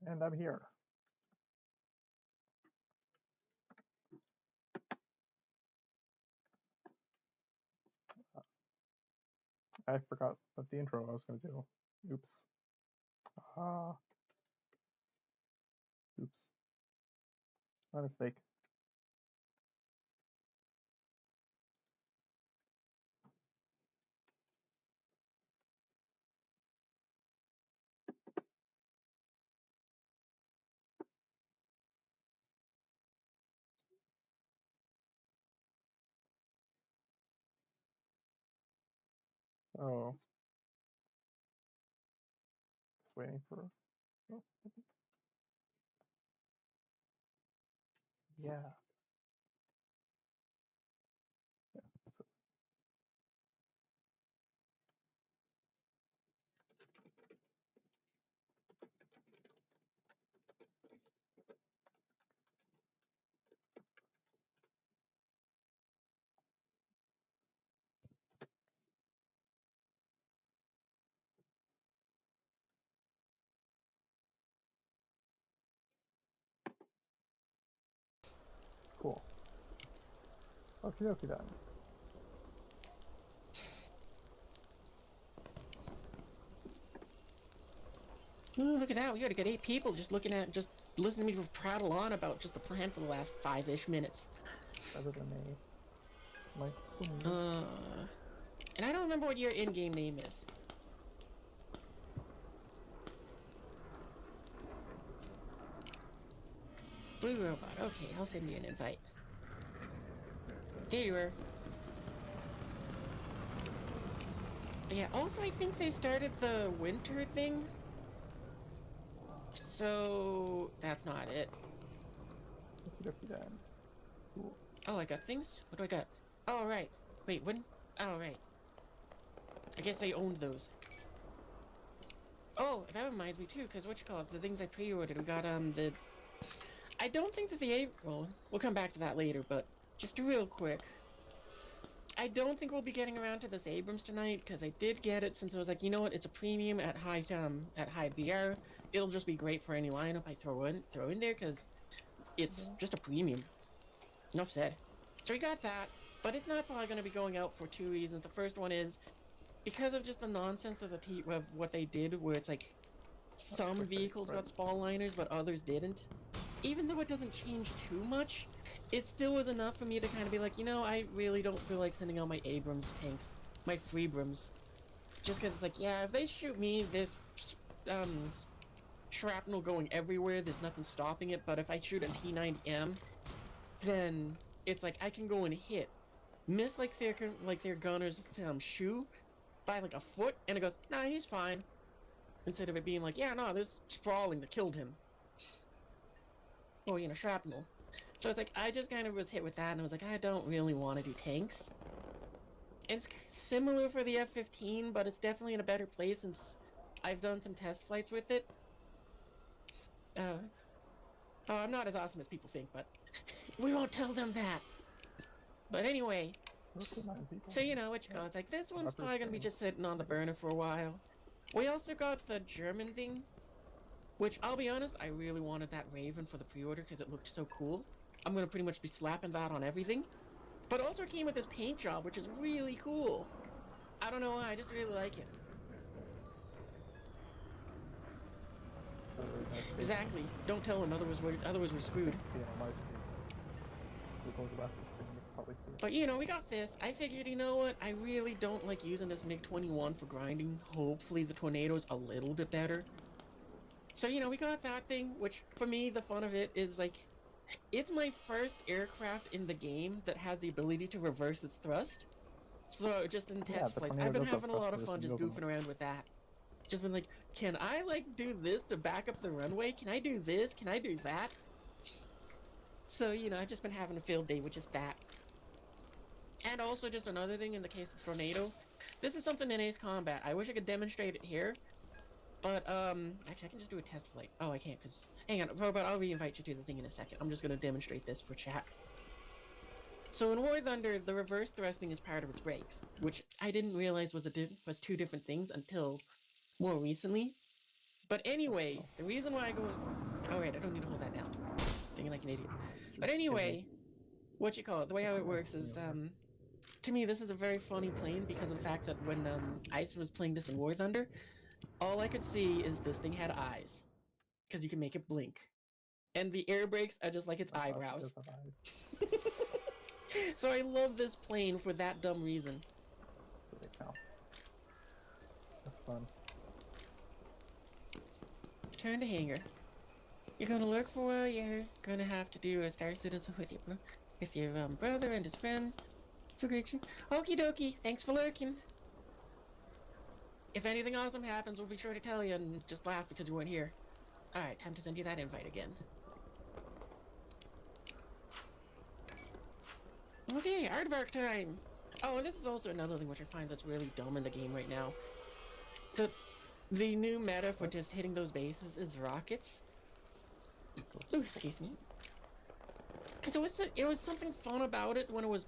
And I'm here. I forgot what the intro I was going to do. Oops. Oops. My mistake. Oh. Just waiting for... Oh. Yeah. So, cool. Okie dokie then. Ooh, look at that. We already got 8 people just listening to me prattle on about just the plan for the last 5-ish minutes. Better than me. Might still need And I don't remember what your in-game name is. Blue Robot. Okay, I'll send you an invite. There you are. But yeah, also I think they started the winter thing. So that's not it. Okie dokie then. Cool. Oh, I got things? What do I got? Oh, right. Wait, when? Oh, right. I guess I owned those. Oh, that reminds me too, because what you call it, the things I pre-ordered, we got, the... I don't think that well, we'll come back to that later, but just real quick. I don't think we'll be getting around to this Abrams tonight, because I did get it since I was like, you know what, it's a premium at high BR. It'll just be great for any lineup I throw in there, because it's just a premium. Enough said. So we got that, but it's not probably going to be going out for 2 reasons. The first one is because of just the nonsense of what they did, where it's like some vehicles got spall liners, but others didn't. Even though it doesn't change too much, it still was enough for me to kind of be like, you know, I really don't feel like sending out my Abrams tanks, my Freebrams, just because it's like, yeah, if they shoot me, there's shrapnel going everywhere. There's nothing stopping it. But if I shoot a T90M, then it's like I can go and miss like their gunner's shoe by like a foot, and it goes, nah, he's fine. Instead of it being like, yeah, no, there's sprawling that killed him. Or, you know, shrapnel. So it's like, I just kind of was hit with that, and I was like, I don't really want to do tanks. And it's similar for the F-15, but it's definitely in a better place since I've done some test flights with it. Oh, I'm not as awesome as people think, but we won't tell them that. But anyway, so you know, which goes like, this one's probably going to be just sitting on the burner for a while. We also got the German thing, which I'll be honest, I really wanted that Raven for the pre-order because it looked so cool. I'm going to pretty much be slapping that on everything. But also it came with this paint job, which is really cool. I don't know why, I just really like it. Exactly. Don't tell him, otherwise we're screwed. But you know, we got this. I figured, you know what? I really don't like using this MiG-21 for grinding. Hopefully the Tornado's a little bit better. So, you know, we got that thing, which for me, the fun of it is like, it's my first aircraft in the game that has the ability to reverse its thrust. So just in test flights, I've been having a lot of fun just goofing around with that. Just been like, can I like do this to back up the runway? Can I do this? Can I do that? So, you know, I've just been having a field day with just that. And also just another thing in the case of Tornado, this is something in Ace Combat. I wish I could demonstrate it here, but actually I can just do a test flight. Oh, I can't because, hang on, Robot, I'll re-invite you to the thing in a second. I'm just going to demonstrate this for chat. So in War Thunder, the reverse thrusting is part of its brakes, which I didn't realize was 2 different things until more recently. But anyway, the reason why I go in... Oh wait, I don't need to hold that down. Thinking like an idiot. But anyway, what you call it, the way how it works is, to me, this is a very funny plane because of the fact that when Ice was playing this in War Thunder, all I could see is this thing had eyes. Because you can make it blink. And the air brakes are just like its eyebrows. It does have eyes. So I love this plane for that dumb reason. Silly cow. That's fun. Return to hangar. You're gonna look for, you're gonna have to do a Star Citizen with your brother and his friends. Okie dokie, thanks for lurking. If anything awesome happens, we'll be sure to tell you and just laugh because you weren't here. Alright, time to send you that invite again. Okay, aardvark time! Oh, and this is also another thing which I find that's really dumb in the game right now. The new meta for just hitting those bases is rockets. Ooh, excuse me. Because it was something fun about it when it was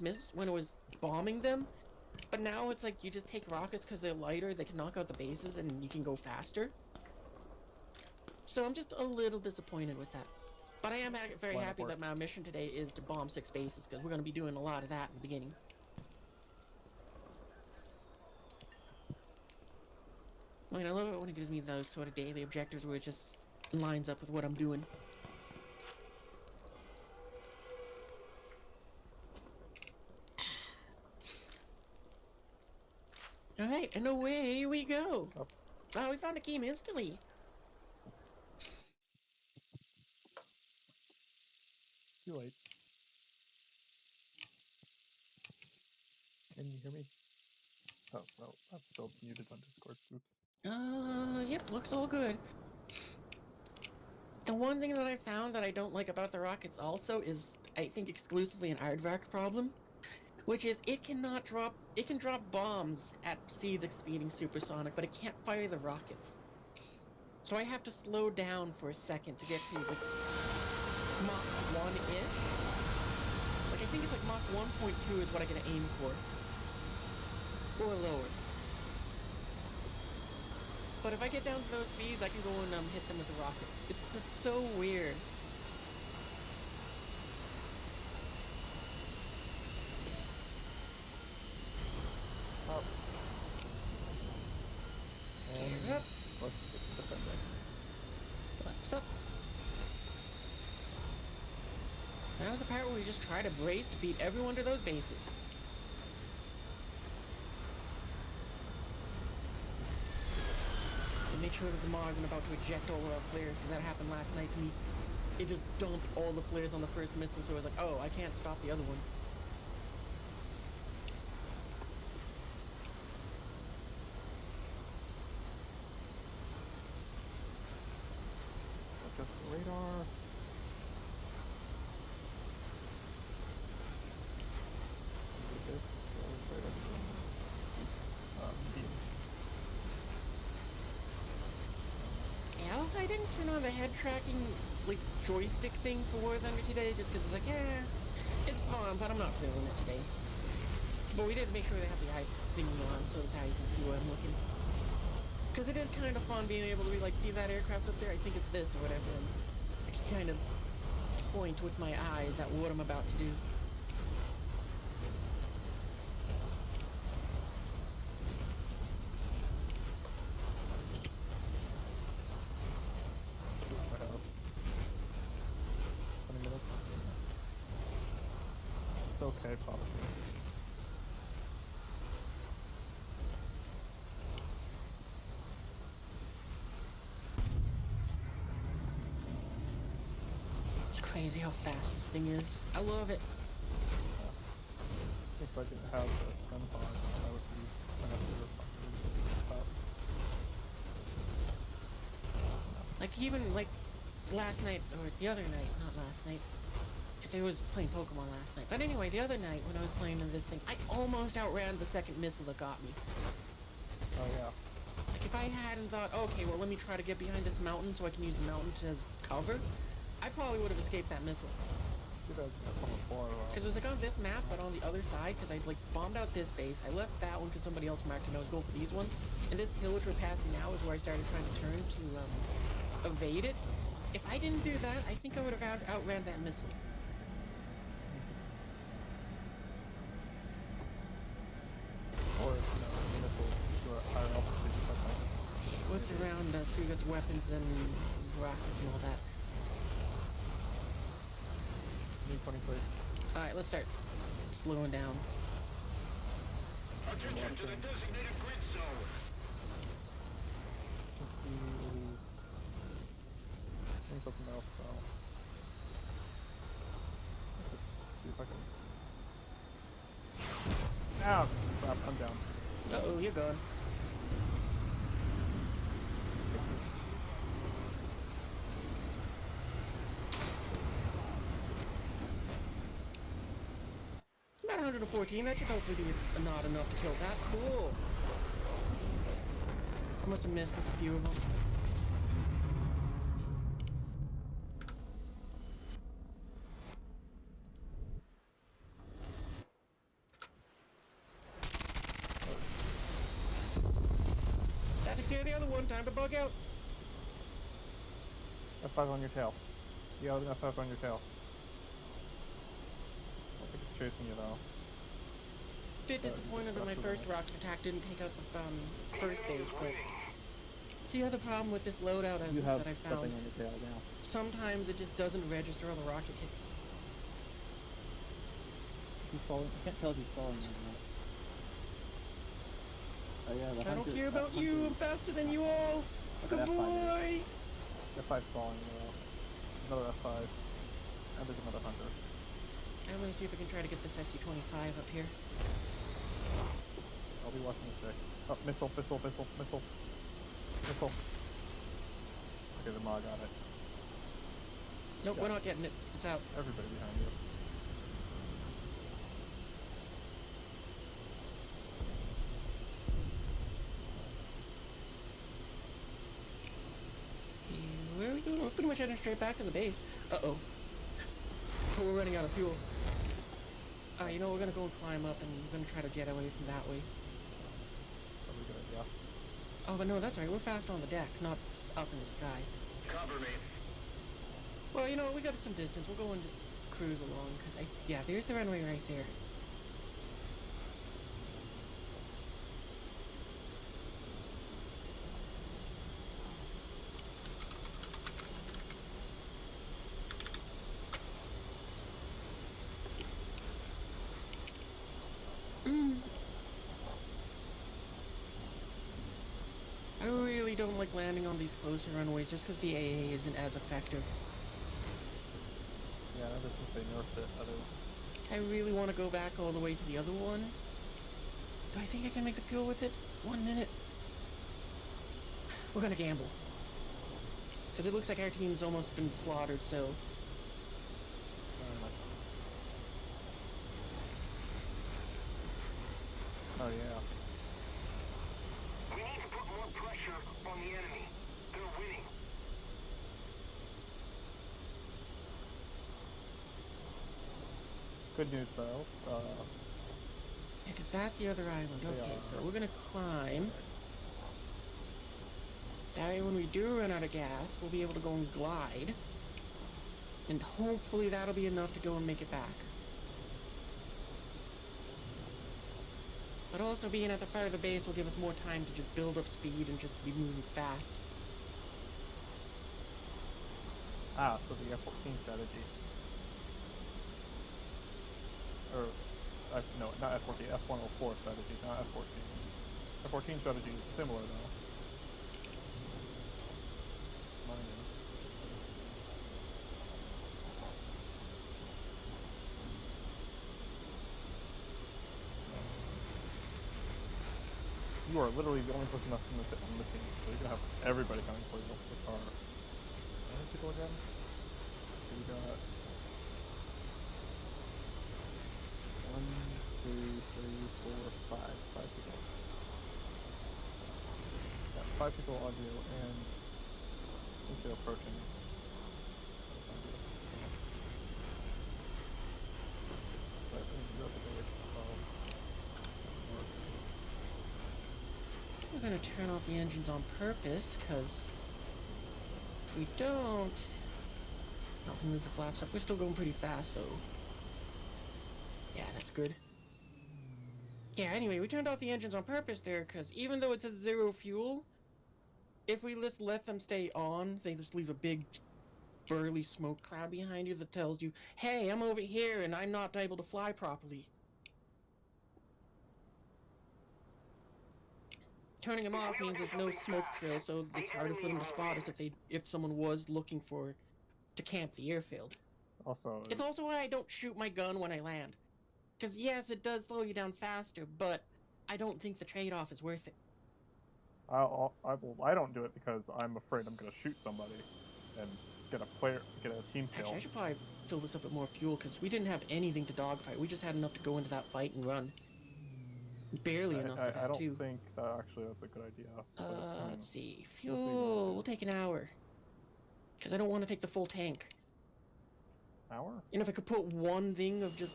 bombing them, but now it's like you just take rockets because they're lighter, they can knock out the bases, and you can go faster. So I'm just a little disappointed with that. But I am very happy that my mission today is to bomb 6 bases, because we're going to be doing a lot of that in the beginning. I mean, I love it when it gives me those sort of daily objectives where it just lines up with what I'm doing. Alright, and away we go! Oh, we found a key instantly! Too late. Can you hear me? Oh, well, I'm still muted on Discord. Oops. Yep, looks all good. The one thing that I found that I don't like about the rockets also is, I think, exclusively an aardvark problem, which is it can drop bombs at speeds exceeding supersonic, but it can't fire the rockets. So I have to slow down for a second to get to, like, Mach 1-ish. Like, I think it's like Mach 1.2 is what I can aim for. Or lower. But if I get down to those speeds, I can go and hit them with the rockets. It's just so weird. Oh. Gear up. Let's get to defending. Flaps up. That was the part where we just try to brace to beat everyone to those bases. And make sure that the Mars isn't about to eject all of our flares, because that happened last night to me. It just dumped all the flares on the first missile, so I was like, oh, I can't stop the other one. Adjust the radar. I didn't turn on the head tracking, like, joystick thing for War Thunder today, just because it's like, yeah, it's fun, but I'm not feeling it today. But we did make sure they have the eye thingy on, so that's how you can see where I'm looking. Because it is kind of fun being able to be like, see that aircraft up there? I think it's this, or whatever, and I can kind of point with my eyes at what I'm about to do. Okay, probably. It's crazy how fast this thing is. I love it. If I didn't have the 10 pod, I would be faster. Like, even, like, last night, or the other night, not last night, because I was playing Pokemon last night. But anyway, the other night when I was playing this thing, I almost outran the second missile that got me. Oh yeah. Like, if I hadn't thought, okay, well, let me try to get behind this mountain so I can use the mountain as cover, I probably would have escaped that missile. Because it was like on this map, but on the other side, because I'd like bombed out this base. I left that one because somebody else marked it and I was going for these ones. And this hill which we're passing now is where I started trying to turn to evade it. If I didn't do that, I think I would have outran that missile. Or, you know, the missile to a higher altitude or something. What's around us? Who gets weapons and rockets and all that? Need 20 please. Alright, let's start slowing down. Attention to the designated grid zone. Is doing something else, so let's see if I can. Ow! Crap, I'm down. Uh-oh, you're gone. About 114, that should hopefully be not enough to kill that. Cool. I must have missed with a few of them. That to clear the other one, time to bug out. F5 on your tail. You got an F5 on your tail. I don't think it's chasing you though. Bit disappointed that my first rocket attack didn't take out the first base, but it's the other problem with this loadout as You have that I something found. on your tail now. Sometimes it just doesn't register all the rocket hits. He's falling. I can't tell if he's falling or not. Oh yeah, the I don't hunter- care about that you, hunter- I'm faster than you all! Look Good at F5 there. boy! F5's falling though. Another F5. And there's another hunter. I'm gonna see if I can try to get this SU-25 up here. I'll be watching the stick. Oh, missile, missile, missile, missile. Missile. Okay, the Ma got it. Nope, Yeah. we're not getting it. It's out. Everybody behind you. Where are we going? We're pretty much heading straight back to the base. Uh-oh. We're running out of fuel. You know, we're gonna go and climb up and we're gonna try to get away from that way. Probably a good idea. Oh, but no, that's right. We're fast on the deck, not up in the sky. Cover me. Well, you know, we got some distance. We'll go and just cruise along, because yeah, there's the runway right there. I really don't like landing on these closer runways just because the AA isn't as effective. Yeah, I was gonna say nerfed it, others. I really want to go back all the way to the other one. Do I think I can make the fuel with it? 1 minute. We're gonna gamble. Because it looks like our team's almost been slaughtered, so... Oh yeah. We need to put more pressure on the enemy. They're winning. Good news though. Yeah, because that's the other island. Okay, Yeah. so we're gonna climb. That way when we do run out of gas, we'll be able to go and glide. And hopefully that'll be enough to go and make it back. But also being at the far of the base will give us more time to just build up speed and just be moving fast. Ah, so the F-14 strategy. Or, no, not F-14, F-104 strategy, not F-14. F-14 strategy is similar though. Mine is. You are literally the only person left on the team, so you're gonna have everybody coming for you, which are... How many people again? We got... 1, 2, 3, 4, 5. 5 people. Yeah, 5 people on you, and I think they're approaching. trying to turn off the engines on purpose, because if we don't... I can move the flaps up. We're still going pretty fast, so... Yeah, that's good. Yeah, anyway, we turned off the engines on purpose there, because even though it says 0 fuel, if we just let them stay on, they just leave a big burly smoke cloud behind you that tells you, hey, I'm over here and I'm not able to fly properly. Turning them off means there's no smoke trail, so it's harder for them to spot us if someone was looking to camp the airfield. Also, It's also why I don't shoot my gun when I land. Because yes, it does slow you down faster, but I don't think the trade-off is worth it. I don't do it because I'm afraid I'm gonna shoot somebody and get a team kill. Actually, I should probably fill this up with more fuel, because we didn't have anything to dogfight. We just had enough to go into that fight and run. Barely enough for that, I don't too. think that actually that's a good idea. Let's see. Fuel. We'll take an hour. Because I don't want to take the full tank. Hour? And if I could put one thing of just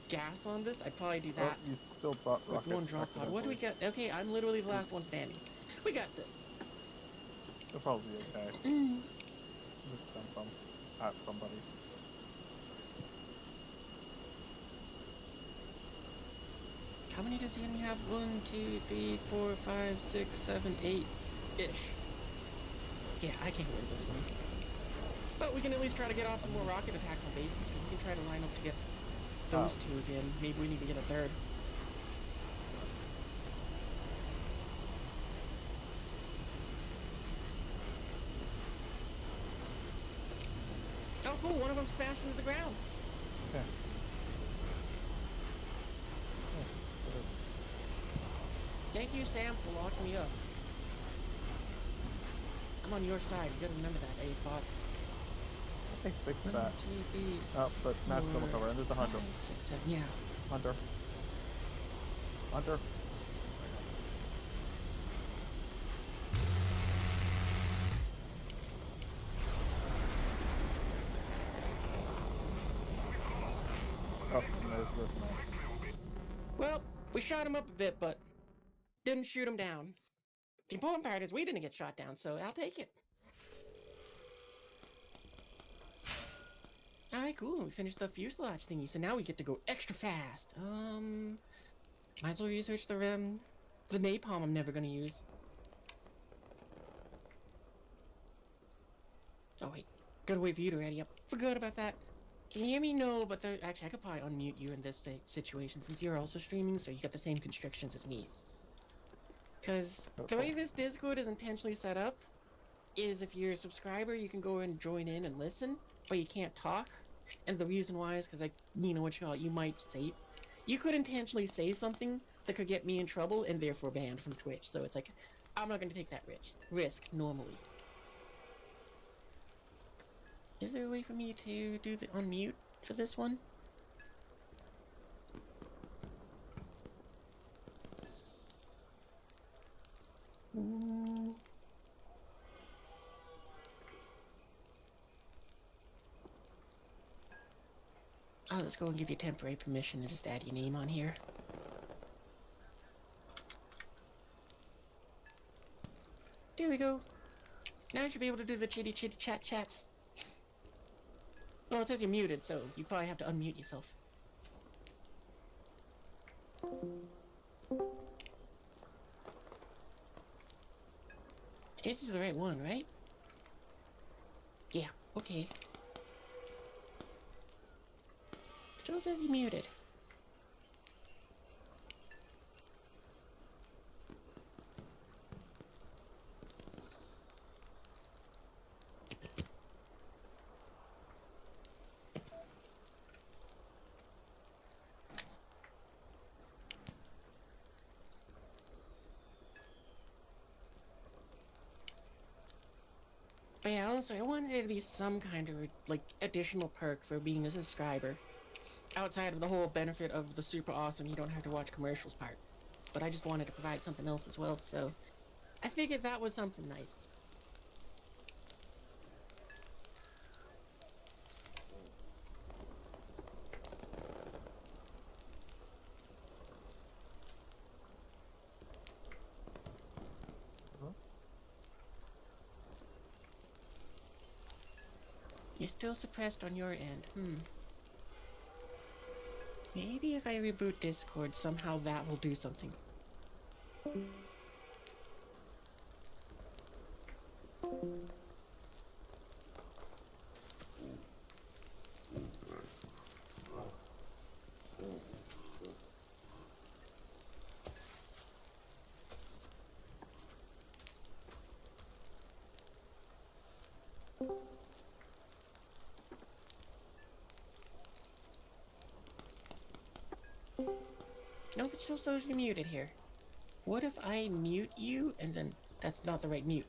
gas on this, I'd probably do that. Oh, you still brought With rockets. one drop pod. What do we got? Okay, I'm literally the last one standing. We got this. It'll probably be okay. Just send some at somebody. How many does the enemy have? 1, 2, 3, 4, 5, 6, 7, 8-ish. Yeah, I can't win this one. But we can at least try to get off some more rocket attacks on bases. We can try to line up to get those two again. Maybe we need to get a third. Oh, cool. One of them smashed into the ground. Okay. Thank you, Sam, for locking me up. I'm on your side. You gotta remember that, eh, bots? They fixed that. 1, 2, 3. Oh, but Matt's almost over, and there's a hunter. 5, 6, 7. Yeah. Hunter. Hunter. Oh, there's this. Well, we shot him up a bit, but didn't shoot him down. The important part is we didn't get shot down, so I'll take it. Alright, cool. We finished the fuselage thingy, so now we get to go extra fast. Might as well research the napalm I'm never gonna use. Oh wait, gotta wait for you to ready up. Forgot about that. Can you hear me? No, but actually I could probably unmute you in this situation since you're also streaming, so you got the same constrictions as me. Because the way this Discord is intentionally set up is if you're a subscriber, you can go and join in and listen, but you can't talk. And the reason why is because, you might say... You could intentionally say something that could get me in trouble and therefore banned from Twitch. So it's like, I'm not going to take that risk normally. Is there a way for me to do the unmute for this one? Oh, let's go and give you temporary permission to just add your name on here. There we go. Now I should be able to do the chitty chats. Well, it says you're muted, so you probably have to unmute yourself. This is the right one, right? Yeah, okay. Still says you're muted. But yeah, also, I wanted there to be some kind of, additional perk for being a subscriber. Outside of the whole benefit of the super awesome, you don't have to watch commercials part. But I just wanted to provide something else as well, so... I figured that was something nice. You're still suppressed on your end. Maybe if I reboot Discord, somehow that will do something. Nope, it still shows you muted here. What if I mute you and then that's not the right mute?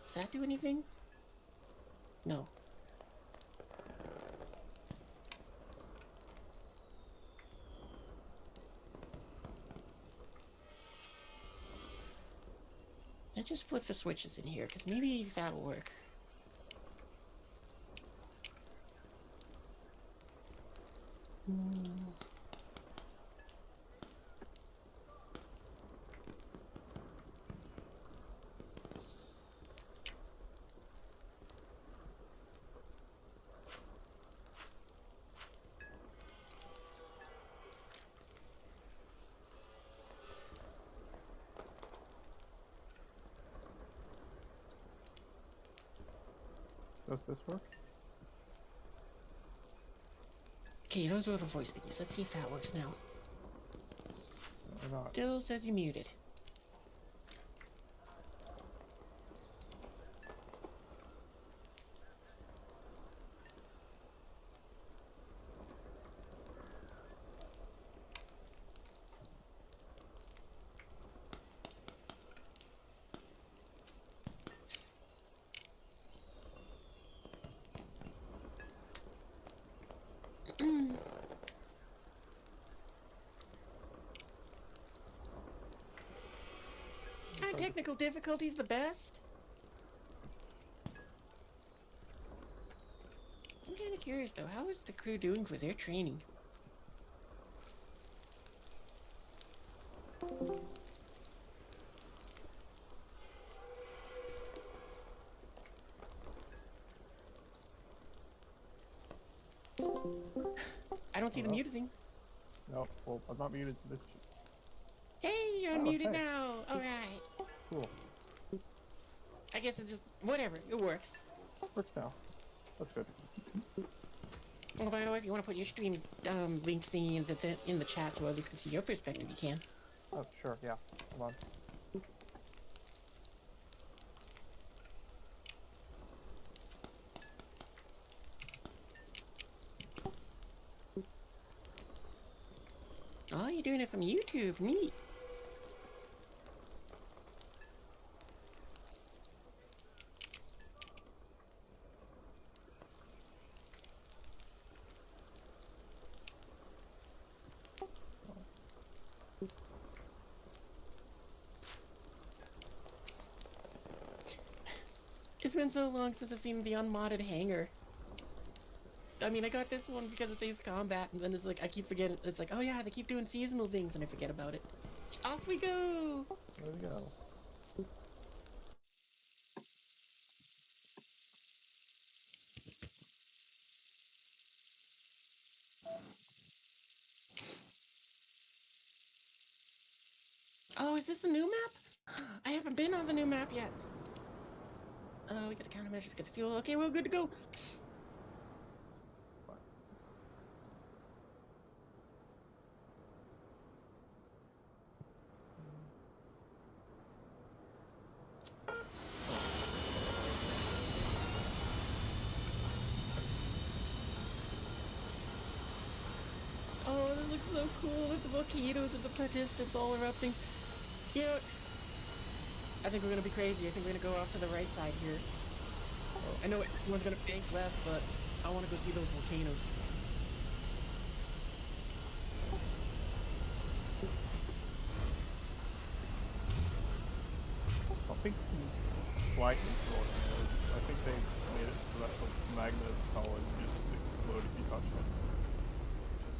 Does that do anything? No. Let's just flip the switches in here, because maybe that'll work. Does this work? Okay, those were the voice thingies. Let's see if that works now. Or not? Still says you muted. Aren't technical difficulties the best? I'm kind of curious though, how is the crew doing for their training? I don't see the muted thing. No, well, I'm not muted to this. Hey, you're unmuted now. Alright. Cool. I guess it just, whatever, it works. Works now. That's good. Well, by the way, if you want to put your stream link thingy in the chat so others can see your perspective, you can. Oh, sure, yeah. Hold on. Oh, you're doing it from YouTube. Neat. It's been so long since I've seen the unmodded hanger. I mean, I got this one because it's Ace Combat, and then it's like, I keep forgetting, it's like, oh yeah, they keep doing seasonal things, and I forget about it. Off we go! There we go. Oh, is this the new map? I haven't been on the new map yet. We got the countermeasures, get the fuel. Okay, we're good to go. Oh, that looks so cool with the volcanoes and the distance all erupting. You know, I think we're gonna be crazy. I think we're gonna go off to the right side here. I know everyone's gonna bank left, but I want to go see those volcanoes. I think slightly volcanoes. I think they made it so that the magma is solid and just explode if you touch it.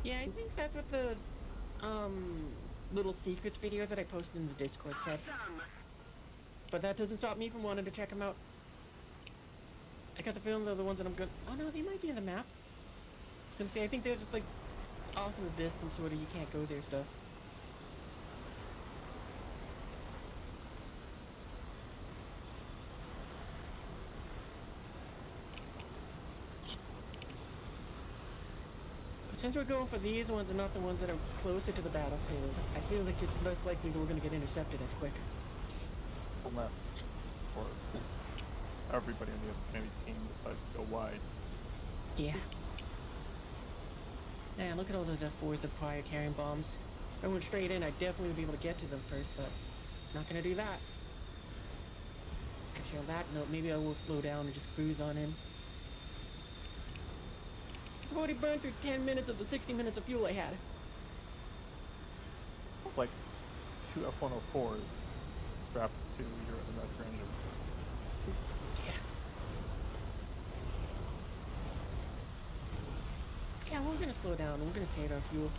Yeah, I think that's what the little secrets video that I posted in the Discord said. But that doesn't stop me from wanting to check them out. I got the feeling they're the ones that I'm gonna. Oh no, they might be in the map. I was gonna say, I think they're just like off in the distance, sort of. You can't go there stuff. But since we're going for these ones and not the ones that are closer to the battlefield, I feel like it's less likely that we're gonna get intercepted as quick. Unless, of course, everybody on the enemy team decides to go wide. Yeah. Man, look at all those F4s that fire carrying bombs. If I went straight in, I'd definitely would be able to get to them first, but not gonna do that. Actually, on that note, maybe I will slow down and just cruise on in. I've already burned through 10 minutes of the 60 minutes of fuel I had. It's like 2 F-104s strapped to your Raptor engine. Yeah. Yeah, we're gonna slow down. We're gonna save our fuel.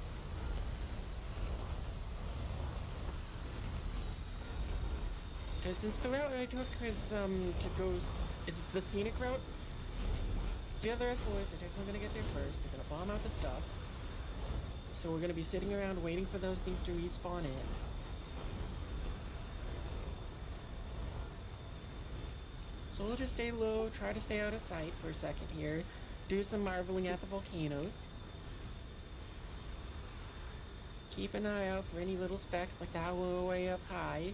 Because since the route I took is the scenic route, the other F4s, they're definitely gonna get there first. They're gonna bomb out the stuff. So we're gonna be sitting around waiting for those things to respawn in. So we'll just stay low, try to stay out of sight for a second here, do some marveling at the volcanoes. Keep an eye out for any little specks like that one way up high.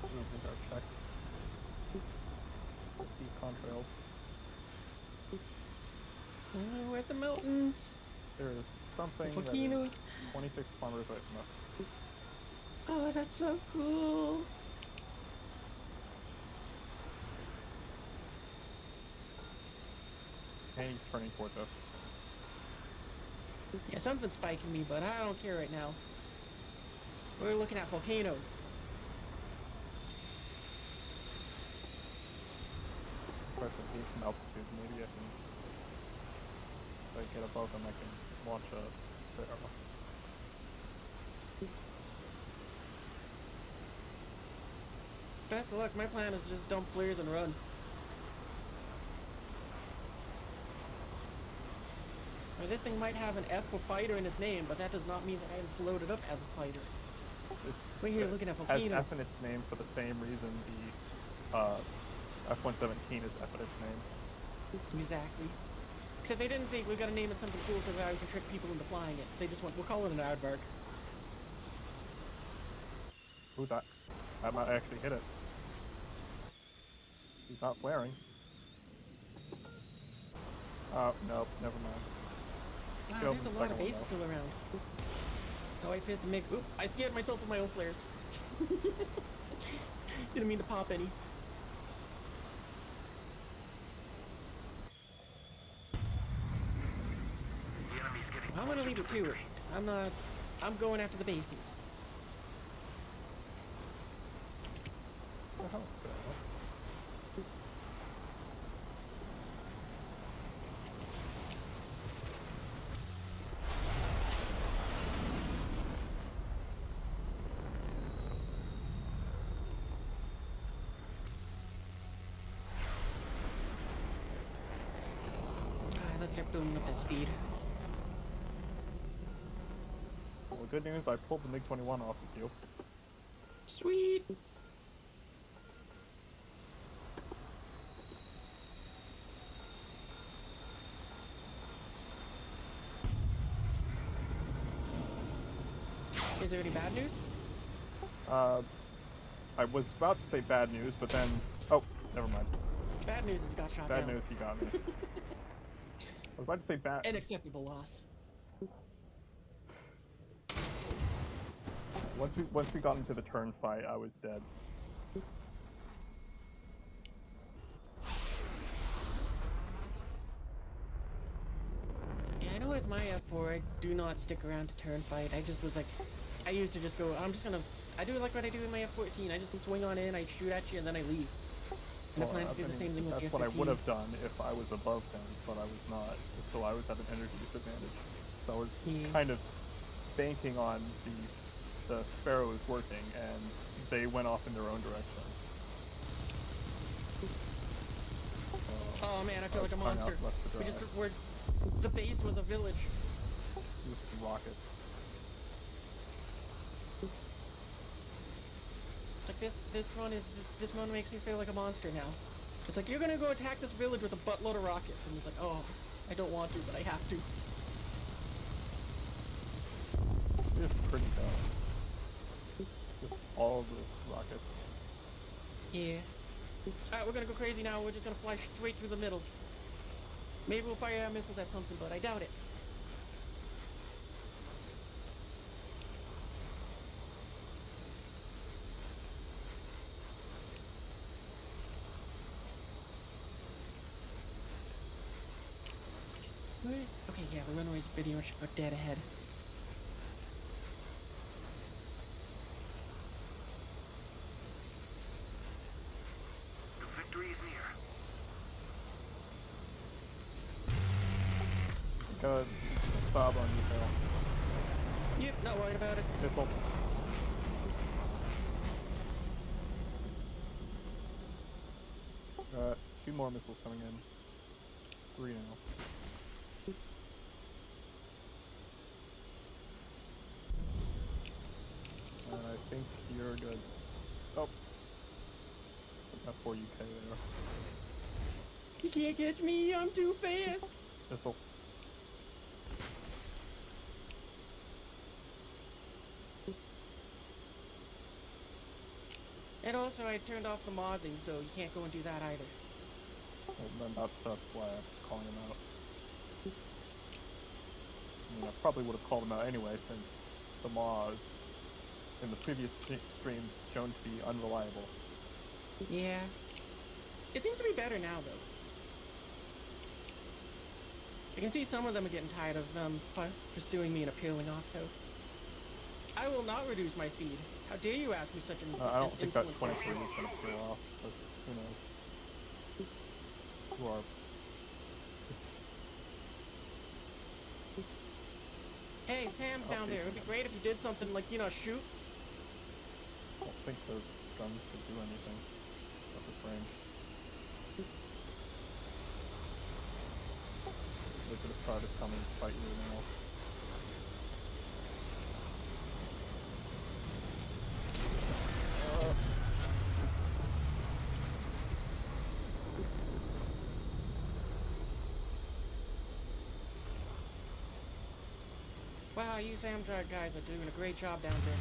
Using our check to see contrails. We're at the mountains. There is something that Volcanoes. is 26 kilometers away from us. Oh, that's so cool. And he's turning towards us. Yeah, something's spiking me, but I don't care right now. We're looking at volcanoes. Of course, I need some altitude. Maybe I can, if I get above them, I can launch a spare. Best of luck. My plan is just dump flares and run. Or this thing might have an F for fighter in its name, but that does not mean that I am loaded up as a fighter. We're here looking at volcanoes. Has F in its name for the same reason the F-117 is F in its name. Exactly. Except they didn't think we gotta name it something cool so that we can trick people into flying it. They just went, we'll call it an aardvark. Ooh, that might actually hit it. He's not flaring. Oh, nope, never mind. Wow, Killed there's the a lot of second one, bases though. still around. Oh, I fist to make. Oop, I scared myself with my own flares. Didn't mean to pop any. The enemy's getting I'm gonna leave it to it. 'Cause I'm going after the bases. What the hell's going on? Let's start building up that speed. Well, the good news, I pulled the MiG-21 off of you. Sweet. Is there any bad news? I was about to say bad news, but then... Oh, never mind. Bad news is you got shot Bad down. news, he got me. I was about to say bad... An acceptable loss. Once we got into the turn fight, I was dead. Yeah, I know as my F4, I do not stick around to turn fight. I just was like, I used to just go, I do like what I do in my F14. I just swing on in, I shoot at you, and then I leave. And I plan to do the same thing with the That's F15. what I would have done if I was above them, but I was not, so I was at an energy disadvantage. So I was Yeah. kind of banking on the sparrows working, and they went off in their own direction. Oh man, I feel like a was hung out monster. left to We dry. just were. The base was a village. With rockets. It's like this one makes me feel like a monster now. It's like you're gonna go attack this village with a buttload of rockets, and it's like, oh, I don't want to, but I have to. It is pretty dumb. Just all of those rockets. Yeah. Alright, we're gonna go crazy now. We're just gonna fly straight through the middle. Maybe we'll fire our missiles at something, but I doubt it. Where's... Okay, yeah, the runway's pretty much dead ahead. The victory is near. Gonna sob on you, Phil. Yep, not worried about it. Missile. Two more missiles coming in. 3 now. I think you're good. Oh. F4 UK there. You can't catch me, I'm too fast! Missile. And also, I turned off the modding, so you can't go and do that either. Well, that's why I'm calling him out. I mean, I probably would have called him out anyway, since the mods in the previous streams shown to be unreliable. Yeah. It seems to be better now, though. I can see some of them are getting tired of pursuing me and appealing off, so... I will not reduce my speed. How dare you ask me such an I don't think that insolent 23 question. is going to peel off, but who knows. Who are... Hey, Sam's down there. It would be great if you did something like, you know, shoot. I don't think those guns could do anything at this range. They could have tried to come and fight you now. Wow, you Samdrug guys are doing a great job down there.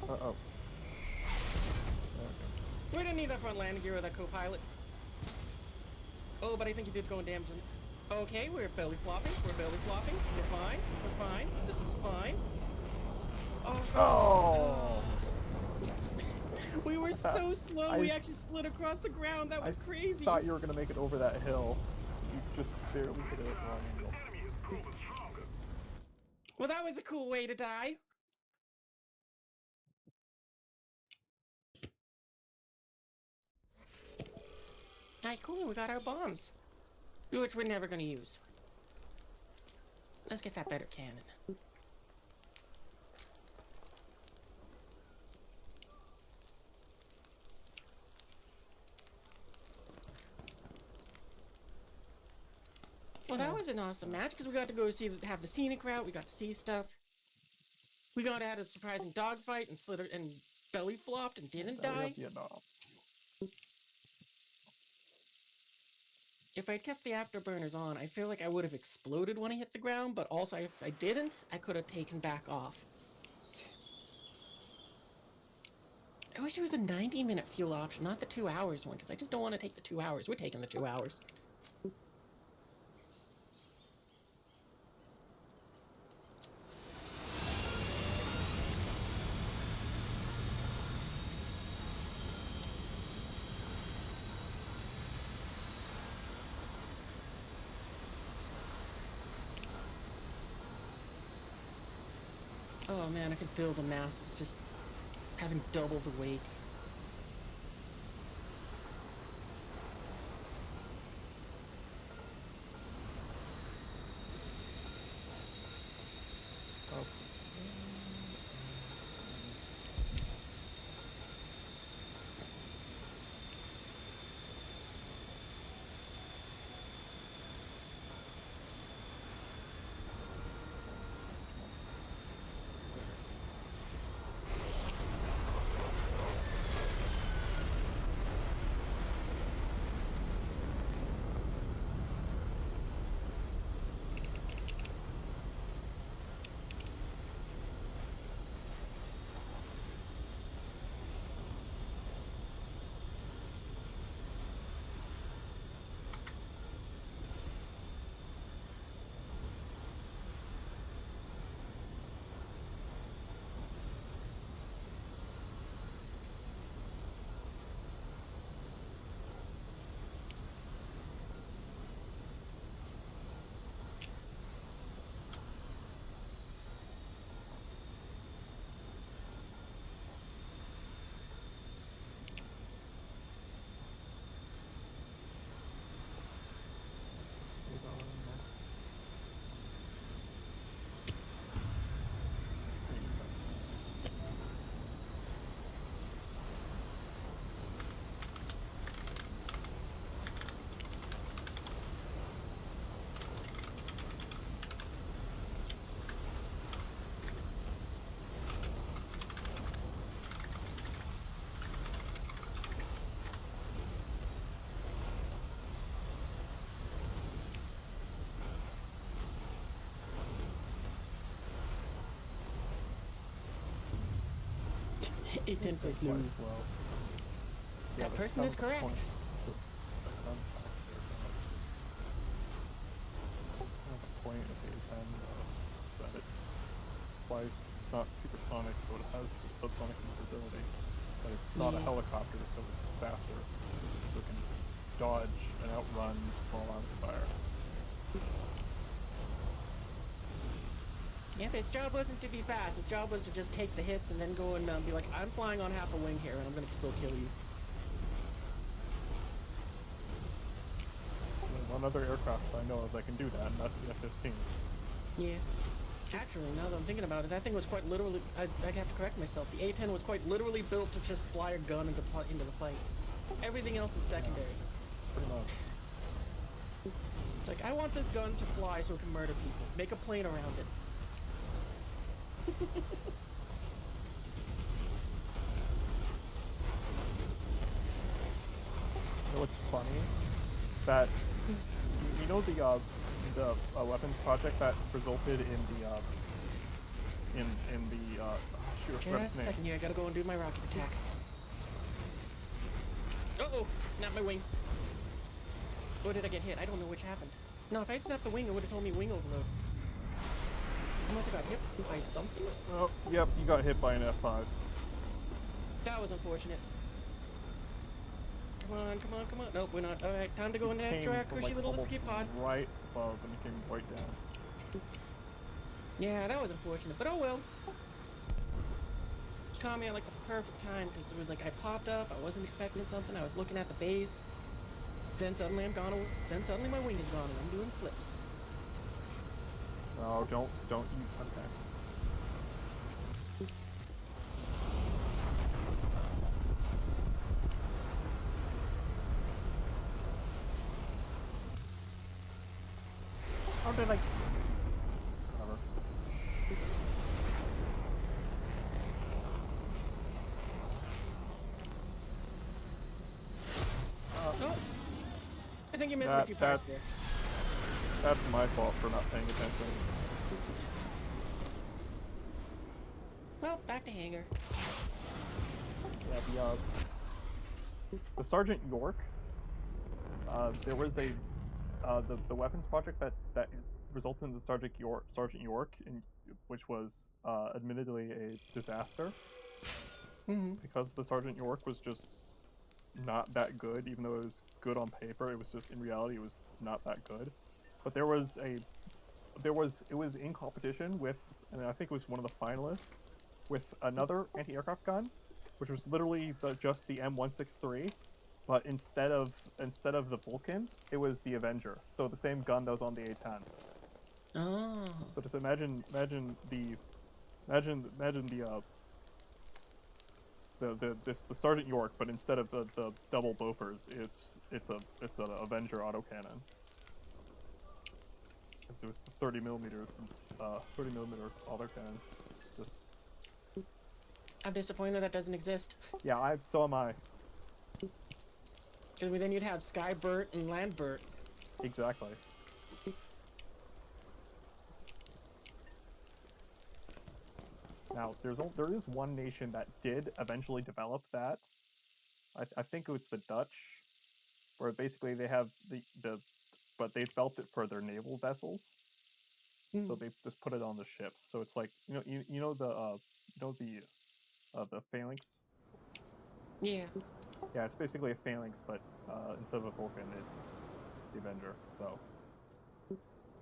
Uh-oh. We didn't need that front landing gear or that co-pilot. Oh, but I think you did go in damage. Okay, we're belly flopping. We're belly flopping. We're fine. We're fine. This is fine. Oh! We were so slow, we actually slid across the ground. That was crazy. I thought you were going to make it over that hill. You just barely hit it at the wrong angle. Enemy is proven stronger. Well, that was a cool way to die. Alright, cool, we got our bombs. Which we're never gonna use. Let's get that better cannon. Well, that was an awesome match because we got to go have the scenic route. We got to see stuff. We got to have a surprising dogfight and slid and belly flopped and didn't die. If I kept the afterburners on, I feel like I would have exploded when I hit the ground. But also, if I didn't, I could have taken back off. I wish it was a 90-minute fuel option, not the 2 hours one, because I just don't want to take the 2 hours. We're taking the 2 hours. Oh man, I can feel the mass just having double the weight. A10 That's says quite no. slow. That that's person kind is of the correct. point. That's kind of the point of the A10 that it flies. It's not supersonic, so it has subsonic maneuverability, but it's not a Yeah. helicopter, so it's faster, so it can dodge and outrun small arms fire. Yeah, but its job wasn't to be fast. Its job was to just take the hits and then go and be like, I'm flying on half a wing here, and I'm gonna still kill you. There's one other aircraft I know of that can do that, and that's the F-15. Yeah. Actually, now that I'm thinking about it, that thing was quite literally. I have to correct myself. The A-10 was quite literally built to just fly a gun into the fight. Everything else is secondary. Pretty much. It's like, I want this gun to fly so it can murder people. Make a plane around it. You know what's funny? That you know the weapons project that resulted in the shoot, I forgot Just its a name. second here, I gotta go and do my rocket attack. Uh-oh! Snap my wing. Or did I get hit? I don't know which happened. No, if I had snapped the wing, it would have told me wing overload. I must have got hit by something. Oh, yep, you got hit by an F5. That was unfortunate. Come on, come on, come on. Nope, we're not. Alright, time to go in Came our from, cushy little almost escape pod. right above, and it came right down. Yeah, that was unfortunate, but oh well. It caught me at like the perfect time, because it was like I popped up, I wasn't expecting something, I was looking at the base. Then suddenly I'm gone, then suddenly my wing is gone and I'm doing flips. Oh, don't you, okay. How did I... Whatever. Oh! I think you're missing a few parts there. That's my fault for not paying attention. Well, back to hangar. Yeah, the Sergeant York, there was a, the weapons project that resulted in the Sergeant York, which was, admittedly a disaster. Mm-hmm. Because the Sergeant York was just not that good, even though it was good on paper, it was just, in reality, it was not that good. But it was in competition with, and I think it was one of the finalists, with another anti-aircraft gun, which was literally just the M163, but instead of the Vulcan, it was the Avenger. So the same gun that was on the A10. Oh. So just imagine the Sergeant York, but instead of the double Bofors, it's an Avenger autocannon. With 30mm autocannon. Just I'm disappointed that doesn't exist. yeah, so am I. Because then you'd have Skybert and Landbert. Exactly. Now, there is one nation that did eventually develop that. I think it was the Dutch, where basically they have but they developed it for their naval vessels. So they just put it on the ships. So it's like, you know the phalanx. Yeah. Yeah, it's basically a phalanx, but instead of a Vulcan, it's the Avenger. So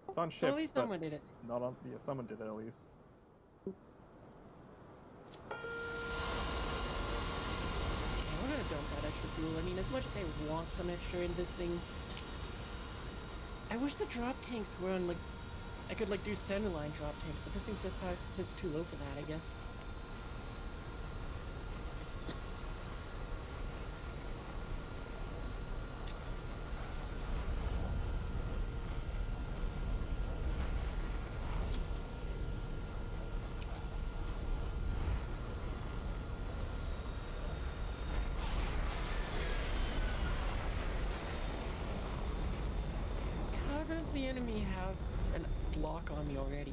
it's on ships, So at least but someone did it. not on. Yeah, someone did it at least. We're gonna dump that extra fuel. I mean, as much as I want some extra in this thing, I wish the drop tanks were on, like, I could, like, do centerline drop tanks, but this thing sits too low for that, I guess. How does the enemy have a lock on me already?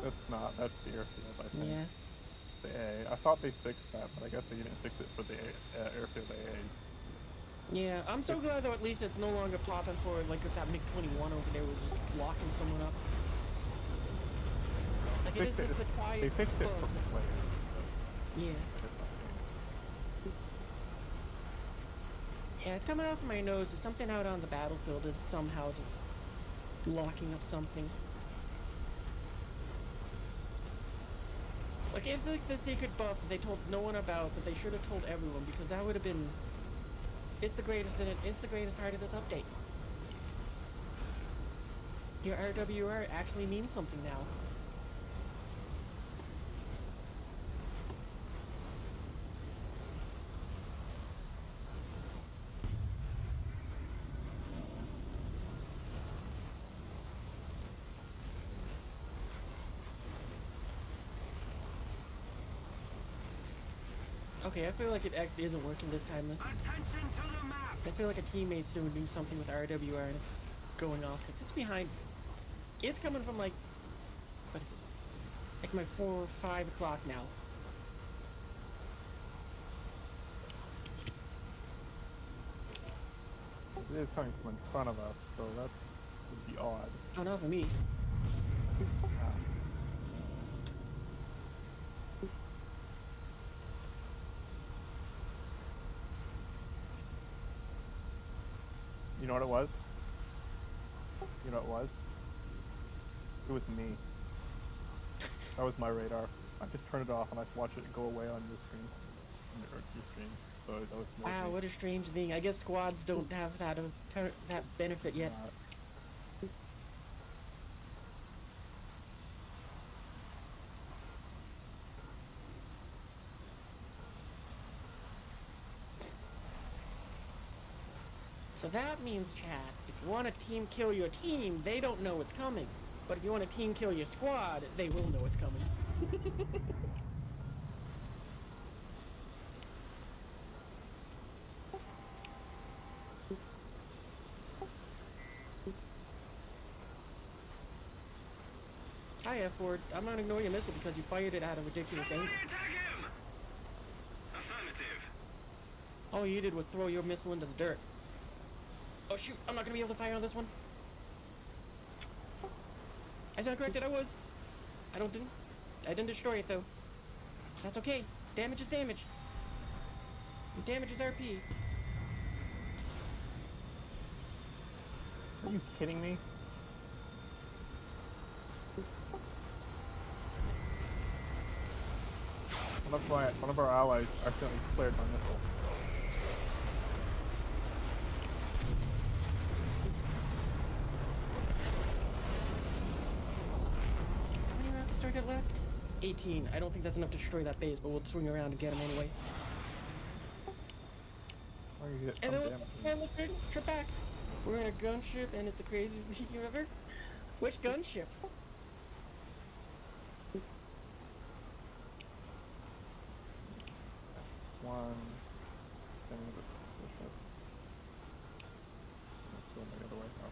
That's the airfield, I think. Yeah. the A. I thought they fixed that, but I guess they didn't fix it for the airfield AAs. Yeah, I'm so glad though at least it's no longer popping for like if that MiG-21 over there was just blocking someone up. Like it is just the quiet They fixed it bug. for players, but Yeah. I guess not game. Yeah, it's coming off my nose. There's something out on the battlefield is somehow just locking up something. Like it's like the secret buff that they told no one about that they should have told everyone because that would have been. It's the greatest in it. It's the greatest part of this update. Your RWR actually means something now. Okay, I feel like it isn't working this time then. Attention to the map! I feel like a teammate's doing something with RWR and it's going off because it's behind. It's coming from like, what is it? Like my 4 or 5 o'clock now. It is coming from in front of us, so that's would be odd. Oh, not for me. Ah. You know what it was? You know what it was? It was me. That was my radar. I just turned it off and I watched it go away on your screen. Or your screen. So that was more Wow, me. what a strange thing. I guess squads don't have that that benefit yet. So that means, chat, if you want to team kill your team, they don't know it's coming. But if you want to team kill your squad, they will know it's coming. Hi, F-Word. I'm not ignoring your missile because you fired it at a ridiculous angle. Attack him! Affirmative. All you did was throw your missile into the dirt. Oh shoot, I'm not gonna be able to fire on this one. I stand corrected, I was. I didn't destroy it though. That's okay. Damage is damage. And damage is RP. Are you kidding me? One of our allies accidentally flared my missile. How many rockets do I got left? 18. I don't think that's enough to destroy that base, but we'll swing around and get him anyway. Oh, you get And some then damage. we'll trip back. We're in a gunship and it's the craziest thing ever. Which gunship? One. Getting a bit suspicious. Let's go the other way now.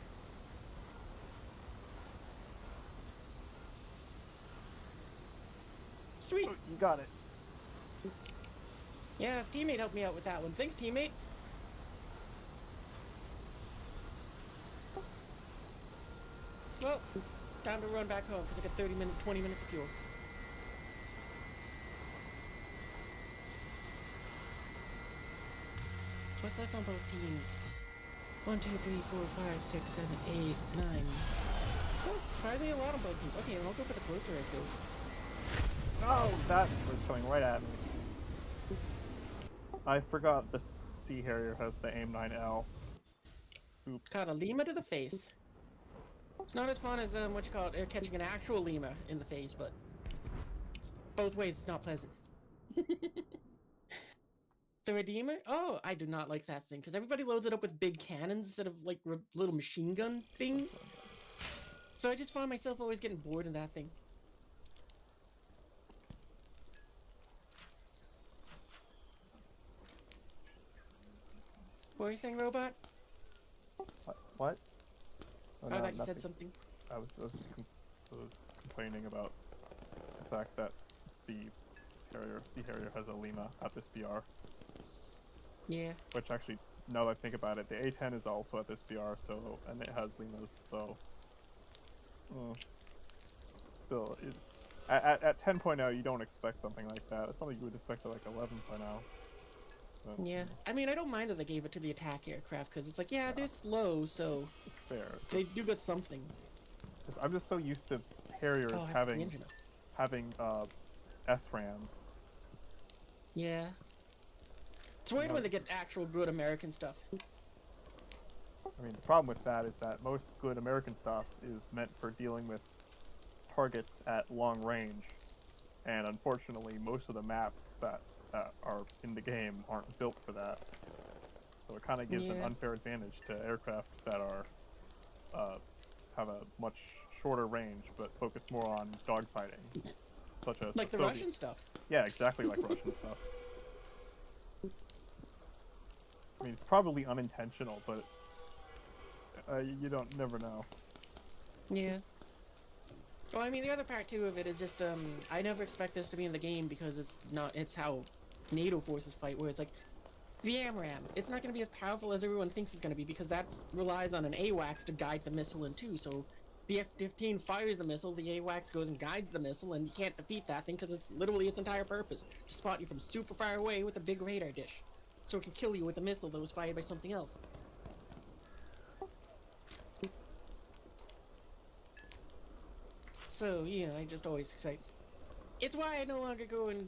Sweet. Oh, you got it. Yeah, teammate helped me out with that one. Thanks, teammate. Well, time to run back home because I got 20 minutes of fuel. What's left on both teams? 1, 2, 3, 4, 5, 6, 7, 8, 9. Oh, surprisingly a lot on both teams. Okay, I'll go for the closer airfield. Oh, that was coming right at me. I forgot the Sea Harrier has the AIM-9L. Oops. Caught a Lima to the face. It's not as fun as what you call it, catching an actual Lima in the face, but both ways it's not pleasant. The Redeemer? Oh, I do not like that thing because everybody loads it up with big cannons instead of like little machine gun things. So I just find myself always getting bored in that thing. What were you saying, Robot? What? Oh, I no, thought you nothing. said something. I was complaining about the fact that the Sea Harrier has a Lima at this BR. Yeah. Which actually, now that I think about it, the A10 is also at this BR, so, and it has Limas, so still, at 10.0 you don't expect something like that. It's something you would expect at like 11.0. But, Yeah. I mean, I don't mind that they gave it to the attack aircraft, because it's like, yeah, they're slow, so it's fair. they do get something. I'm just so used to Harriers Oh, I have the having engine up. SRAMs. Yeah. It's weird No. when they get actual good American stuff. I mean, the problem with that is that most good American stuff is meant for dealing with targets at long range, and unfortunately, most of the maps that are in the game aren't built for that. So it kind of gives an unfair advantage to aircraft that are have a much shorter range but focus more on dogfighting, such as Like the Soviet. Russian stuff. Yeah, exactly like Russian stuff. I mean, it's probably unintentional, but you don't never know. Yeah. Well, I mean, the other part too of it is just I never expect this to be in the game because it's how NATO forces fight, where it's like the AMRAAM. It's not going to be as powerful as everyone thinks it's going to be because that relies on an AWACS to guide the missile in too. So the F-15 fires the missile, the AWACS goes and guides the missile, and you can't defeat that thing because it's literally its entire purpose to spot you from super far away with a big radar dish, so it can kill you with a missile that was fired by something else. So, you know, I just always say, it's why I no longer go and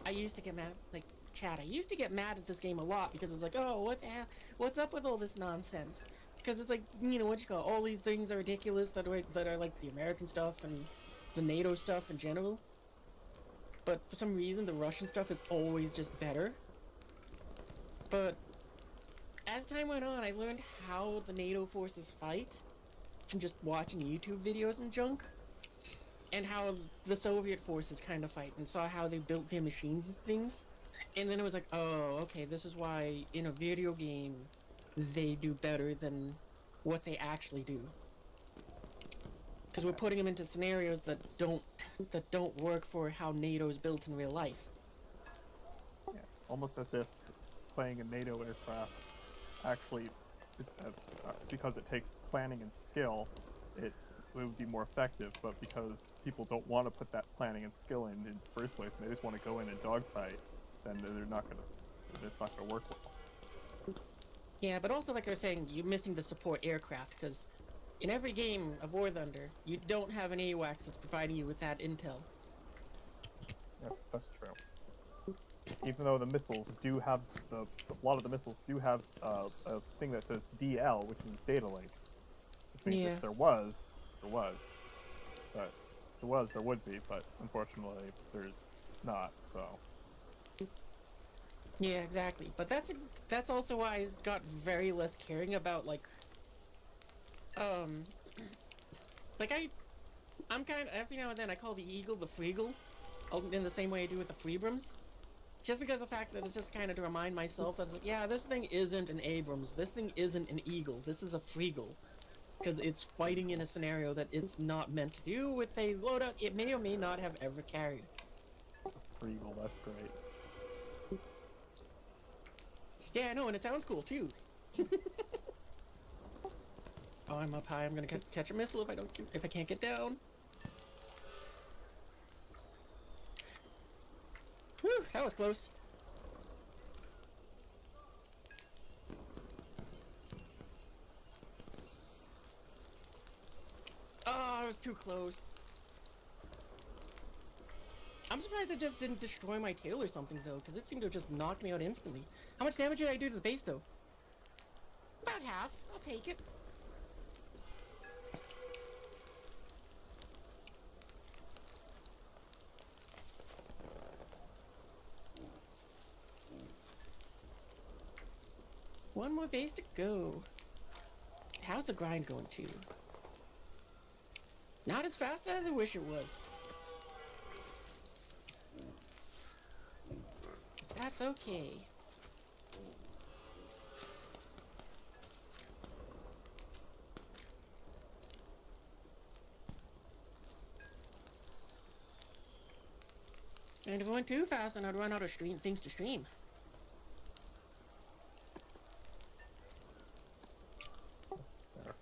I used to get mad, like, chat, I used to get mad at this game a lot because it's like, oh, what the hell, what's up with all this nonsense? Because it's like, you know, what you call, all these things are ridiculous that are like the American stuff and the NATO stuff in general. But for some reason, the Russian stuff is always just better. But as time went on, I learned how the NATO forces fight from just watching YouTube videos and junk. And how the Soviet forces kind of fight, and saw how they built their machines and things. And then it was like, oh, okay, this is why in a video game they do better than what they actually do. Because we're putting them into scenarios that don't work for how NATO is built in real life. Yeah, almost as if playing a NATO aircraft actually, because it takes planning and skill, it would be more effective, but because people don't want to put that planning and skill in the first place, and they just want to go in and dogfight, then it's not gonna work well. Yeah, but also like I was saying, you're missing the support aircraft, because in every game of War Thunder, you don't have an AWACS that's providing you with that intel. That's true. Even though the missiles do have a lot of the missiles do have a thing that says DL, which means data link, which means if there was, but there would be, but unfortunately there's not. So yeah, exactly. But that's also why I got very less caring about like I'm kind of, every now and then I call the Eagle the Freegle, in the same way I do with the Freebrams. Just because of the fact that it's just kind of to remind myself that it's like, yeah, this thing isn't an Abrams, this thing isn't an Eagle, this is a Freegle. Because it's fighting in a scenario that it's not meant to do with a loadout it may or may not have ever carried. Freegle, that's great. Yeah, I know, and it sounds cool too. Oh, I'm up high. I'm gonna catch a missile if I can't get down. Whew, that was close. Oh, I was too close. I'm surprised it just didn't destroy my tail or something though, because it seemed to have just knocked me out instantly. How much damage did I do to the base though? About half. I'll take it. One more base to go. How's the grind going too? Not as fast as I wish it was. That's okay. And if it went too fast, then I'd run out of things to stream. That's fair.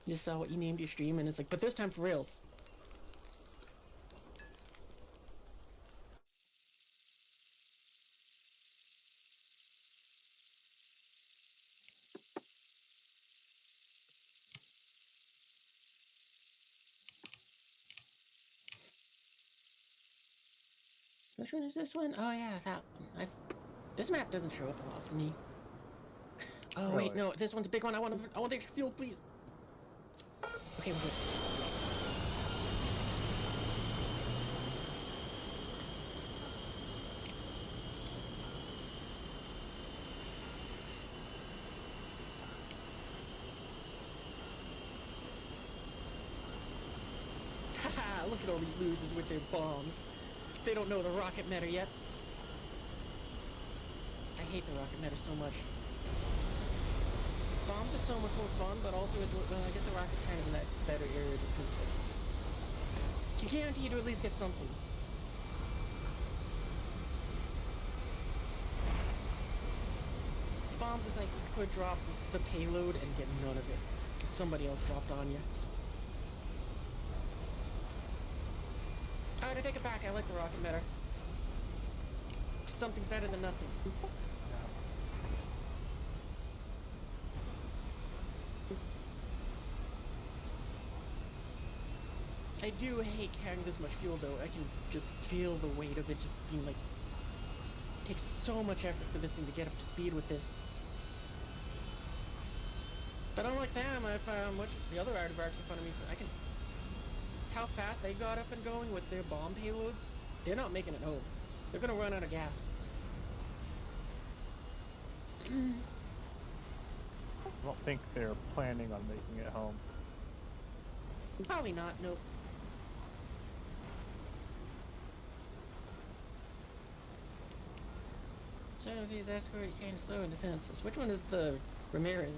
You just saw what you named your stream, and it's like, but this time for reals. Which one is this one? Oh yeah, it's that one. This map doesn't show up a lot for me. Oh Really? wait, no, this one's a big one. I want the extra fuel, please. Okay, we're good. Haha, look at all these losers with their bombs. They don't know the rocket meta yet. I hate the rocket meta so much. Bombs are so much more fun, but also it's I guess the rocket's kind of in that better area just because like, you guarantee to at least get something. Bombs is like you could drop the payload and get none of it because somebody else dropped on you. Alright, I take it back. I like the rocket better. Something's better than nothing. I do hate carrying this much fuel though. I can just feel the weight of it just being like... It takes so much effort for this thing to get up to speed with this. But unlike them, I found much the other artifacts in front of me, so I can... It's how fast they got up and going with their bomb payloads. They're not making it home. They're gonna run out of gas. I don't think they're planning on making it home. Probably not, nope. Some of these escort you can't slow in defenses. Which one is the Ramirez?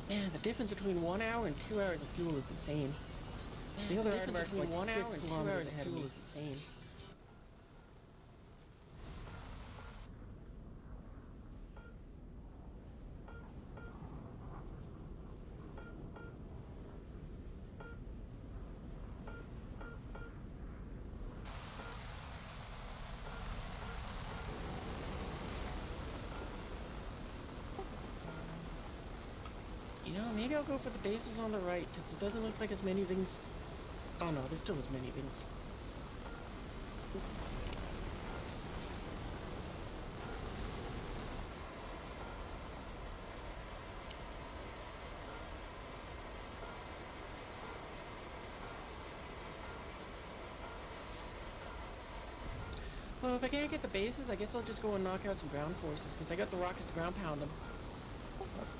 Man, the difference between 1 hour and 2 hours of fuel is insane. The other difference between like 1 hour and 2 hours of fuel is insane. You know, maybe I'll go for the bases on the right, because it doesn't look like as many things... Oh no, there's still as many things. Well, if I can't get the bases, I guess I'll just go and knock out some ground forces, because I got the rockets to ground pound them.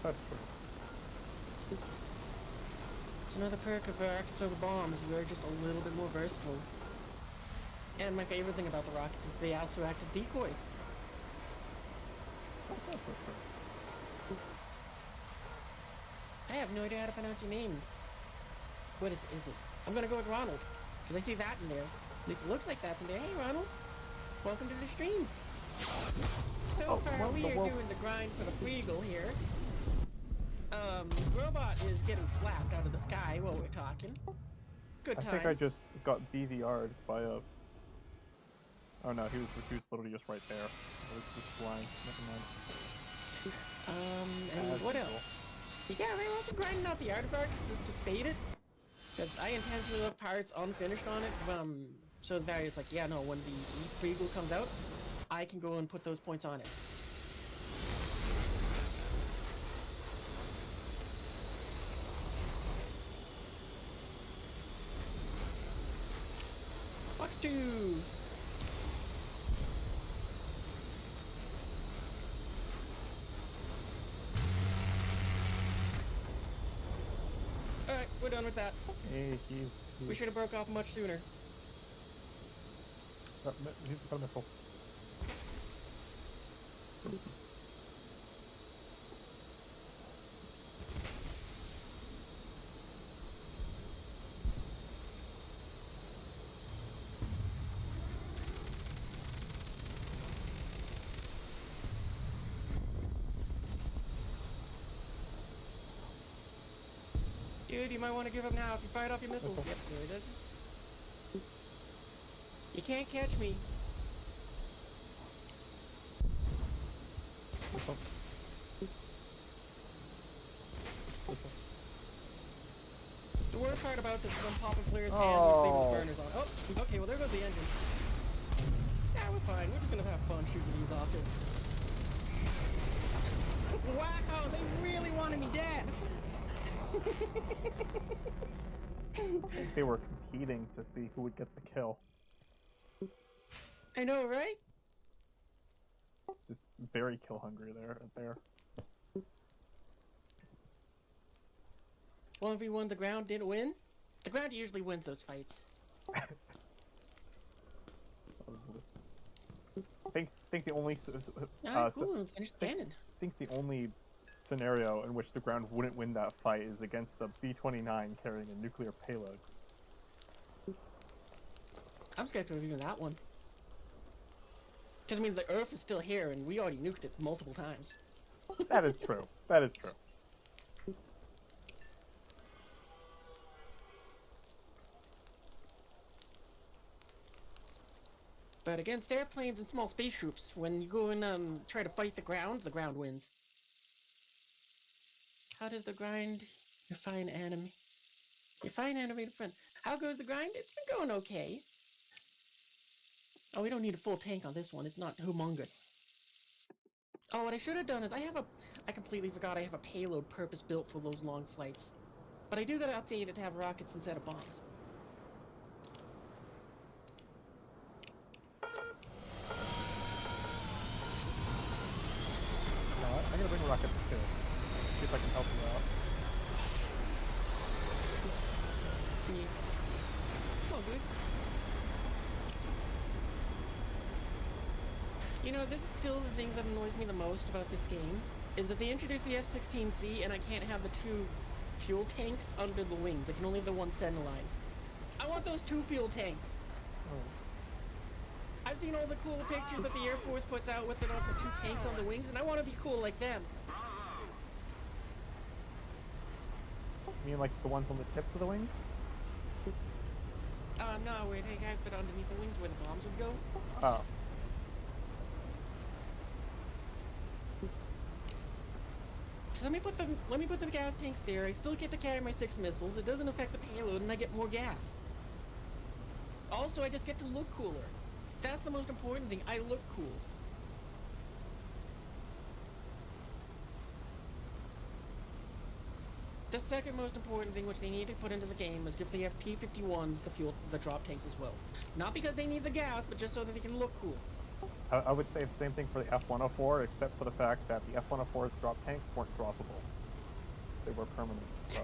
That's true. It's another perk of rockets over bombs. You are just a little bit more versatile. And my favorite thing about the rockets is they also act as decoys. That's also true. I have no idea how to pronounce your name. What is it? I'm gonna go with Ronald, because I see that in there. At least it looks like that's in there. Hey, Ronald. Welcome to the stream. So far, we are doing the grind for the Freegle here. Robot is getting slapped out of the sky while we're talking. Good times. I think I just got BVR'd by a... Oh no, he was literally just right there. I was just blind. Never mind. And what else? Yeah, we're also grinding out the artifacts just to spade it. Because I intentionally left parts unfinished on it, so that it's like, yeah, no, when the Freegle comes out, I can go and put those points on it. Fuck's 2. Alright, we're done with that. Hey, We should have broke off much sooner. He's got a missile. Dude, you might want to give up now if you fired off your missiles. Missile. Yep, there it is. You can't catch me. Missile. Missile. The worst part about this is I'm popping flares and leaving burners on. Oh, okay, well there goes the engine. Yeah, we're fine. We're just gonna have fun shooting these off. Just... Wow, they really wanted me dead. I think they were competing to see who would get the kill. I know, right? Just very kill hungry there. Well, if we won, the ground didn't win. The ground usually wins those fights. I think the only Cool, finish cannon. I think the only scenario in which the ground wouldn't win that fight is against the B-29 carrying a nuclear payload. I'm scared of even that one. Because, I mean, the Earth is still here, and we already nuked it multiple times. That is true. That is true. But against airplanes and small space troops, when you go and try to fight the ground wins. How does the grind refine enemy? Refine enemy friend. How goes the grind? It's been going okay. Oh, we don't need a full tank on this one. It's not humongous. Oh, what I should have done is I completely forgot I have a payload purpose-built for those long flights. But I do gotta update it to have rockets instead of bombs. You know what? I'm gonna bring rockets too. See if I can help you out. Yeah. It's all good. You know, this is still the thing that annoys me the most about this game, is that they introduced the F-16C and I can't have the 2 fuel tanks under the wings. I can only have the 1 center line. I want those 2 fuel tanks. Oh. I've seen all the cool pictures that the Air Force puts out with it on the 2 tanks on the wings, and I want to be cool like them. You mean like the ones on the tips of the wings? No, wait, they can't fit underneath the wings where the bombs would go. Oh. So let me put the gas tanks there. I still get to carry my 6 missiles. It doesn't affect the payload, and I get more gas. Also, I just get to look cooler. That's the most important thing. I look cool. The second most important thing which they need to put into the game is give the P-51s the drop tanks as well. Not because they need the gas, but just so that they can look cool. I would say the same thing for the F-104, except for the fact that the F-104's drop tanks weren't droppable. They were permanent, so...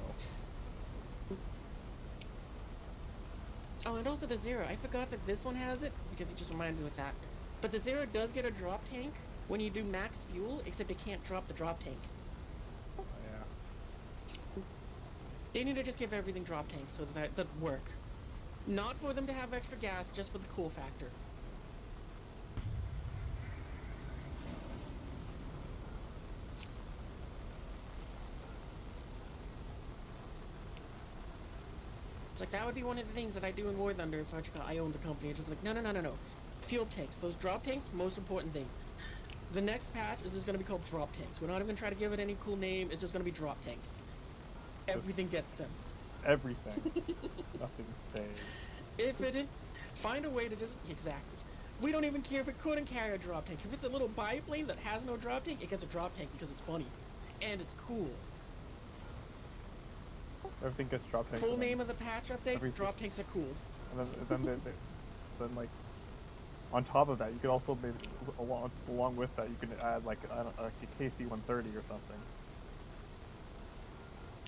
Oh, and also the Zero. I forgot that this one has it, because it just reminded me with that. But the Zero does get a drop tank when you do max fuel, except it can't drop the drop tank. Yeah. They need to just give everything drop tanks so that work. Not for them to have extra gas, just for the cool factor. It's like, that would be one of the things that I do in War Thunder if I owned the company. It's just like, no. Fuel tanks. Those drop tanks, most important thing. The next patch is just going to be called drop tanks. We're not even going to try to give it any cool name. It's just going to be drop tanks. Everything gets them. Everything. Nothing stays. If it... Find a way to just... Exactly. We don't even care if it couldn't carry a drop tank. If it's a little biplane that has no drop tank, it gets a drop tank because it's funny. And it's cool. Everything gets drop tanks. Full name of the patch update, everything. drop tanks are cool. And then then like on top of that, you could also maybe along with that, you can add like I don't, like a KC-130 or something.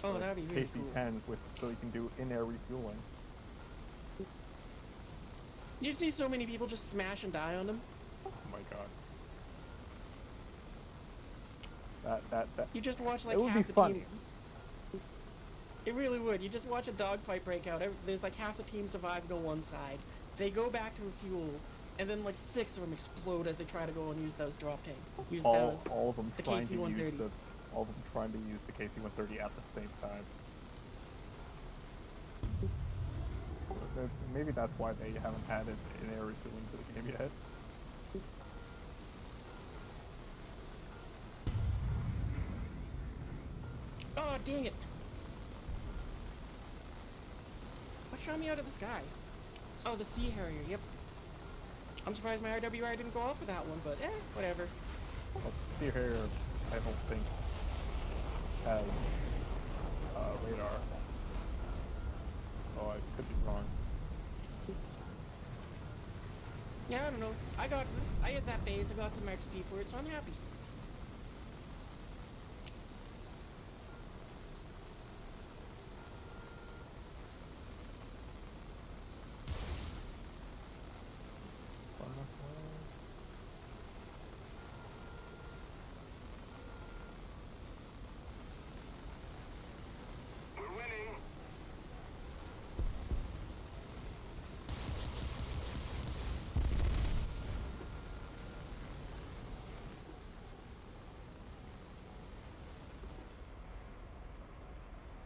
Oh, Or that'd be really cool. KC-10 with so you can do in-air refueling. You see so many people just smash and die on them. Oh my god. That. You just watch like It would half be the fun. team. It really would. You just watch a dogfight break out. There's like half the team survive, go one side. They go back to refuel, and then like 6 of them explode as they try to go and use those drop tanks. Use All of them the trying to use KC-130. all of them trying to use the KC-130 at the same time. Maybe that's why they haven't added in-air refueling to the game yet. Oh, dang it! What shot me out of the sky? Oh, the Sea Harrier, yep. I'm surprised my RWR didn't go off for that one, but whatever. Well, Sea Harrier, I don't think, has radar. Oh, I could be wrong. Yeah, I don't know. I hit that base, I got some XP for it, so I'm happy. We're winning.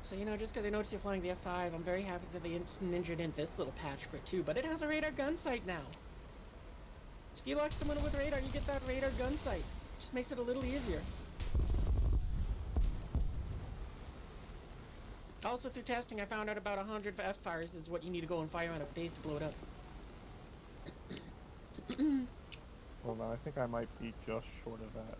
So, you know, just because I noticed you're flying the F5, I'm very happy that they ninja'd in this little patch for it too, but it has a radar gun sight now. So if you lock someone with radar, you get that radar gun sight. Just makes it a little easier. Also, through testing, I found out about 100 F-fires is what you need to go and fire on a base to blow it up. Well, no, I think I might be just short of that.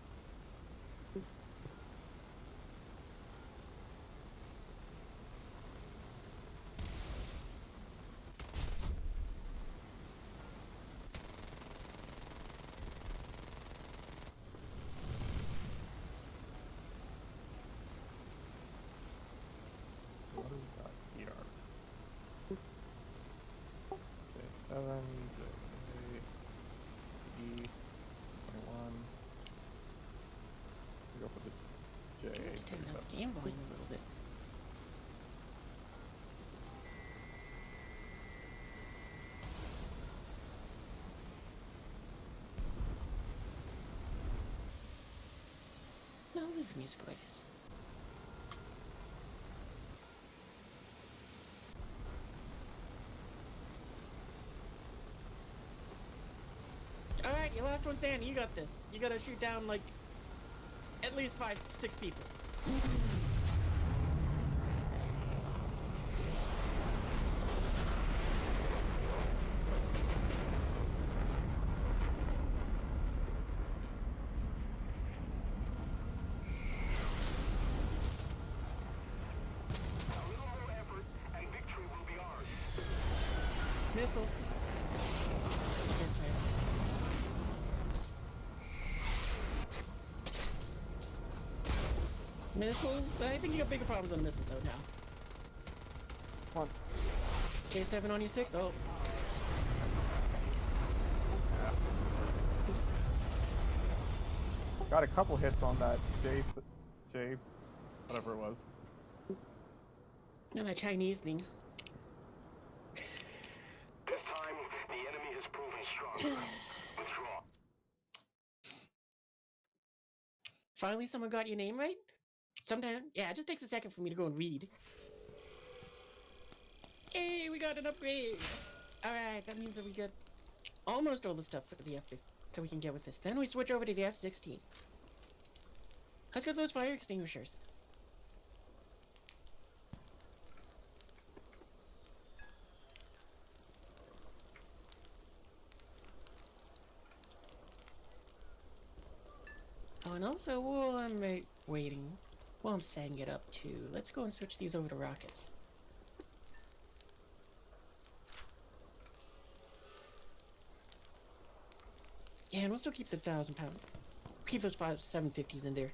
What do we got here? J7, E21. We go for the J. Turn up the game volume a little bit. No, this music like this. Alright, your last one standing, you got this. You gotta shoot down like at least 5, 6 people. A little more effort, and victory will be ours. Missile. Yes, man. Missiles? I think you got bigger problems on the missiles though now. One. K7 on you 6? Oh. Got a couple hits on that J, whatever it was. And that Chinese thing. This time, the enemy has proven stronger. Withdraw. Finally someone got your name right? Sometimes, yeah, it just takes a second for me to go and read. Hey, we got an upgrade! Alright, that means that we get almost all the stuff for the F15 so we can get with this. Then we switch over to the F16. Let's get those fire extinguishers. Oh, and also, while I'm waiting, while I'm setting it up too, let's go and switch these over to rockets. Yeah, and we'll still keep the 1,000 pound. Keep those 750s in there.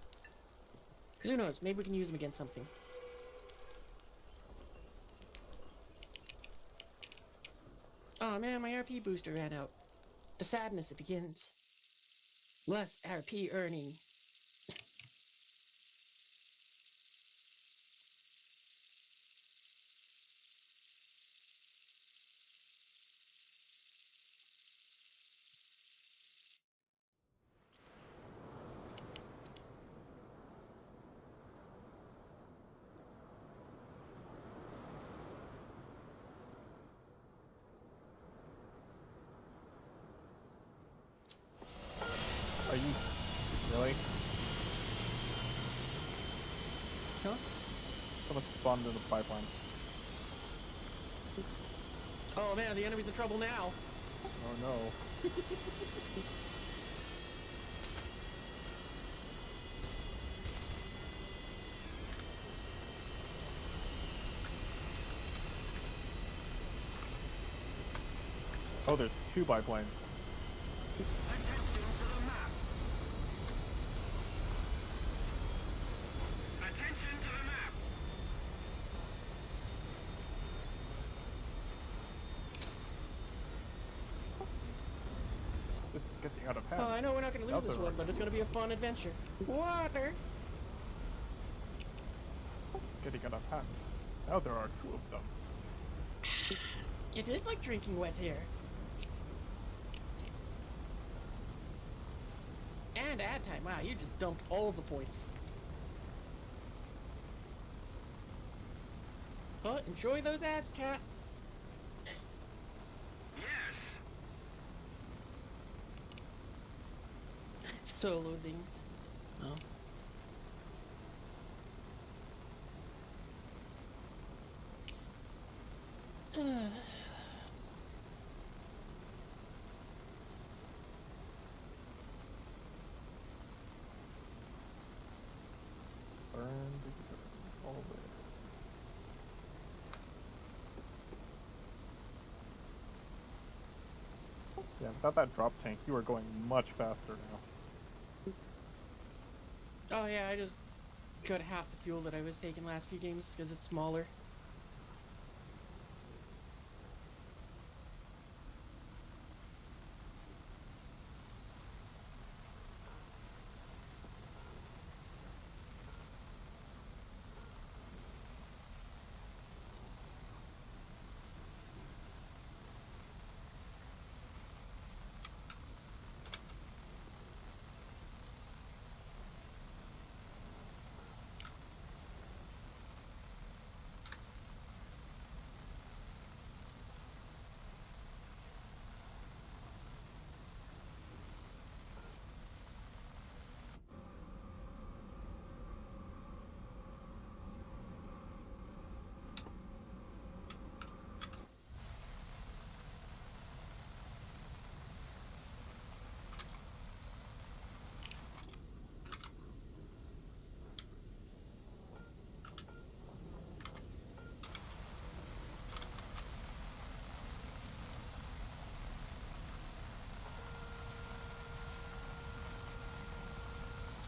Cause who knows? Maybe we can use them against something. Oh man, my RP booster ran out. The sadness it begins. Less RP earning. Are you really? Huh? Someone spawned in the pipeline. Oh man, the enemy's in trouble now. Oh no. Oh, there's 2 biplanes. Attention to the map. Attention to the map. This is getting out of hand. Oh, I know we're not gonna lose Out this there. one, but it's gonna be a fun adventure. Water! This is getting out of hand. Now there are 2 of them. It is like drinking wet air. And ad time. Wow, you just dumped all the points. But enjoy those ads, chat. Yes. Solo things. Oh. Burn all the way. Yeah, without that drop tank, you are going much faster now. Oh yeah, I just got half the fuel that I was taking last few games because it's smaller.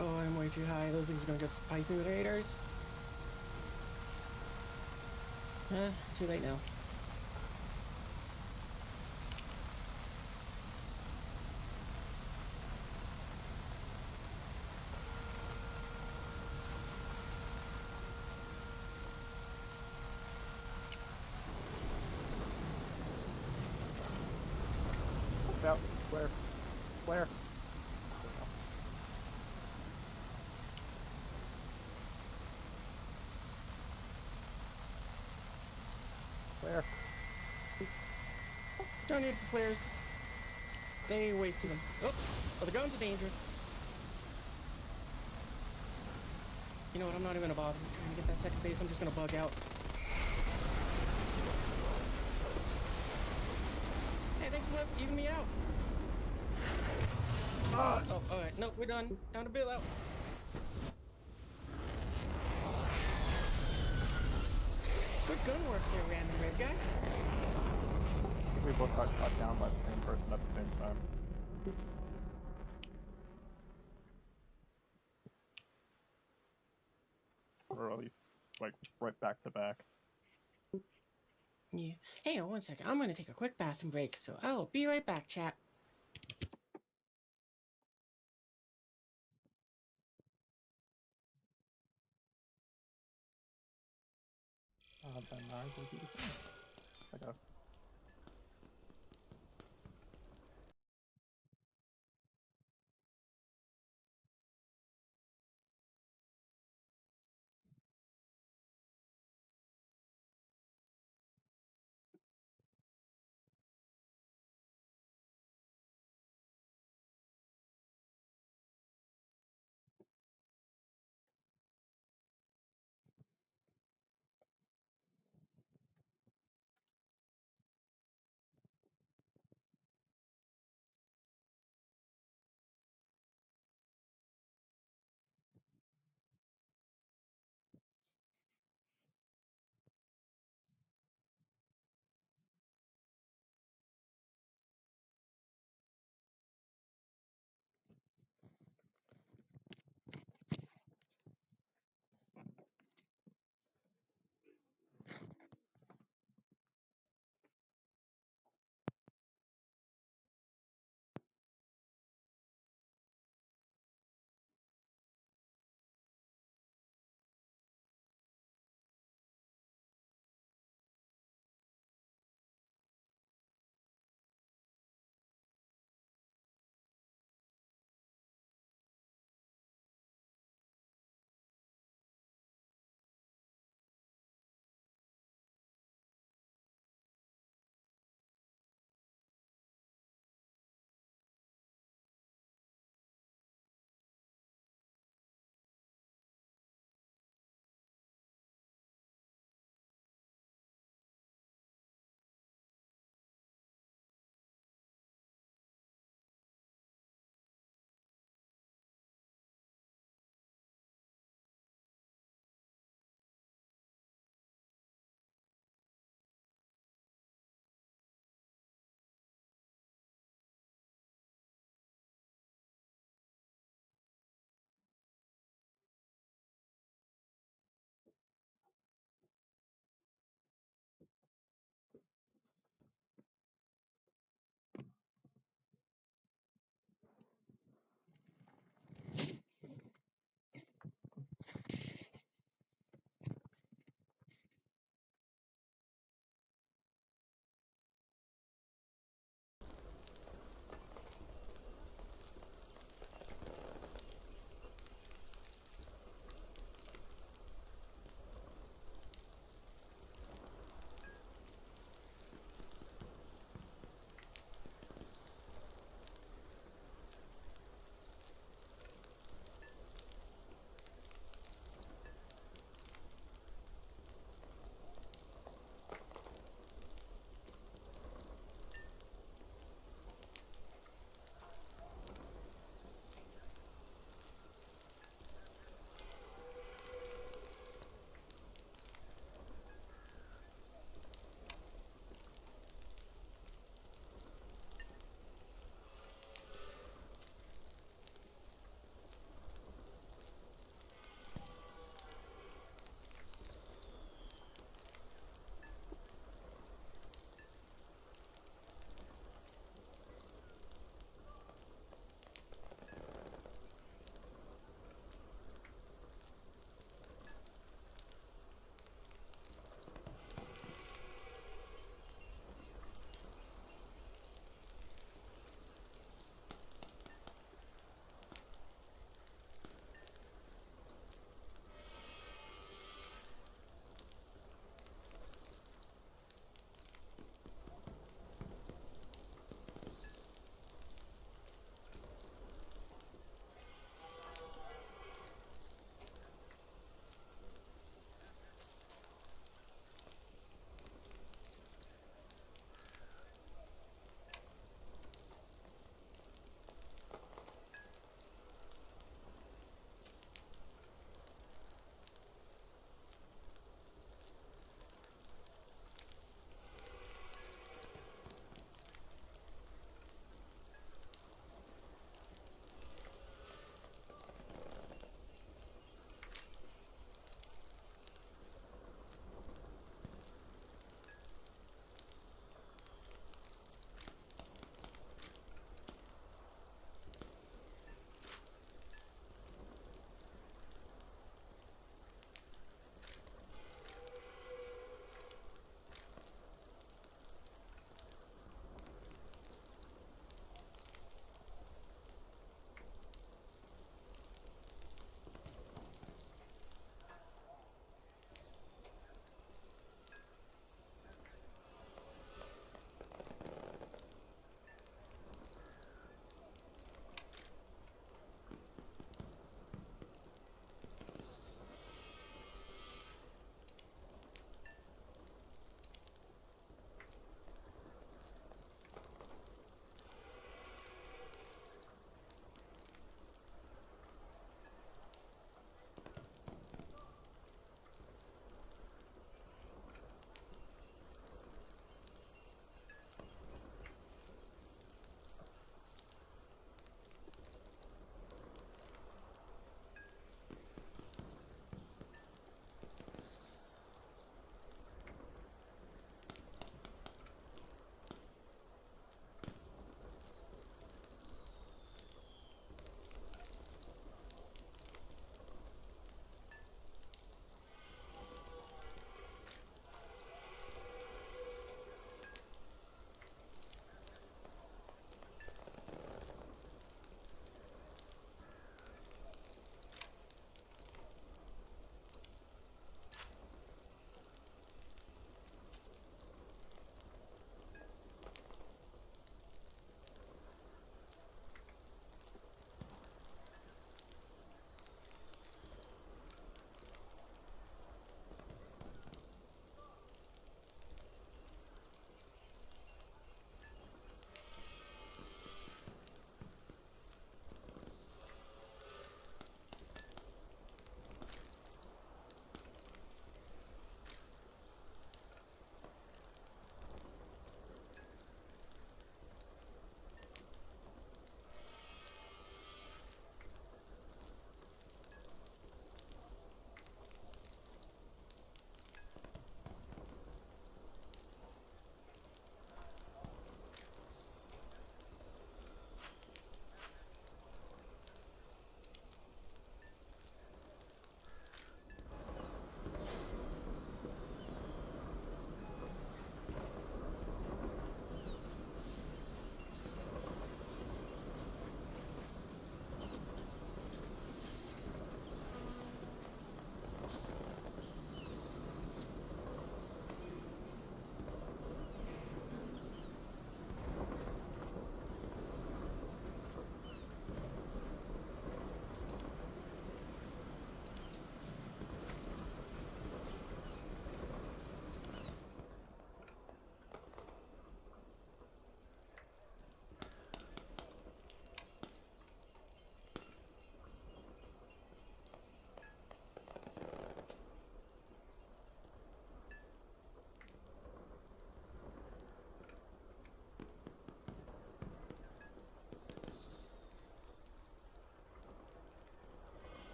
Oh, I'm way too high. Those things are gonna get spiked through the radars. Too late now. Watch out. Flare. Flare. Flare. No need for flares. They wasted them. Oh, the guns are dangerous. You know what? I'm not even gonna bother trying to get that second base. I'm just gonna bug out. Hey, thanks for even me out. Oh, alright. Nope, we're done. Time to bail out. Good gun work there, random red guy. I think we both got shot down by the same person at the same time. least like right back to back. Yeah. Hang on 1 second. I'm gonna take a quick bathroom break, so I'll be right back, chat. Then I will do the same, I guess.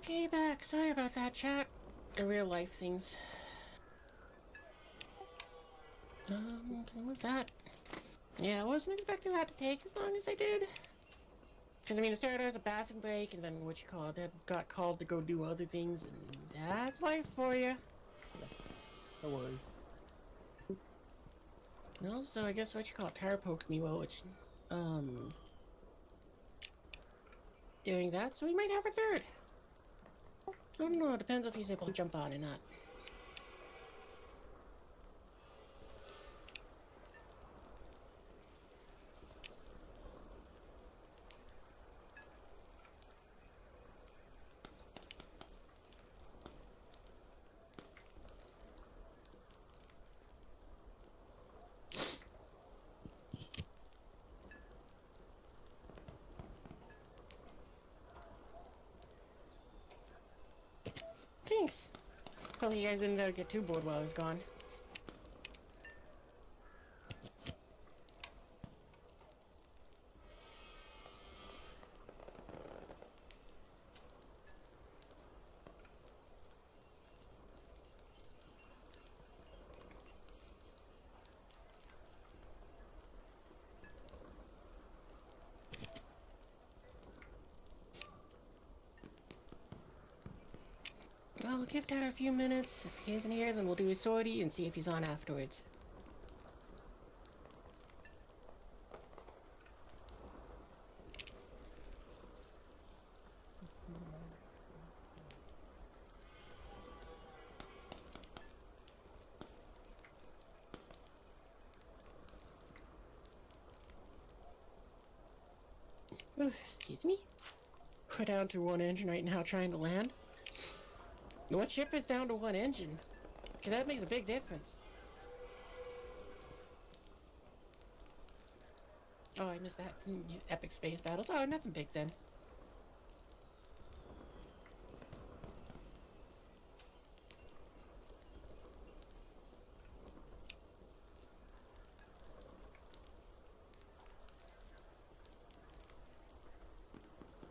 Okay, back. Sorry about that, chat. The real life things. Can move that. Yeah, I wasn't expecting that to take as long as I did. Because, I mean, it started as a bathroom break, and then, I got called to go do other things, and that's life for you. Yeah, no worries. Also, I guess Tara poked me while doing that, so we might have a third. I don't know, it depends if he's able to jump on or not. Thanks. Hopefully you guys didn't get too bored while I was gone. Well, give Tara a few minutes. If he isn't here, then we'll do his sortie and see if he's on afterwards. Oof, excuse me? We're down to one engine right now trying to land. What ship is down to one engine? Because that makes a big difference. Oh, I missed that. Epic space battles. Oh, nothing big then.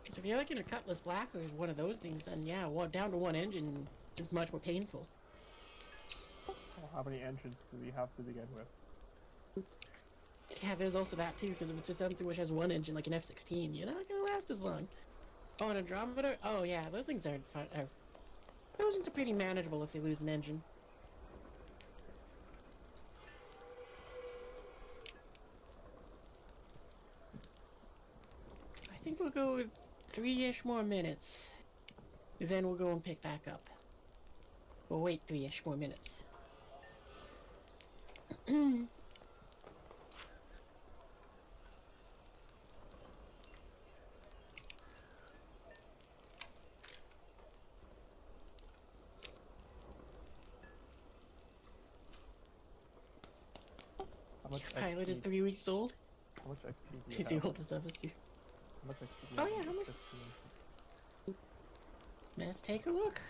Because if you're looking at Cutlass Black or one of those things, then yeah, down to one engine is much more painful. Well, how many engines do we have to begin with? Yeah, there's also that too, because if it's just something which has one engine, like an F-16, you're not gonna last as long. Oh, an Andromeda? Oh yeah, those things aren't fun. Those things are pretty manageable if they lose an engine. I think we'll go with 3-ish more minutes. Then we'll go and pick back up. We'll wait 3-ish more minutes. How much Pilot is XP? 3 weeks old. How much XP do you He's have? the oldest of us too. How much XP do you Oh have yeah, how much? 15? Let's take a look.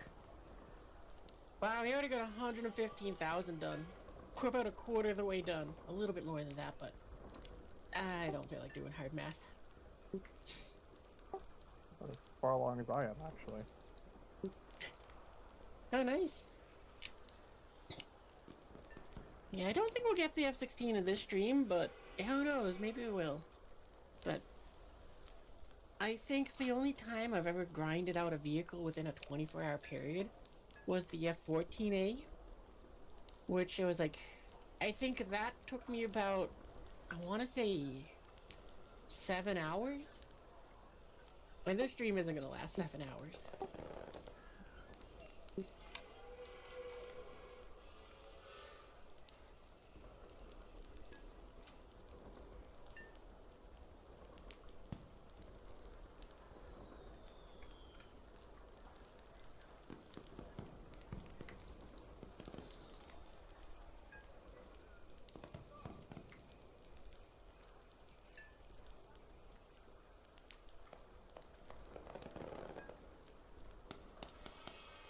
Wow, we already got 115,000 done. We're about a quarter of the way done. A little bit more than that, but I don't feel like doing hard math. Not as far along as I am, actually. Oh, nice. Yeah, I don't think we'll get the F-16 in this stream, but who knows? Maybe we will. But I think the only time I've ever grinded out a vehicle within a 24-hour period was the F-14A, which it was like, I think that took me about, I want to say, 7 hours? And this stream isn't going to last 7 hours.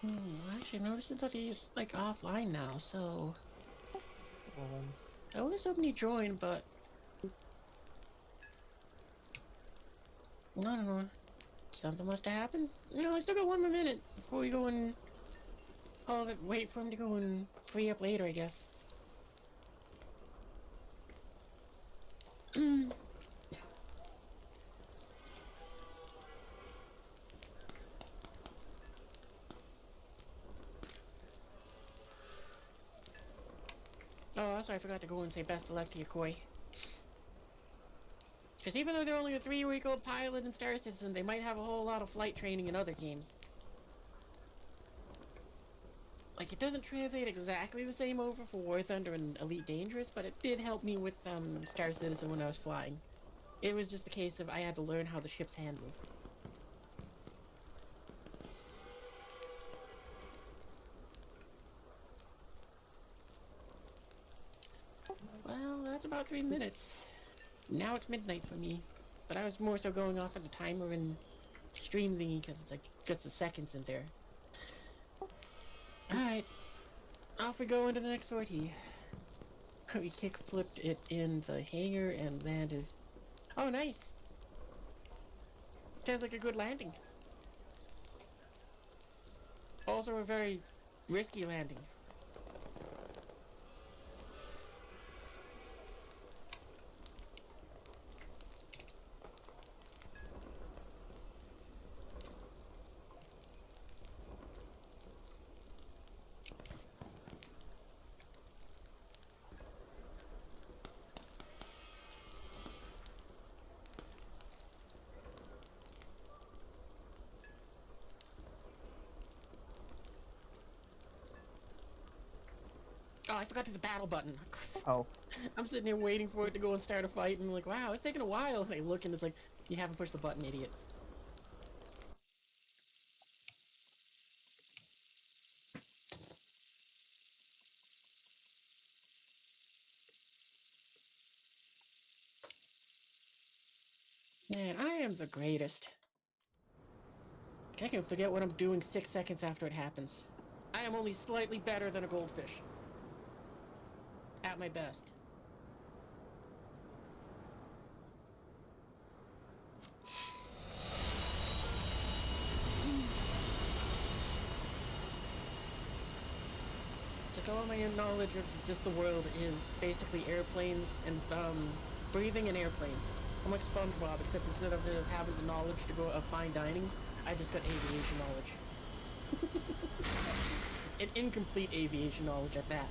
I actually noticed that he's like offline now, so Well then, I was hoping he joined, but no. Something must have happened. No, I still got 1 more minute before we go and wait for him to go and free up later, I guess. Oh, also I forgot to go and say best of luck to your koi. Because even though they're only a 3-week-old pilot in Star Citizen, they might have a whole lot of flight training in other games. Like, it doesn't translate exactly the same over for War Thunder and Elite Dangerous, but it did help me with Star Citizen when I was flying. It was just a case of I had to learn how the ship's handled. Well, that's about 3 minutes. Now it's midnight for me. But I was more so going off of the timer and stream thingy because it's like just the seconds in there. Alright. Off we go into the next sortie. We kick flipped it in the hangar and landed. Oh, nice! Sounds like a good landing. Also a very risky landing. Oh, I forgot to hit the battle button. Oh. I'm sitting here waiting for it to go and start a fight, and I'm like, wow, it's taking a while. And I look, and it's like, you haven't pushed the button, idiot. Man, I am the greatest. I can forget what I'm doing 6 seconds after it happens. I am only slightly better than a goldfish. At my best. It's like all my knowledge of just the world is basically airplanes and breathing in airplanes. I'm like SpongeBob, except instead of having the knowledge to go of fine dining, I just got aviation knowledge. An incomplete aviation knowledge at that.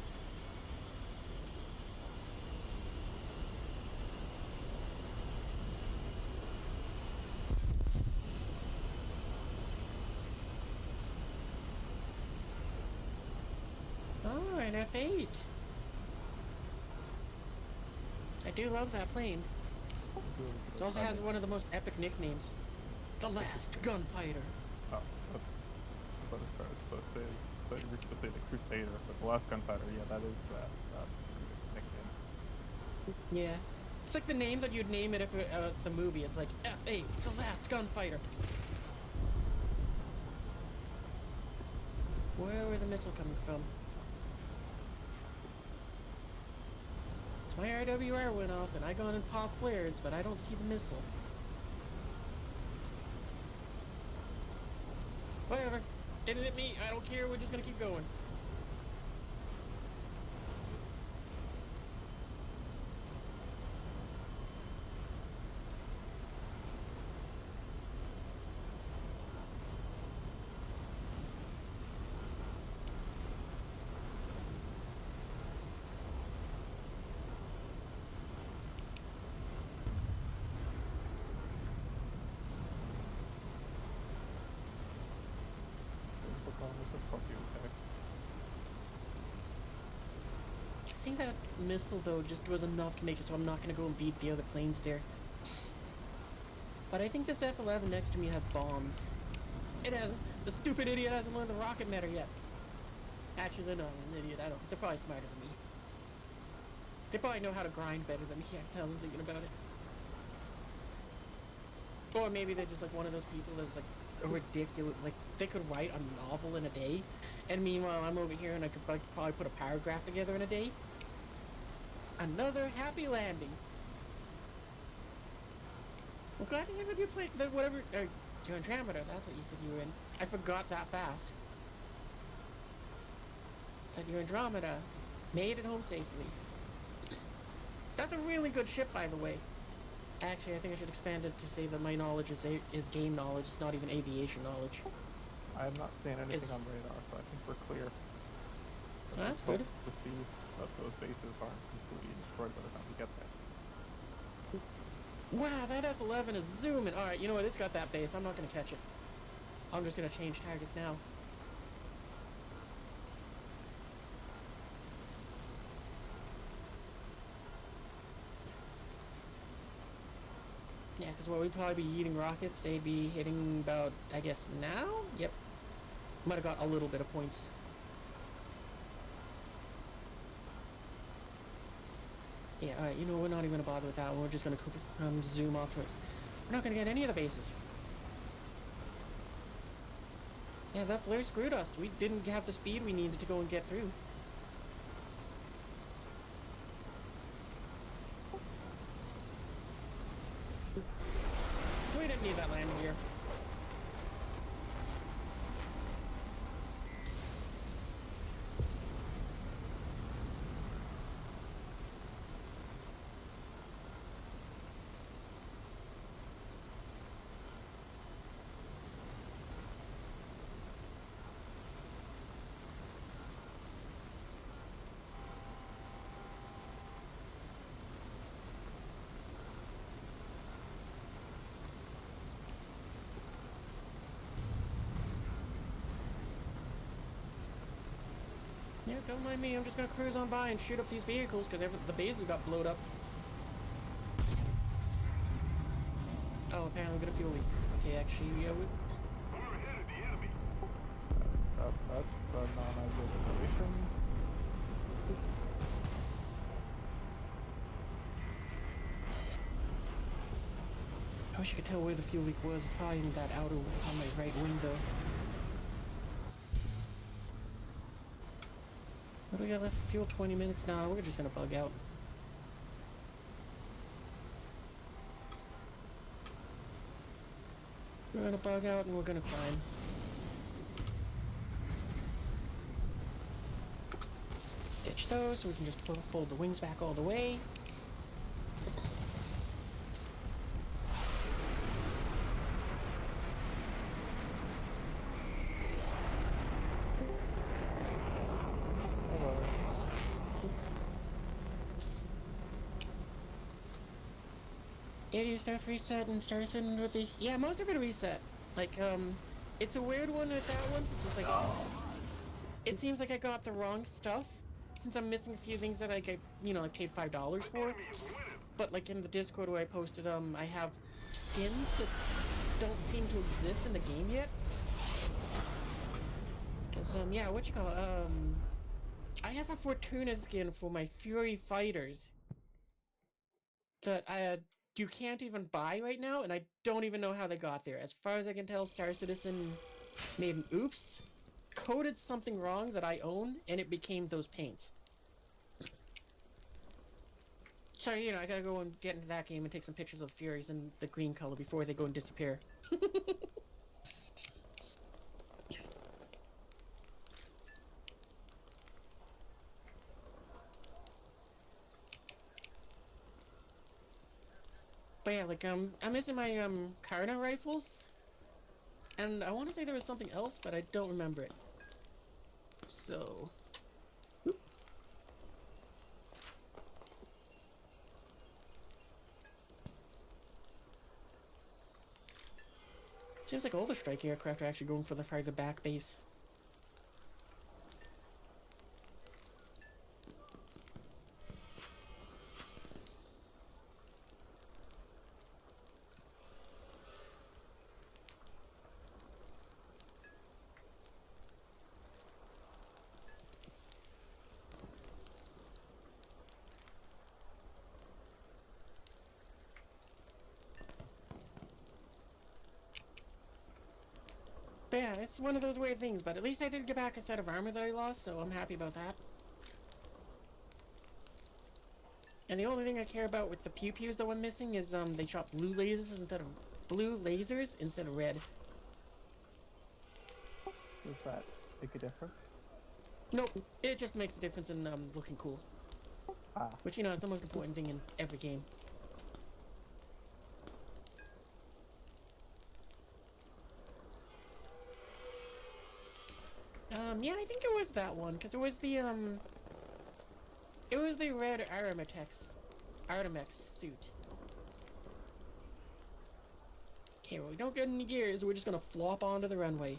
Oh, an F8. I do love that plane. It also has one of the most epic nicknames. The Last Gunfighter. Oh, I was supposed to say, but you were supposed to say the Crusader, but the Last Gunfighter, yeah, that is a nickname. Yeah. It's like the name that you'd name it if it's a movie. It's like F8, The Last Gunfighter. Where was the missile coming from? My RWR went off and I gone and popped flares, but I don't see the missile. Whatever. Didn't hit me. I don't care. We're just gonna keep going. I think that missile, though, just was enough to make it so I'm not gonna go and beat the other planes there. But I think this F-11 next to me has bombs. It hasn't. The stupid idiot hasn't learned the rocket meter yet. Actually, they're not an idiot. I don't. They're probably smarter than me. They probably know how to grind better than me. I can tell I'm thinking about it. Or maybe they're just like one of those people that's like a ridiculous, like they could write a novel in a day, and meanwhile I'm over here and I could probably put a paragraph together in a day. Another happy landing. I'm glad to hear that you played that whatever You're Andromeda, that's what you said you were in. I forgot that fast. Said you're Andromeda. Made it home safely. That's a really good ship, by the way. Actually, I think I should expand it to say that my knowledge is game knowledge, it's not even aviation knowledge. I'm not seeing anything on radar, so I think we're clear. Oh, that's Just good. hope to see that those bases aren't completely destroyed by the time we get there. Wow, that F-11 is zooming. Alright, you know what? It's got that base. I'm not going to catch it. I'm just going to change targets now. Yeah, because what we'd probably be eating rockets, they'd be hitting about, I guess, now? Yep. Might have got a little bit of points. Yeah, alright, you know, we're not even going to bother with that one. We're just going to zoom off towards... We're not going to get any of the bases. Yeah, that flare screwed us. We didn't have the speed we needed to go and get through. We didn't need that landing gear. Yeah, don't mind me. I'm just gonna cruise on by and shoot up these vehicles because the bases got blowed up. Oh, apparently we got a fuel leak. Okay, actually, yeah, We're ahead of the enemy. That's a non-ideal situation. I wish I could tell where the fuel leak was. It's probably in that outer on my right wing, though. What do we got left for fuel? 20 minutes now. We're just gonna bug out. We're gonna bug out and we're gonna climb. Ditch those so we can just fold the wings back all the way. Did you start reset and start sitting with the... Yeah, most are gonna reset. Like, it's a weird one with that one, since it's like... It seems like I got the wrong stuff, since I'm missing a few things that I paid $5 for. But, like, in the Discord where I posted, I have skins that don't seem to exist in the game yet. Because, yeah, I have a Fortuna skin for my Fury Fighters that you can't even buy right now, and I don't even know how they got there. As far as I can tell, Star Citizen made an oops, coded something wrong that I own, and it became those paints. So, you know, I gotta go and get into that game and take some pictures of the Furies in the green color before they go and disappear. But yeah, like, I'm missing my, Karna rifles. And I want to say there was something else, but I don't remember it. So... Seems like all the strike aircraft are actually going for the farther back base. But yeah, it's one of those weird things, but at least I did get back a set of armor that I lost, so I'm happy about that. And the only thing I care about with the pew-pews that went missing is, they shot blue lasers instead of blue lasers instead of red. Does that make a difference? Nope, it just makes a difference in looking cool. Ah, Which, you know, is the most important thing in every game. Yeah, I think it was that one, because it was the red Artemex suit. Okay, well, we don't get any gears, we're just gonna flop onto the runway.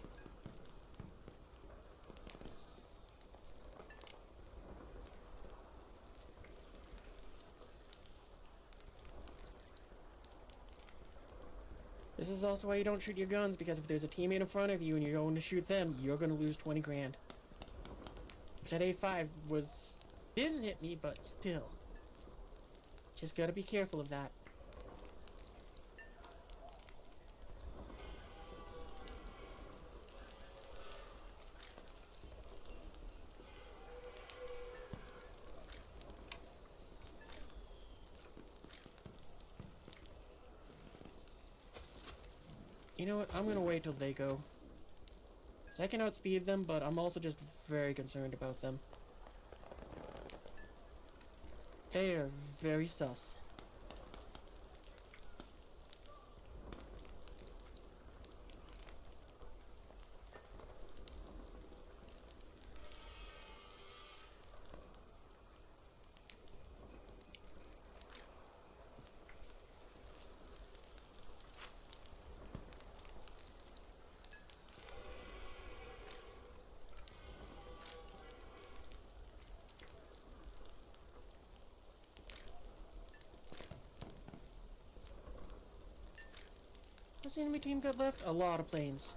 This is also why you don't shoot your guns, because if there's a teammate in front of you and you're going to shoot them, you're gonna lose 20 grand. That A5 didn't hit me, but still. Just gotta be careful of that. You know what, I'm gonna wait till they go. So I can outspeed them, but I'm also just very concerned about them. They are very sus. What's the enemy team got left? A lot of planes.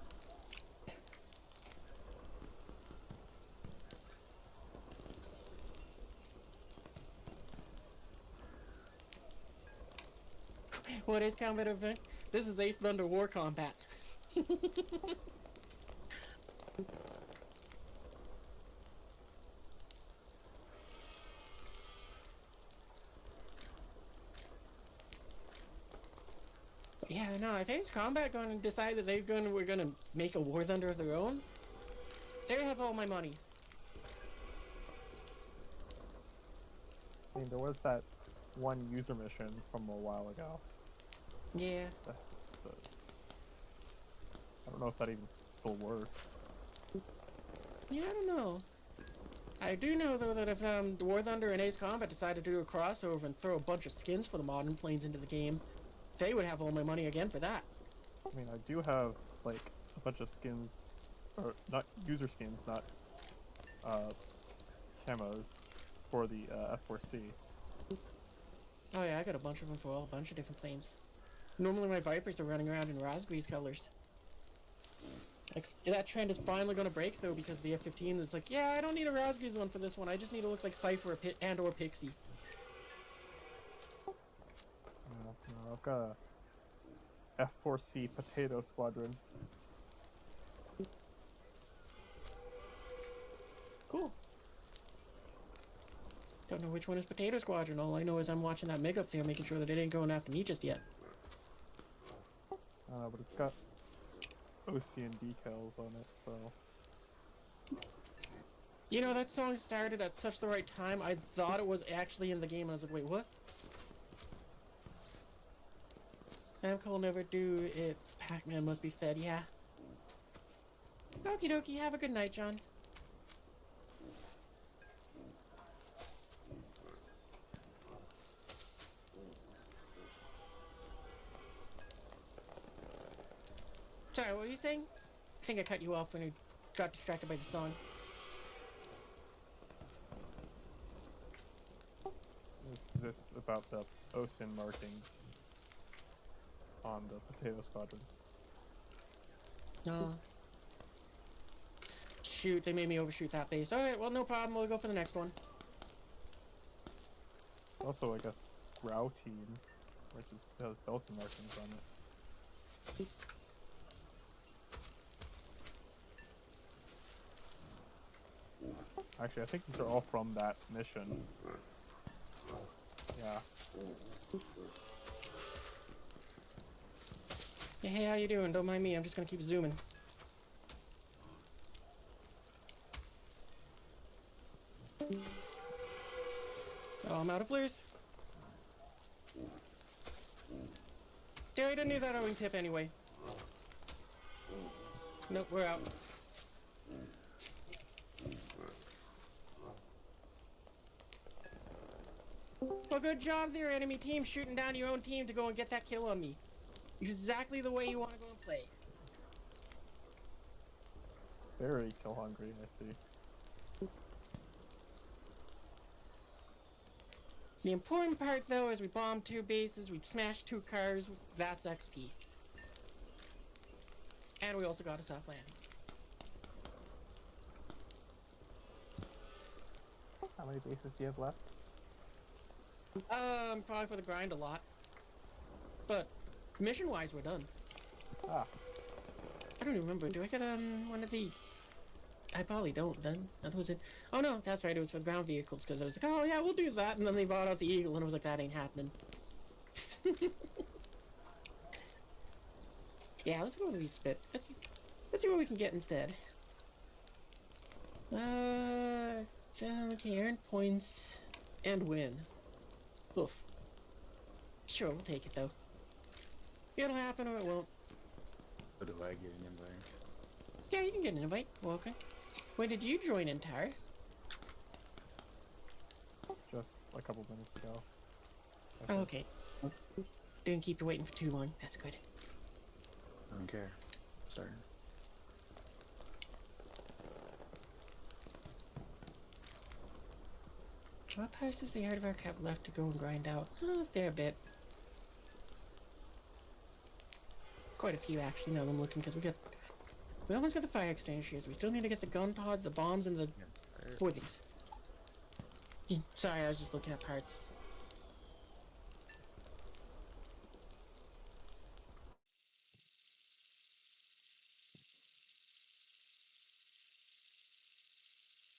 What is combat event? This is Ace Thunder War Combat. Yeah, no, if Ace Combat gonna decide that we're gonna make a War Thunder of their own, they have all my money. I mean, there was that one user mission from a while ago. Yeah. I don't know if that even still works. Yeah, I don't know. I do know though that if War Thunder and Ace Combat decide to do a crossover and throw a bunch of skins for the modern planes into the game, they would have all my money again for that. I mean, I do have like a bunch of skins, or not user skins, not camos for the F4C. Oh yeah, I got a bunch of them for a bunch of different planes. Normally my Vipers are running around in RazgrizRaptor colors. Like, that trend is finally gonna break though, because the F-15 is like, yeah, I don't need a RazgrizRaptor one for this one, I just need to look like Cypher or Pixie. No, I've got a F4C Potato Squadron. Cool. Don't know which one is Potato Squadron, all I know is I'm watching that MiG up there making sure that it ain't going after me just yet. But it's got Ocean decals on it, so... You know, that song started at such the right time, I thought it was actually in the game, and I was like, wait, what? Namco never do it. Pac-Man must be fed, yeah. Okie dokie, have a good night, John. Sorry, what were you saying? I think I cut you off when you got distracted by the song. This about the OSIN markings on the Potato Squadron. No. Shoot, they made me overshoot that base. Alright, well, no problem. We'll go for the next one. Also, I guess, Grau Team, which has Belkin markings on it. Actually, I think these are all from that mission. Yeah. Hey, how you doing? Don't mind me, I'm just gonna keep zooming. Oh, I'm out of flares. Yeah, I didn't need that owing tip anyway. Nope, we're out. Well, good job there, enemy team, shooting down your own team to go and get that kill on me. Exactly the way you want to go and play. Very kill hungry, I see. The important part, though, is we bombed 2 bases, we smashed 2 cars, that's XP. And we also got a soft landing. How many bases do you have left? Probably for the grind a lot. But, mission-wise, we're done. Ah, I don't even remember, do I get, one of the... I probably don't, then. That was it. Oh no, that's right, it was for ground vehicles, because I was like, oh yeah, we'll do that, and then they bought out the Eagle, and I was like, that ain't happening. Yeah, let's go to these spit. Let's see what we can get instead. Okay, earn points and win. Oof. Sure, we'll take it though. It'll happen or it won't. Or do I get an invite? Yeah, you can get an invite. Welcome. When did you join Entire? just a couple minutes ago. Oh, okay. Didn't keep you waiting for too long. That's good. I don't care. Starting. What parts does the aardvark have left to go and grind out? A fair bit. Quite a few actually, now that I'm looking, because we almost got the fire extinguishers. We still need to get the gun pods, the bombs, and the forthies. Sorry, I was just looking at parts.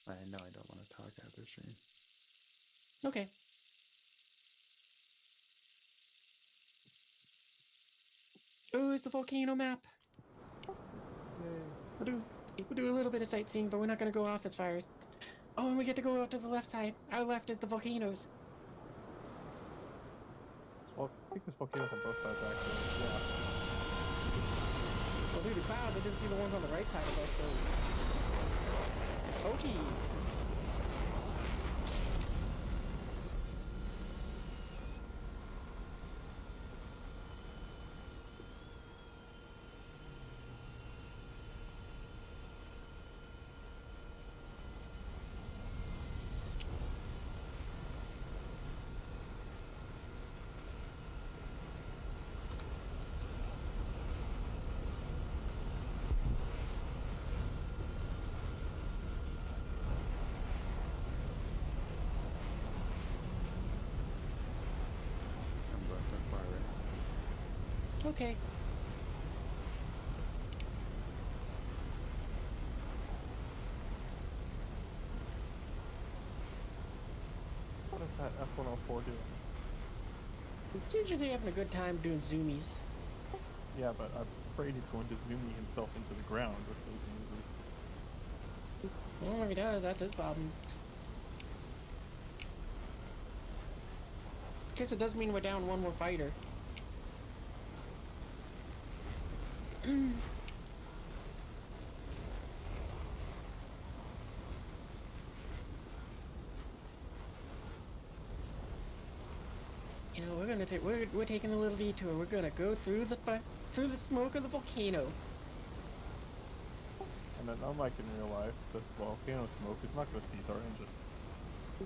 I know I don't want to talk after stream. Okay. Oh, it's the volcano map. We'll do a little bit of sightseeing, but we're not gonna go off as far. Oh, and we get to go out to the left side. Our left is the volcanoes. Well, I think there's volcanoes on both sides actually. Yeah. Well, through the clouds, I didn't see the ones on the right side of us, so... Okay. I'm going that far, right? Okay. What is that F-104 doing? It's usually having a good time doing zoomies. Yeah, but I'm afraid he's going to zoom himself into the ground with those maneuvers. Well, if he does, that's his problem. Guess it does mean we're down one more fighter. You know, we're gonna take we're taking a little detour. We're gonna go through the smoke of the volcano. And then, unlike in real life, the volcano smoke is not going to seize our engines.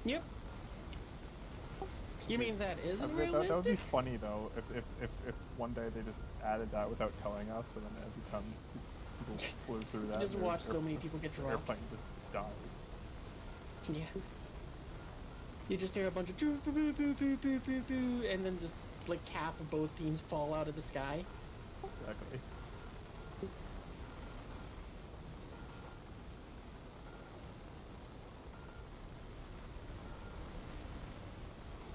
Yep. You mean that isn't That realistic? would be funny though, if one day they just added that without telling us, and then every time people flew through that, Just their watch so many people get dropped. airplane just dies. Yeah. You just hear a bunch of boo boo boo boo boo boo boo boo, and then just like half of both teams fall out of the sky. Exactly.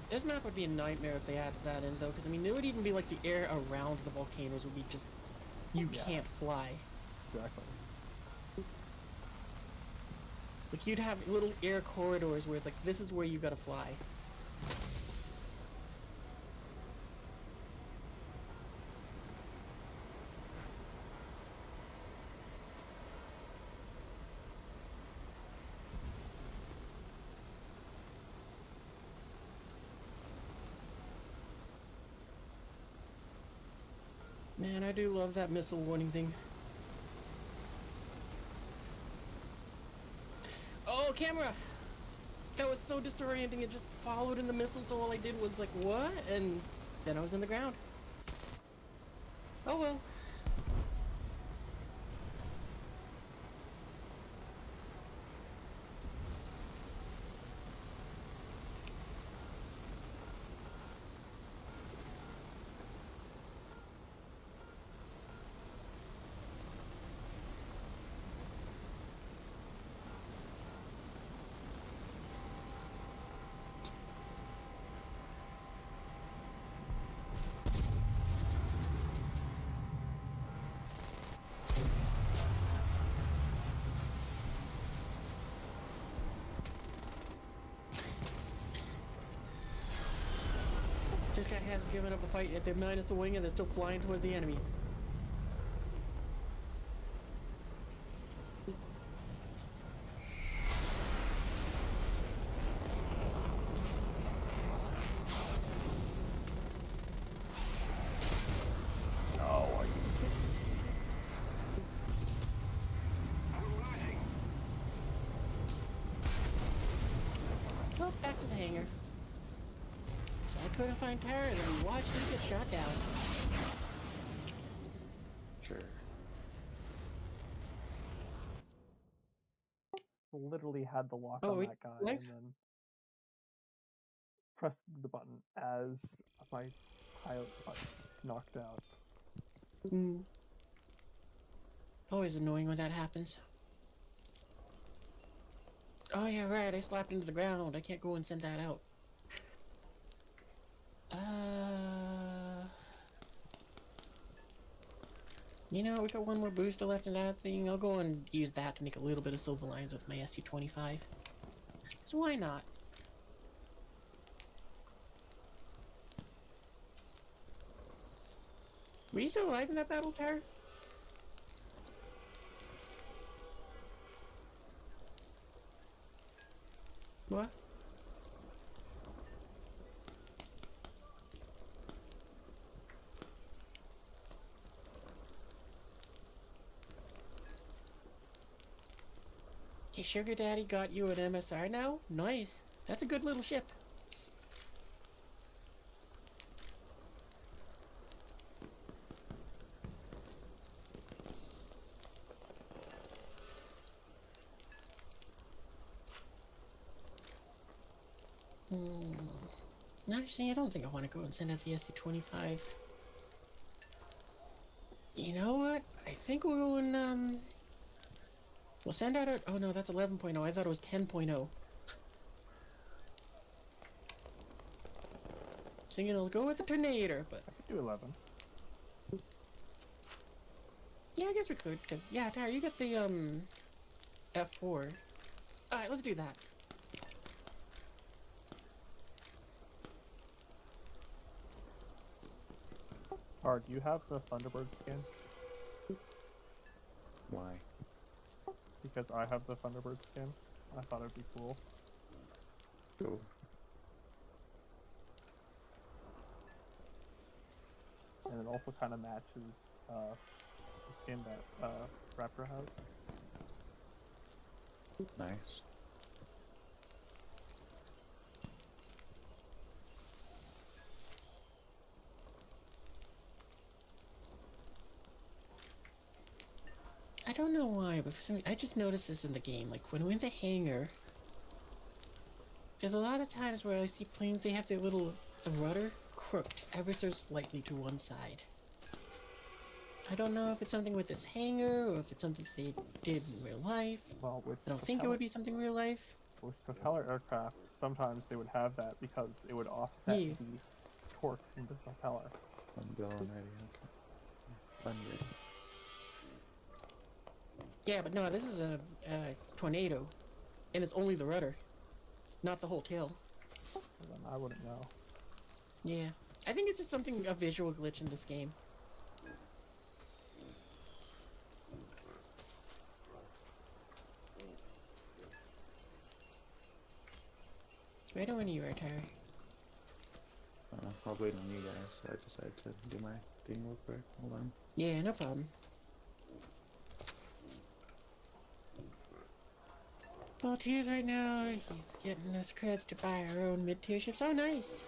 This map would be a nightmare if they added that in though, because I mean, it would even be like the air around the volcanoes would be just you Yeah. can't fly. Exactly. Like, you'd have little air corridors where it's like, this is where you gotta fly. Man, I do love that missile warning thing. Oh, camera! That was so disorienting, it just followed in the missile, so all I did was like, what? And then I was in the ground. Oh well. This guy hasn't given up a fight yet. They're minus a wing and they're still flying towards the enemy. Oh, are you kidding me? We're losing. Well, back to the hangar. So I couldn't find Tyrant and we watched him get shot down. Sure. Literally had the lock Oh, on wait, that guy life? and then pressed the button as my pilot got knocked out. Hmm. Always annoying when that happens. Oh yeah, right, I slapped into the ground. I can't go and send that out. You know, we got one more booster left in that thing. I'll go and use that to make a little bit of silver lines with my SU-25. So why not? Were you still alive in that battle, Tara? What? Your sugar daddy got you an MSR now? Nice. That's a good little ship. Actually, I don't think I want to go and send out the SU-25. You know what? I think we'll go and, we'll send out our... Oh no, that's 11.0. I thought it was 10.0. So, you know, I'll go with the Tornado, but... I could do 11. Yeah, I guess we could, because, yeah, Tara, you get the, F4. Alright, let's do that. Or do you have the Thunderbird skin? Why? Because I have the Thunderbird skin. I thought it'd be cool. Cool. And it also kind of matches the skin that Raptor has. Nice. I don't know why, but for some reason, I just noticed this in the game. Like, when we're in the hangar, there's a lot of times where I see planes, they have their little, the rudder crooked ever so slightly to one side. I don't know if it's something with this hangar, or if it's something they did in real life. Well, with I don't think it would be something real life. with propeller aircraft, sometimes they would have that because it would offset Yeah. the torque from the propeller. I'm going ready. Okay. I'm ready. Yeah, but no, this is a tornado, and it's only the rudder, not the whole tail. Well, then I wouldn't know. Yeah, I think it's just something, a visual glitch in this game. It's right over when you are, Tyler. I was waiting on you guys, so I decided to do my thing real quick. Hold on. Yeah, no problem. Well, Tears right now, he's getting us creds to buy our own mid-tier ships. Oh, nice!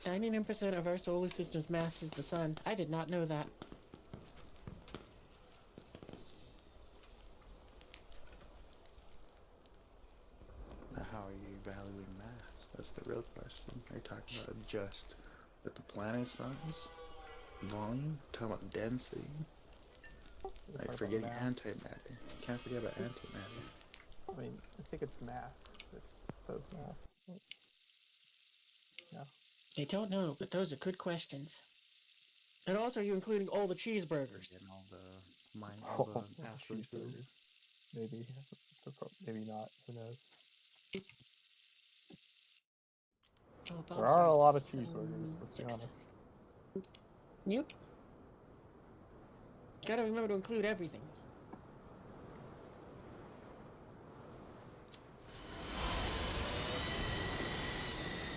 99% of our solar system's mass is the sun. I did not know that. Now, how are you valuing mass? That's the real question. Are you talking about just with the planet size, volume, talking about density? We're Like talking forgetting about mass. antimatter. Can't forget about antimatter. I mean, I think it's mass. It says mass. Yeah. They don't know, but those are good questions. And also, are you including all the cheeseburgers? And all the asteroids. Cheeseburgers. Maybe. Maybe not. Who knows? Oh, There are a lot of cheeseburgers, let's be honest. Yep. Gotta remember to include everything.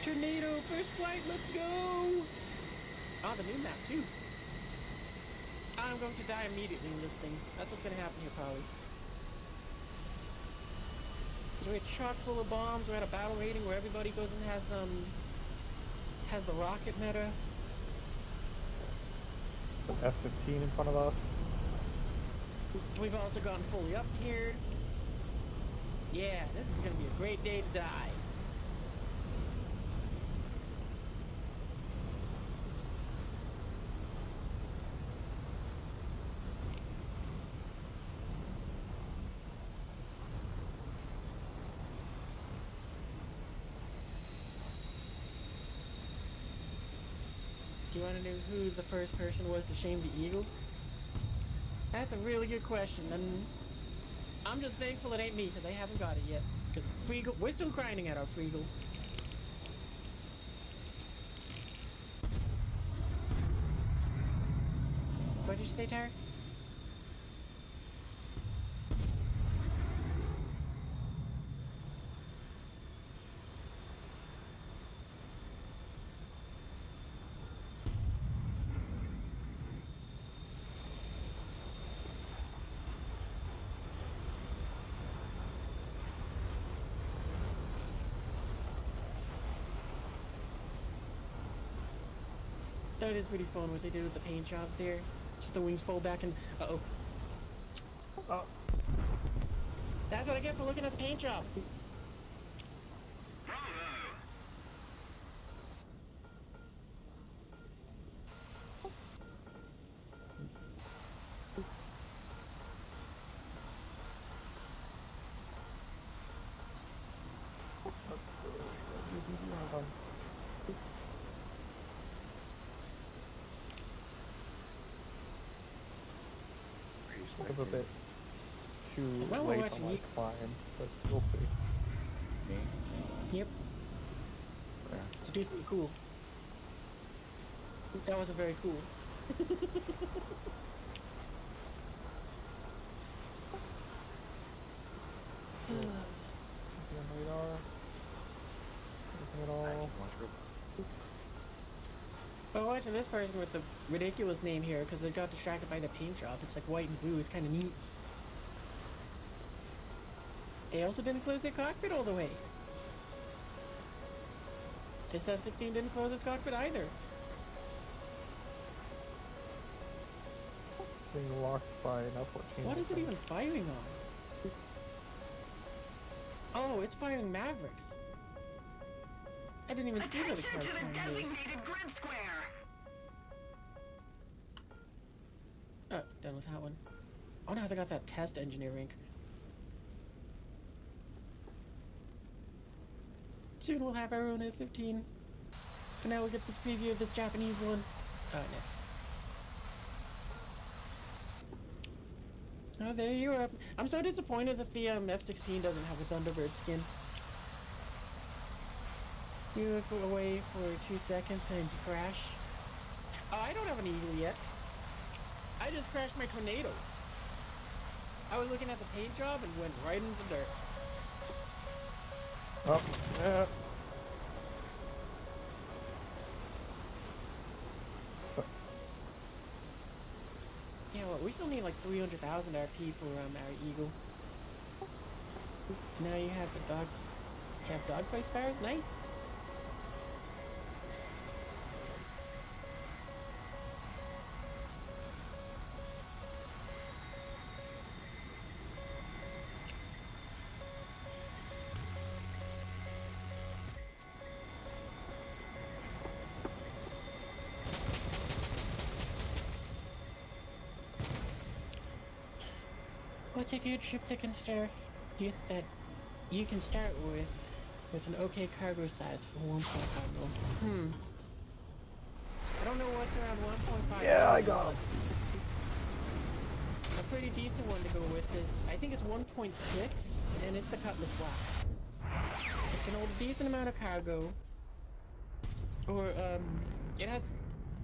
Tornado, first flight, let's go! Ah, the new map, too. I'm going to die immediately in this thing. That's what's gonna happen here, probably. We're chock full of bombs, we're at a battle rating where everybody goes and has the rocket meta. It's an F-15 in front of us. We've also gotten fully up-tiered. Yeah, this is gonna be a great day to die. Do you want to know who the first person was to shame the eagle? That's a really good question, and I'm just thankful it ain't me, because I haven't got it yet. Because Freegal, we're still grinding at our Freegal. What did you say, Tara? That is pretty fun what they did with the paint jobs there. Just the wings fold back and... Uh-oh. Oh. That's what I get for looking at the paint job. Let's go. Kind of a bit too Well, late watching on my you. climb, but we'll see. Me? Yep. Yeah. Let's do something cool. That wasn't very cool. Anything on radar? Anything at all? But watching this person with the ridiculous name here because they got distracted by the paint job. It's like white and blue. It's kind of neat. They also didn't close their cockpit all the way. This F-16 didn't close its cockpit either. Being locked by an F-14. What is it even firing on? Oh, it's firing Mavericks. I didn't even see that it was firing those. Oh, done with that one. Oh no, I think that's that test engineer rank. Soon we'll have our own F-15. For now, we'll get this preview of this Japanese one. Next. Oh, there you are. I'm so disappointed that the F-16 doesn't have a Thunderbird skin. You look away for 2 seconds and you crash. Oh, I don't have an eagle yet. I just crashed my tornado. I was looking at the paint job and went right into the dirt. Oh, yeah. Yeah, well, we still need like 300,000 RP for our eagle. Now you have the dogfight spars. Nice. What's a good ship that can start you can start with an okay cargo size for 1.5 mil? I don't know what's around 1.5. Yeah, I got him. A pretty decent one to go with is, I think it's 1.6, and it's the Cutlass Black. It can hold a decent amount of cargo, or it has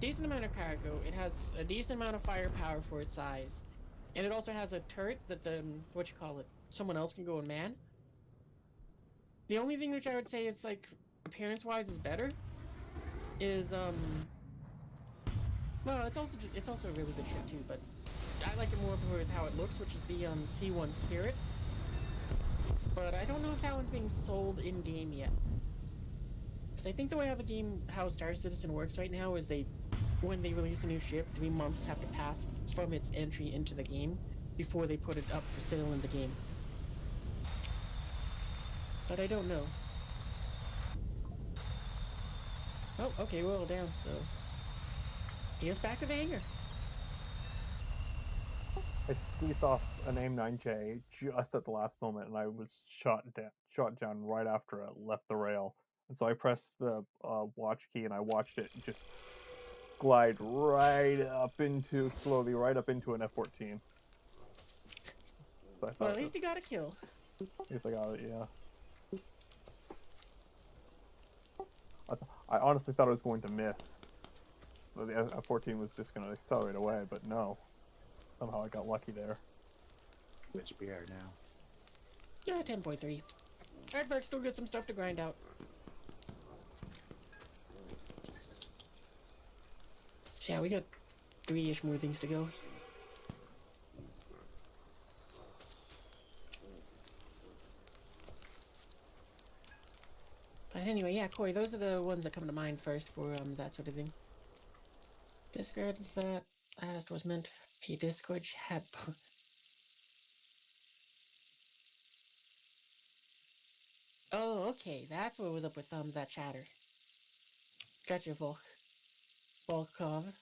decent amount of cargo. It has a decent amount of firepower for its size, and it also has a turret that someone else can go and man. The only thing which I would say is like appearance-wise is better is well, it's also a really good ship too, but I like it more for how it looks, which is the C1 Spirit. But I don't know if that one's being sold in game yet. Because I think the way how Star Citizen works right now is when they release a new ship, 3 months have to pass from its entry into the game before they put it up for sale in the game. But I don't know. Oh, okay, we're all down, so here's back to the hangar. I squeezed off an AIM-9J just at the last moment, and I was shot down right after it left the rail. And so I pressed the watch key, and I watched it just glide slowly right up into an F-14. So Well, at least you got a kill. At least I got it, yeah. I honestly thought I was going to miss. The F-14 was just going to accelerate away, but no. Somehow I got lucky there. Which we are now. Yeah, 10.3. Aardvark still got some stuff to grind out. So yeah, we got 3-ish more things to go. But anyway, yeah, Corey, those are the ones that come to mind first for that sort of thing. Discord that last was meant to be Discord chat. Oh, okay, that's what was up with that chatter. Gotcha, Volkov.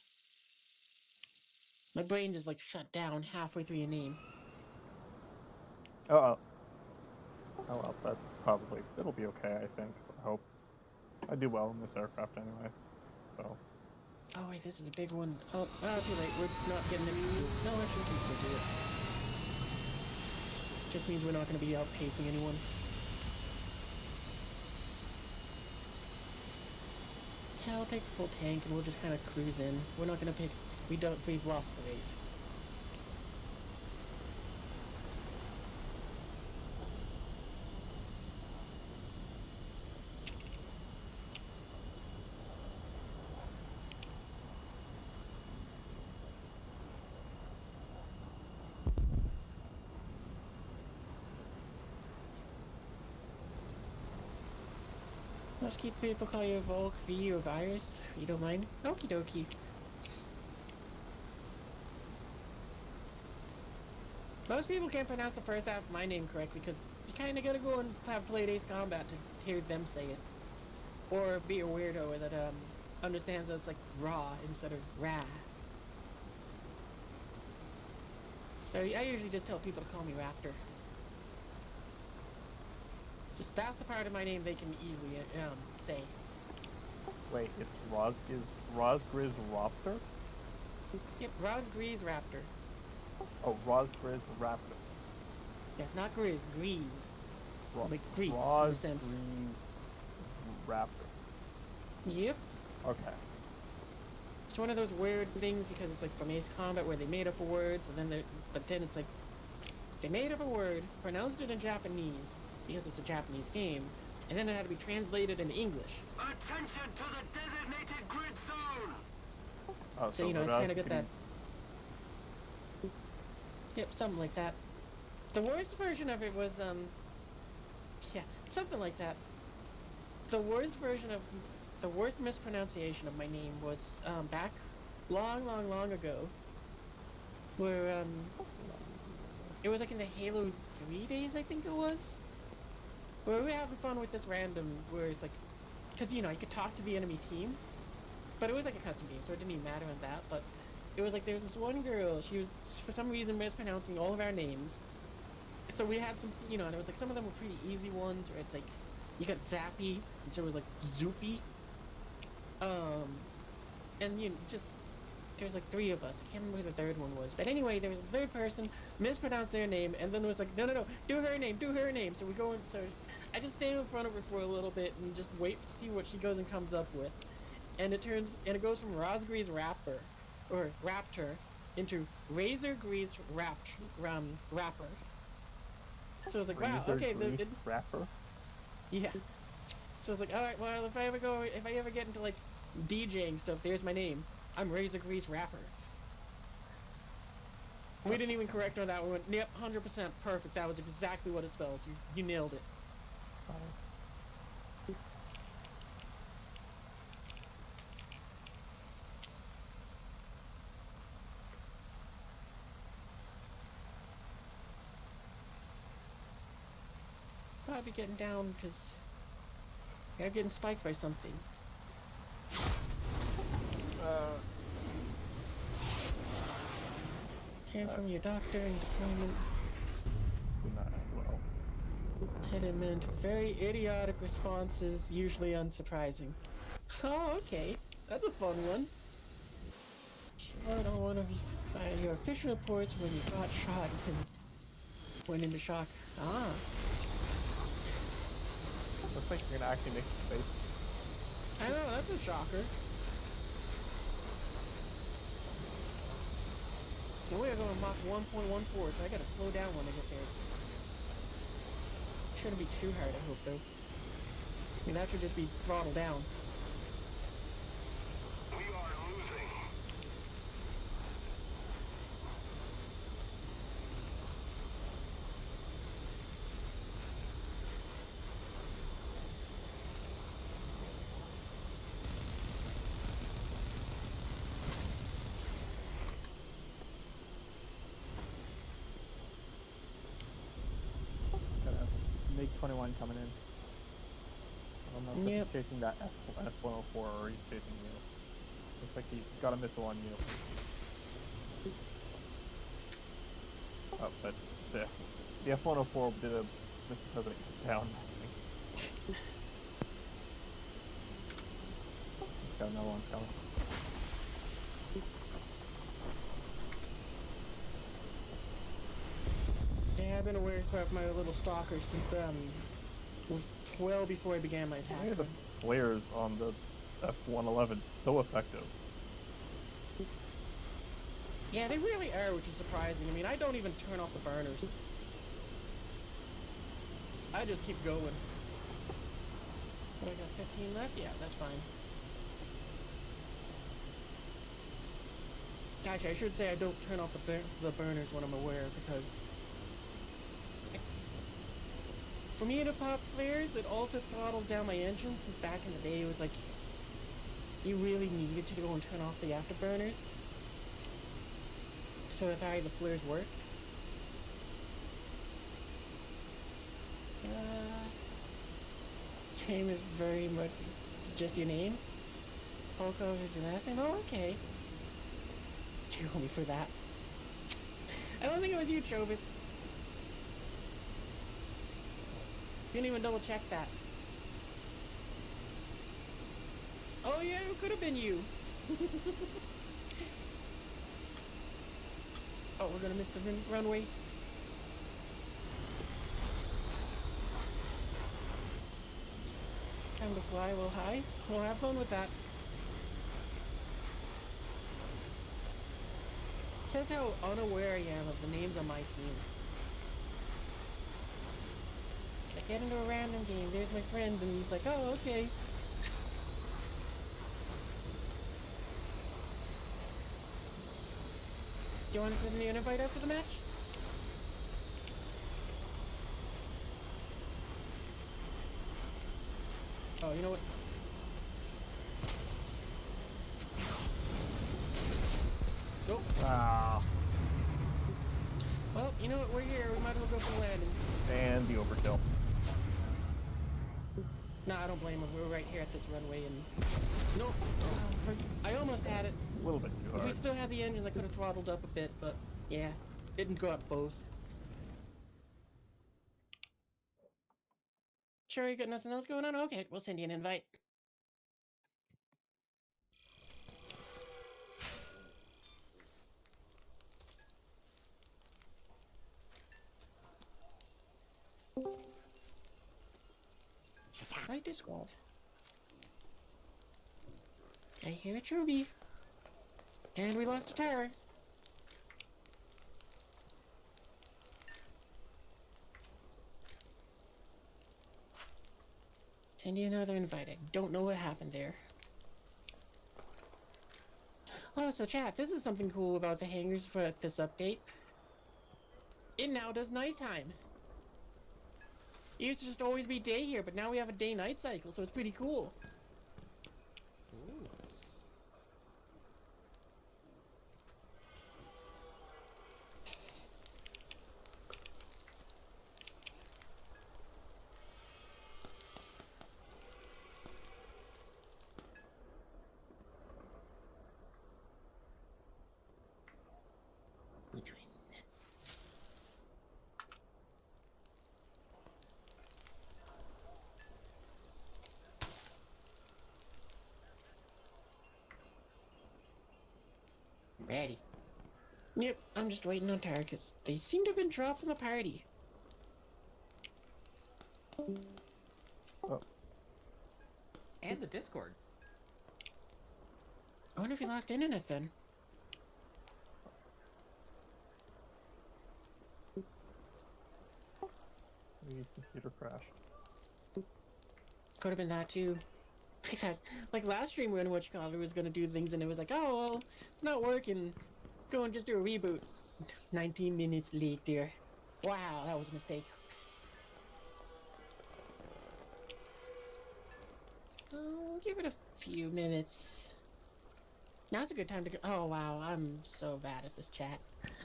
My brain just like shut down halfway through your name. Oh well, it'll be okay, I think. I hope. I do well in this aircraft anyway, so. Oh wait, this is a big one. Oh, too late. We're not getting any. No, actually, we can still do it. Just means we're not going to be outpacing anyone. Yeah, I'll take the full tank and we'll just kind of cruise in. We're not going to pick. We've lost the race. Most people call you Volk V or Virus. You don't mind? Okie dokie. Most people can't pronounce the first half of my name correctly because you kind of gotta go and have played Ace Combat to hear them say it. Or be a weirdo that understands that it's like raw instead of ra. So I usually just tell people to call me Raptor. Just that's the part of my name they can easily say. Wait, it's RazgrizRaptor? Yep, RazgrizRaptor. Oh, RazgrizRaptor. Yeah, not Grizz, Grease. Ra- Like Grease, in a sense. RazgrizRaptor. Yep. Okay. It's one of those weird things because it's like from Ace Combat where they made up a word, so then but then it's like they made up a word, pronounced it in Japanese because it's a Japanese game, and then it had to be translated into English. Attention to the designated grid zone! Oh, So you know, it's kind of got that. Razgriz- Yep, something like that. The worst version of it was yeah, something like that. The worst version of the worst mispronunciation of my name was back long ago, where it was like in the Halo 3 days, I think it was, where we were having fun with this random, where it's like, because you know, you could talk to the enemy team, but it was like a custom game, so it didn't even matter on that, but it was like there was this one girl, she was for some reason mispronouncing all of our names, so we had some, you know, and it was like some of them were pretty easy ones, where it's like, you got Zappy, which was like Zoopy, and you know, just there's like 3 of us. I can't remember who the third one was. But anyway, there was a third person, mispronounced their name, and then it was like, no, do her name. So we go in, so I just stand in front of her for a little bit and just wait to see what she goes and comes up with. And it goes from RazgrizRaptor, or Raptor, into Rapper. So it's like, wow, okay. Rapper? Yeah. So it's like, alright, well, if I ever get into like DJing stuff, there's my name. I'm RazgrizRaptor. We didn't even correct her on that. We went, yep, 100% perfect. That was exactly what it spells. You nailed it. Probably getting down because I'm getting spiked by something. Came from your doctor in deployment. Not well. Impediment. Very idiotic responses, usually unsurprising. Oh, okay. That's a fun one. Wrote on one of your official reports when you got shot and went into shock. Ah. Looks like you're gonna actually make some faces. I know, that's a shocker. And we are going Mach 1.14, so I gotta slow down when I get there. Shouldn't be too hard, I hope, though. I mean, that should just be throttle down. We are losing. Got a MiG-21 coming in. I don't know if Yep. he's chasing that F-104 or he's chasing you. Looks like he's got a missile on you. Oh, but the F-104 did a missile president down. He's got another one coming. Yeah, I've been aware throughout my little stalker since well before I began my attack. Why are the flares on the F-111 so effective? Yeah, they really are, which is surprising. I mean, I don't even turn off the burners. I just keep going. What, I got 15 left? Yeah, that's fine. Actually, I should say I don't turn off the burners when I'm aware, because for me to pop flares, it also throttles down my engine, since back in the day it was like you really needed to go and turn off the afterburners. So that's how the flares worked. Name is very much, it's just your name? Polko is your last name? Oh, okay. You owe me for that. I don't think it was you, Chobits. Didn't even double check that. Oh yeah, it could have been you. Oh, we're gonna miss the runway. Time to fly a little high. We'll have fun with that. Says how unaware I am of the names on my team. I get into a random game, there's my friend, and he's like, oh, okay. Do you want to send me an invite after the match? Oh, you know what? Nope. Ah, Well, you know what? We're here. We might as well go for the landing. and the overkill. Nah, I don't blame him. We're right here at this runway, and nope. I almost had it. A little bit too If we hard. still had the engines, I could have throttled up a bit, but yeah, didn't go up both. Sure, you got nothing else going on? Okay, we'll send you an invite. Right, Discord. I hear a Truby. And we lost a tower. Send you another invite. I don't know what happened there. Oh, so chat, this is something cool about the hangars for this update. It now does nighttime. It used to just always be day here, but now we have a day-night cycle, so it's pretty cool. Ooh. Ready. Yep, I'm just waiting on targets. They seem to have been dropped from the party. Oh, And the Discord. I wonder if he lost internet then. maybe his computer crashed. Could have been that too. Like last stream when Whatchamacallit was gonna do things and it was like, oh well, it's not working. Go and just do a reboot. 19 minutes later. Wow, that was a mistake. Oh, give it a few minutes. Now's a good time to go. Oh wow, I'm so bad at this chat.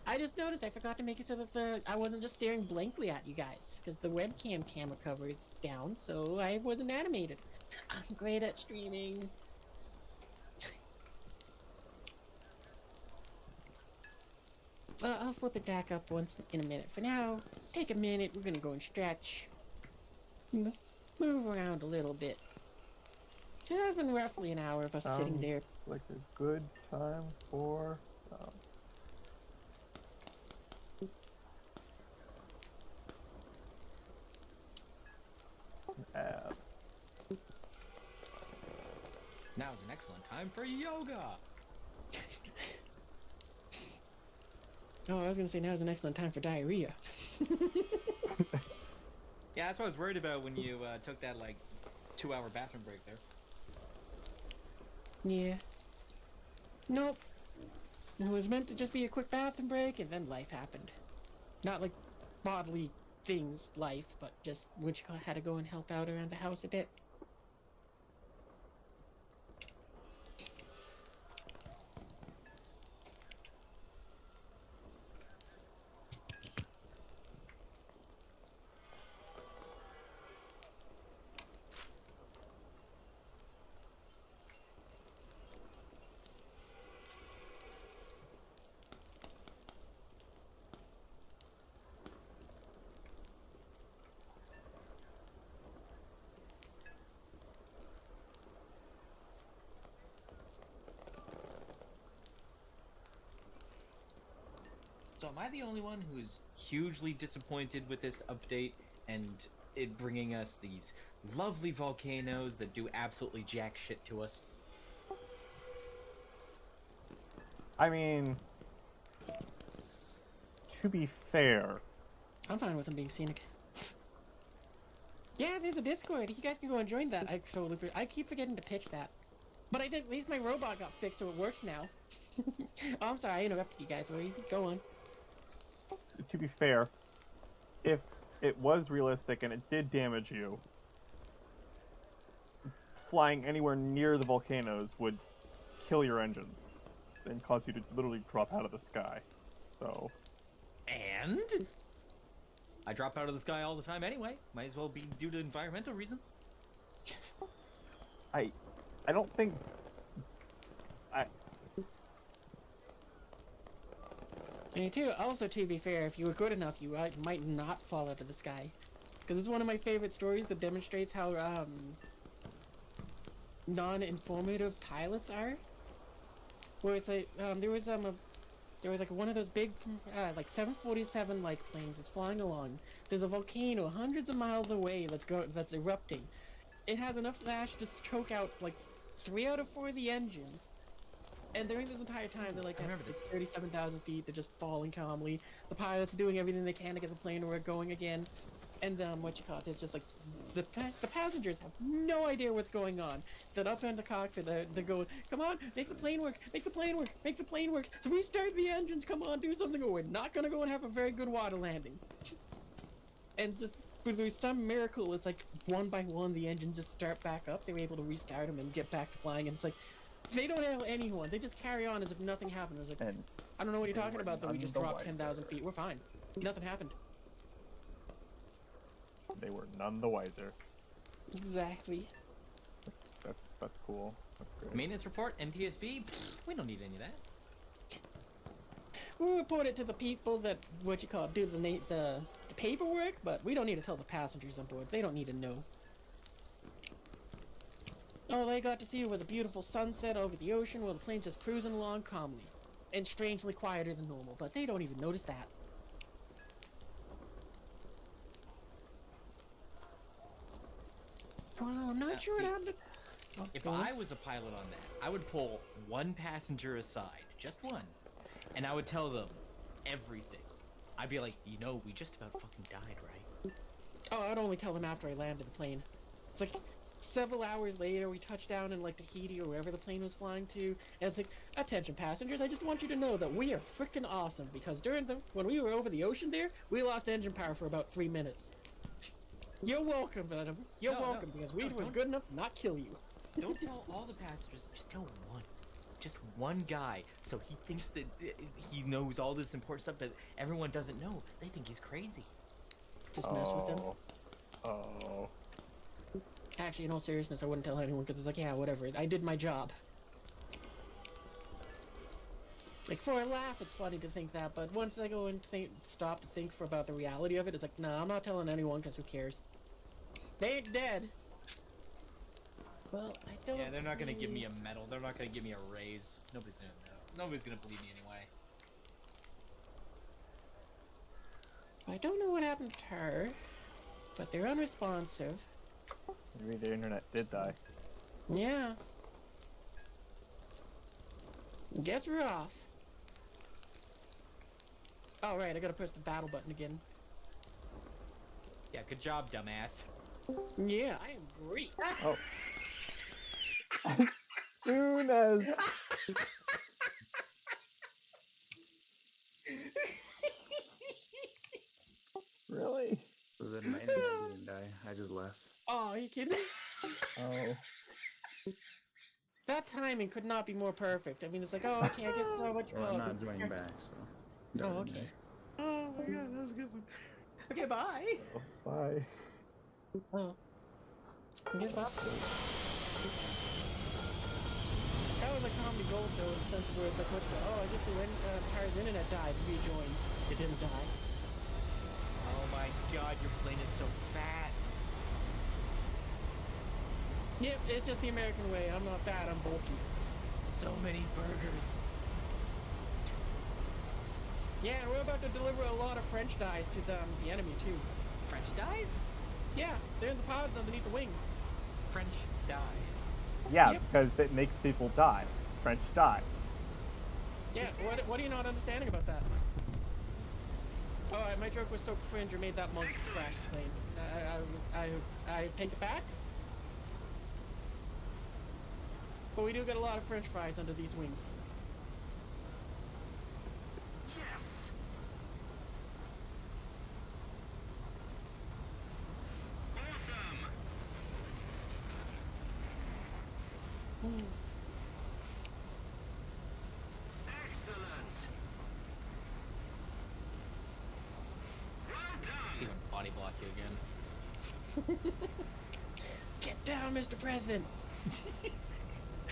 I just noticed I forgot to make it so that I wasn't just staring blankly at you guys because the webcam camera cover is down, so I wasn't animated. I'm great at streaming. I'll flip it back up once in a minute. For now, take a minute. We're gonna go and stretch. Move around a little bit. So that's been roughly an hour of us sitting there. Like a good time for an ad. Now's an excellent time for yoga. Oh, I was gonna say now's an excellent time for diarrhea. Yeah, that's what I was worried about when you took that like 2-hour bathroom break there. Yeah. Nope. It was meant to just be a quick bathroom break, and then life happened. Not like bodily things, life, but just which had to go and help out around the house a bit. So am I the only one who's hugely disappointed with this update and it bringing us these lovely volcanoes that do absolutely jack shit to us? I mean, to be fair, I'm fine with them being scenic. Yeah, there's a Discord. You guys can go and join that. I keep forgetting to pitch that. But I did. At least my robot got fixed, so it works now. Oh, I'm sorry, I interrupted you guys. Go on. to be fair, if it was realistic and it did damage you, flying anywhere near the volcanoes would kill your engines and cause you to literally drop out of the sky. So, And I drop out of the sky all the time anyway. Might as well be due to environmental reasons. I don't think And too, also to be fair, if you were good enough, you might not fall out of the sky. Because it's one of my favorite stories that demonstrates how non-informative pilots are. Where it's like there was like one of those big like 747 like planes that's flying along. There's a volcano hundreds of miles away that's erupting. It has enough ash to choke out like 3 out of 4 of the engines. And during this entire time, they're like at 37,000 feet. They're just falling calmly. The pilots are doing everything they can to get the plane to work going again. And it's just like the passengers have no idea what's going on. They're up in the cockpit. They're going, "Come on, make the plane work! Make the plane work! Make the plane work! Restart the engines! Come on, do something, or we're not gonna go and have a very good water landing." And just through some miracle, it's like one by one the engines just start back up. They were able to restart them and get back to flying. And it's like they don't have anyone. They just carry on as if nothing happened. It's like, and I don't know what you're they talking were about. Though we none just the dropped wiser. 10,000 feet. We're fine. Nothing happened. They were none the wiser. Exactly. That's cool. That's great. Maintenance report, NTSB. We don't need any of that. We'll report it to the people that do the paperwork, but we don't need to tell the passengers on board. They don't need to know. All they got to see was a beautiful sunset over the ocean while the plane's just cruising along calmly. And strangely quieter than normal, but they don't even notice that. Well, I'm not sure what happened. If I was a pilot on that, I would pull one passenger aside, just one, and I would tell them everything. I'd be like, we just about fucking died, right? Oh, I'd only tell them after I landed the plane. It's like several hours later, we touched down in like Tahiti or wherever the plane was flying to, and it's like, "Attention passengers, I just want you to know that we are freaking awesome because when we were over the ocean there, we lost engine power for about 3 minutes. You're welcome, Venom. You're welcome because we were good enough to not kill you." Don't tell all the passengers, just tell one. Just one guy, so he thinks that he knows all this important stuff that everyone doesn't know. They think he's crazy. Just mess with them. Oh. Actually, in all seriousness, I wouldn't tell anyone because it's like, yeah, whatever. I did my job. Like, for a laugh, it's funny to think that, but once I go and stop to think about the reality of it, it's like, nah, I'm not telling anyone because who cares? They ain't dead. Well, I don't. Yeah, they're not gonna give me a medal. They're not gonna give me a raise. Nobody's gonna know. Nobody's gonna believe me anyway. I don't know what happened to her, but they're unresponsive. Maybe the internet did die. Yeah. Guess we're off. Oh, right, I gotta press the battle button again. Yeah, good job, dumbass. Yeah, I am great. Oh. As soon as really? So then my internet didn't die. I just left. Oh, are you kidding? Oh. That timing could not be more perfect. I mean, it's like, oh, okay, I guess what you Well, call I'm it. not joining back, so. Oh, okay. Oh my god, that was a good one. Okay, bye. Bye. Oh. I guess that was a comedy gold, though, in the sense where it's like, I guess the Empire's internet died, rejoins. It didn't die. Oh my god, your plane is so fat. Yep, it's just the American way. I'm not fat, I'm bulky. So many burgers. Yeah, and we're about to deliver a lot of French dies to the enemy too. French dies? Yeah, they're in the pods underneath the wings. French dies. Yeah, Yep. because it makes people die. French die. Yeah, what are you not understanding about that? Oh, my joke was so cringe or made that monkey crash the plane. I take it back. But we do get a lot of French fries under these wings. Yes. Awesome. Mm. Excellent. Well He's done. gonna body block you again. Get down, Mr. President.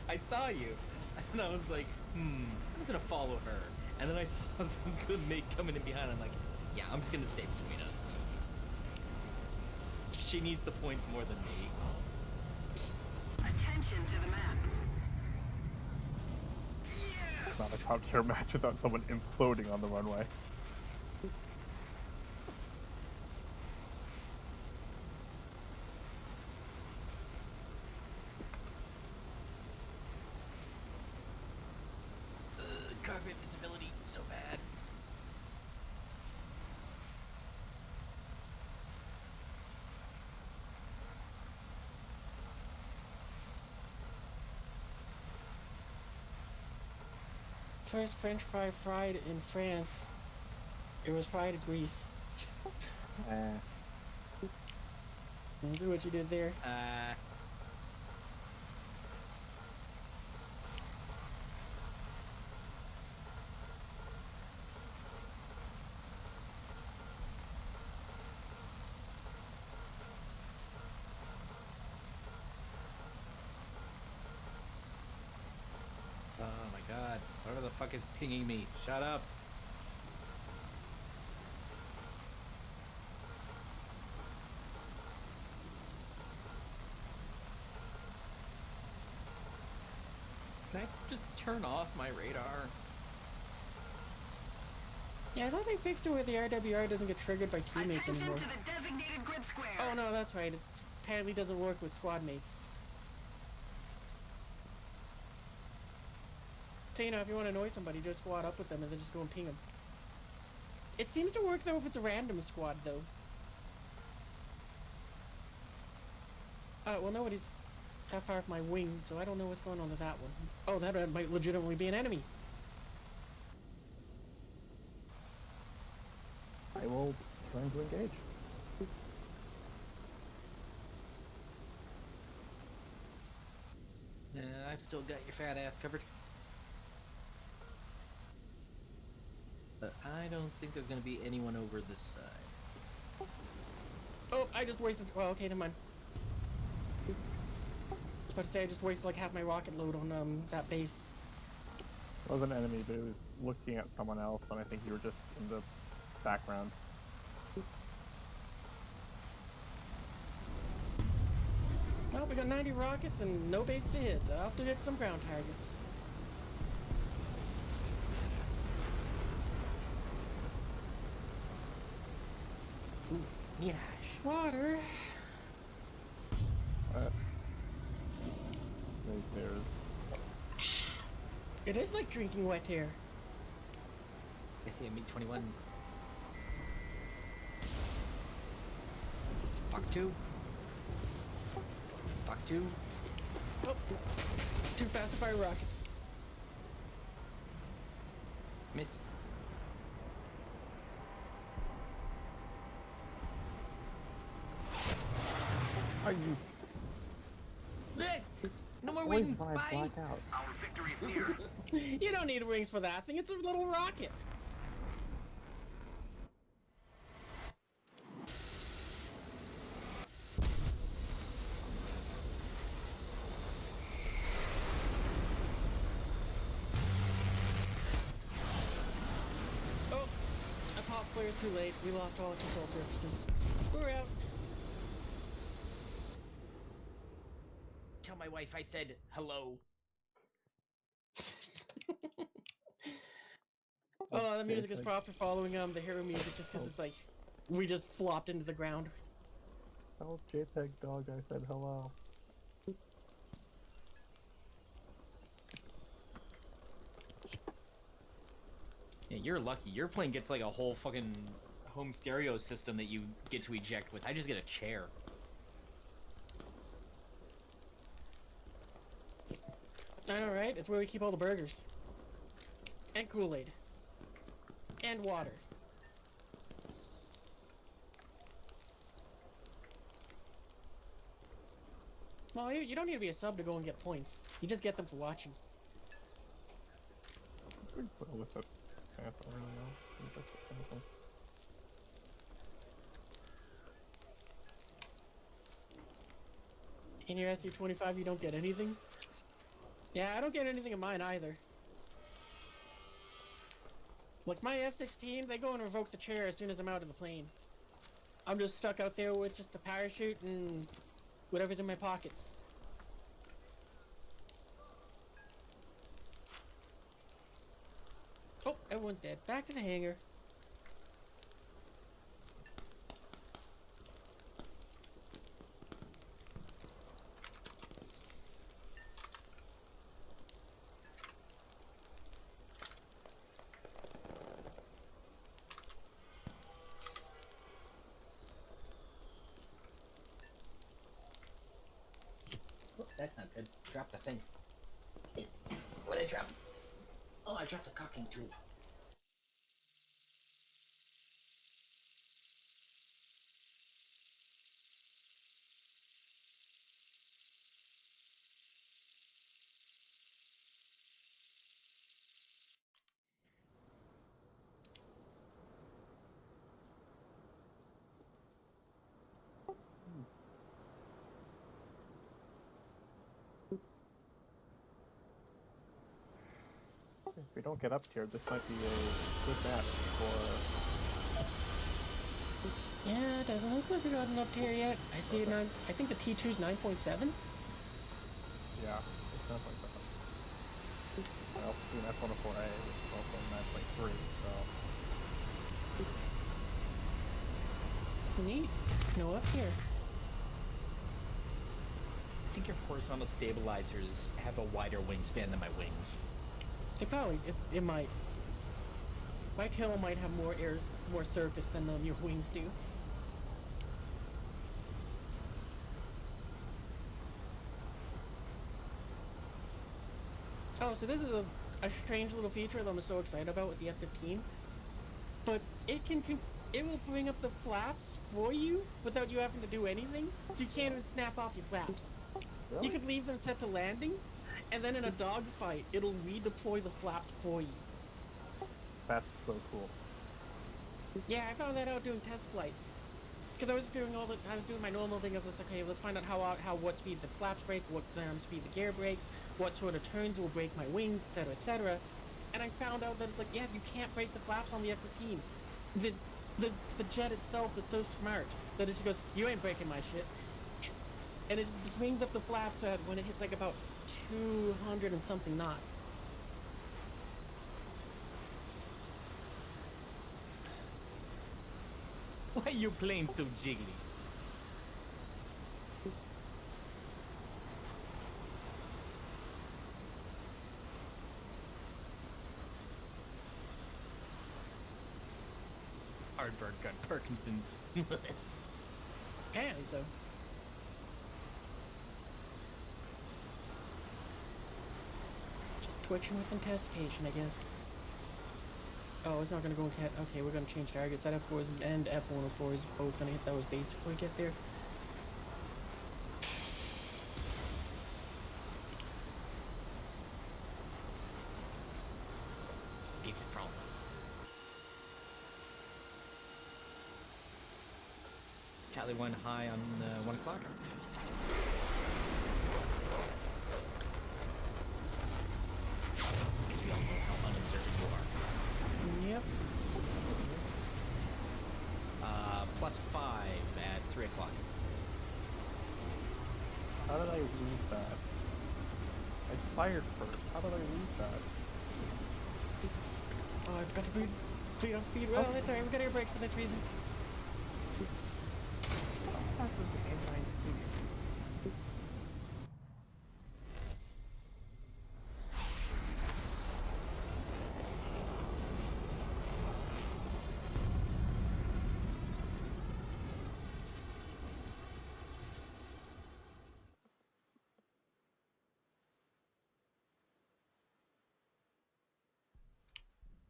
I saw you, and I was like, I'm just gonna follow her. And then I saw the mate coming in behind. I'm like, yeah, I'm just gonna stay between us. She needs the points more than me. Attention to the map. It's not a top tier match without someone imploding on the runway. Cockpit visibility, so bad. First French fry fried in France. It was fried in Greece. See what you did there? Oh my god. Whatever the fuck is pinging me? Shut up. Can I just turn off my radar? Yeah, I thought they fixed it where the RWR doesn't get triggered by teammates Attention anymore. to the designated grid square. Oh no, that's right. It apparently doesn't work with squad mates. So you know, if you want to annoy somebody, just squad up with them and then just go and ping them. It seems to work though if it's a random squad though. Well nobody's that far off my wing, so I don't know what's going on with that one. Oh, that might legitimately be an enemy. I will turn to engage. I've still got your fat ass covered. But I don't think there's gonna be anyone over this side. Oh, I just wasted. Well, okay, never mind. I was about to say I just wasted like half my rocket load on that base. It was an enemy, but it was looking at someone else, and I think you were just in the background. Well, we got 90 rockets and no base to hit. I'll have to hit some ground targets. Yash. Water. There's It is like drinking wet air. I see a MiG-21. Fox 2. Fox 2. Oh, too fast to fire rockets. Miss. Are you No more always wings. when I Bye. black out? Our victory is near. You don't need rings for that thing. It's a little rocket. Oh, I popped flares too late. We lost all control surfaces. We're out. Tell my wife I said hello. Oh, the music is JPEG. proper following the hero music just because it's like we just flopped into the ground. Tell JPEG dog I said hello. Yeah, you're lucky. Your plane gets like a whole fucking home stereo system that you get to eject with. I just get a chair. I know, right? It's where we keep all the burgers. And Kool-Aid. And water. Well, you don't need to be a sub to go and get points. You just get them for watching. Pretty well with it. Path or anything else. Just gonna check the pencil. In your SU-25, you don't get anything? Yeah, I don't get anything in mine either. Like, my F-16, they go and revoke the chair as soon as I'm out of the plane. I'm just stuck out there with just the parachute and whatever's in my pockets. Oh, everyone's dead. Back to the hangar. Oh, that's not good. Drop the thing. What did I drop? Oh, I dropped the cocking tool. If we don't get up here, this might be a good match for. Yeah, it doesn't look like we got an up tier yet. I see it now. I think the T2's 9.7. Yeah, it's definitely better. I also see an F-104A, which is also 9.3, so. Neat. No up here. I think your horizontal stabilizers have a wider wingspan than my wings. They probably, it might. My tail might have more air, more surface than your wings do. Oh, so this is a strange little feature that I'm so excited about with the F-15. But it it will bring up the flaps for you without you having to do anything. So you can't even snap off your flaps. Really? You could leave them set to landing, and then in a dogfight, it'll redeploy the flaps for you. That's so cool. Yeah, I found that out doing test flights. Because I was doing my normal thing of, okay, let's find out how what speed the flaps break, what speed the gear breaks, what sort of turns will break my wings, etc., etc. And I found out that it's like, yeah, you can't break the flaps on the F-15. The jet itself is so smart that it just goes, you ain't breaking my shit. And it just brings up the flaps at when it hits like about 200 and something knots. Why are you playing so jiggly? Hardburn got Parkinson's. Apparently so. Just twitching with anticipation, I guess. Oh, it's not gonna go in cat. Okay, we're gonna change targets. That F4s and F104 is both gonna hit those base before we get there. Give you promise. Charlie 1 high on 1 o'clock. Because we all know how unobservant you are. Yep. +5 at 3 o'clock. How did I lose that? I fired first. How did I lose that? Oh, I forgot to Speed off speed. Well, that's alright. We got air brakes for this reason. How fast is the A9C?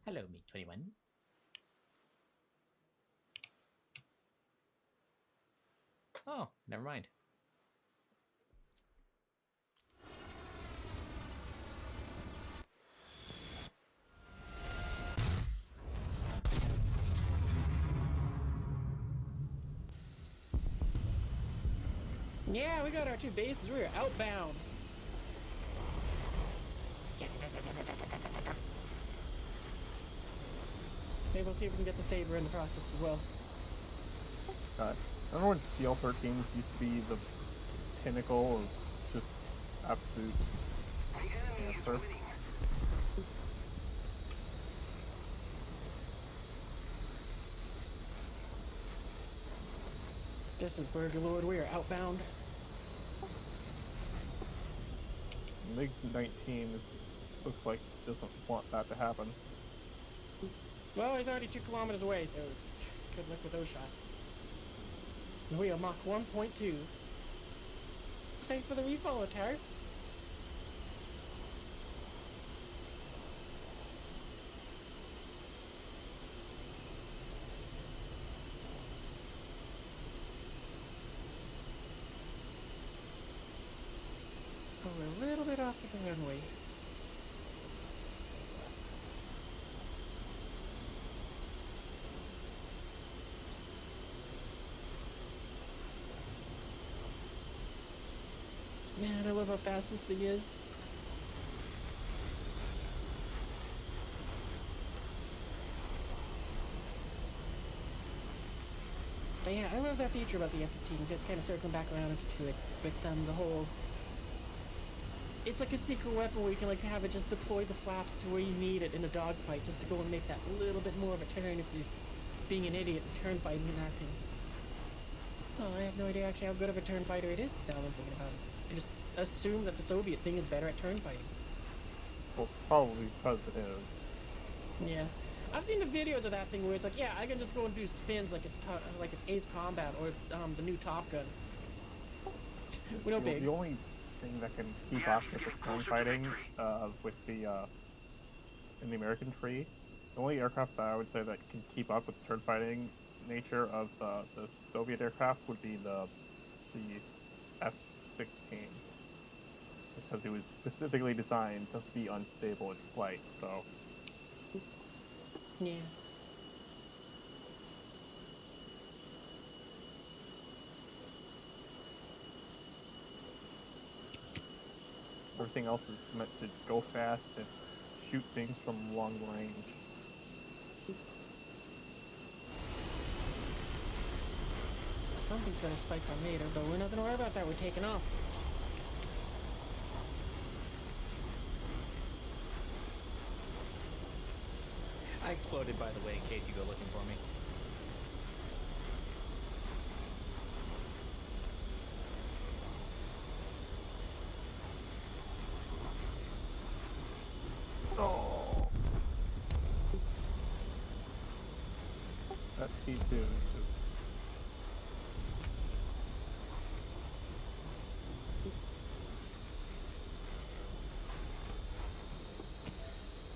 Hello, MiG-21. Oh, never mind. Yeah, we got our two bases. We're outbound. Maybe we'll see if we can get the Saber in the process as well. God. I remember when CL-13s used to be the pinnacle of just absolute The enemy is cancer. winning. This is Burger Lord. We are outbound. MiG-19 looks like doesn't want that to happen. Well, he's already 2 kilometers away, so good luck with those shots. And we are Mach 1.2. Thanks for the refollow, Tar. Oh, we're a little bit off the runway. Man, I love how fast this thing is. But yeah, I love that feature about the F-15, just kind of circling back around to it with the whole... It's like a secret weapon where you can like have it just deploy the flaps to where you need it in a dogfight, just to go and make that little bit more of a turn if you're being an idiot and turn fighting in that thing. Oh, I have no idea actually how good of a turn fighter it is now that I'm thinking about it. I just assume that the Soviet thing is better at turn fighting. Well, probably because it is. Yeah. I've seen the videos of that thing where it's like, yeah, I can just go and do spins like it's Ace Combat or the new Top Gun. We're no big. The only thing that can keep up with the turn fighting with the in the American tree, the only aircraft that I would say that can keep up with the turn fighting nature of the Soviet aircraft would be the F-16, because it was specifically designed to be unstable in flight. So Yeah. everything else is meant to go fast and shoot things from long range. Something's gonna spike our radar, but we're not gonna worry about that. We're taking off. I exploded, by the way, in case you go looking for me. Oh, that T2 is just.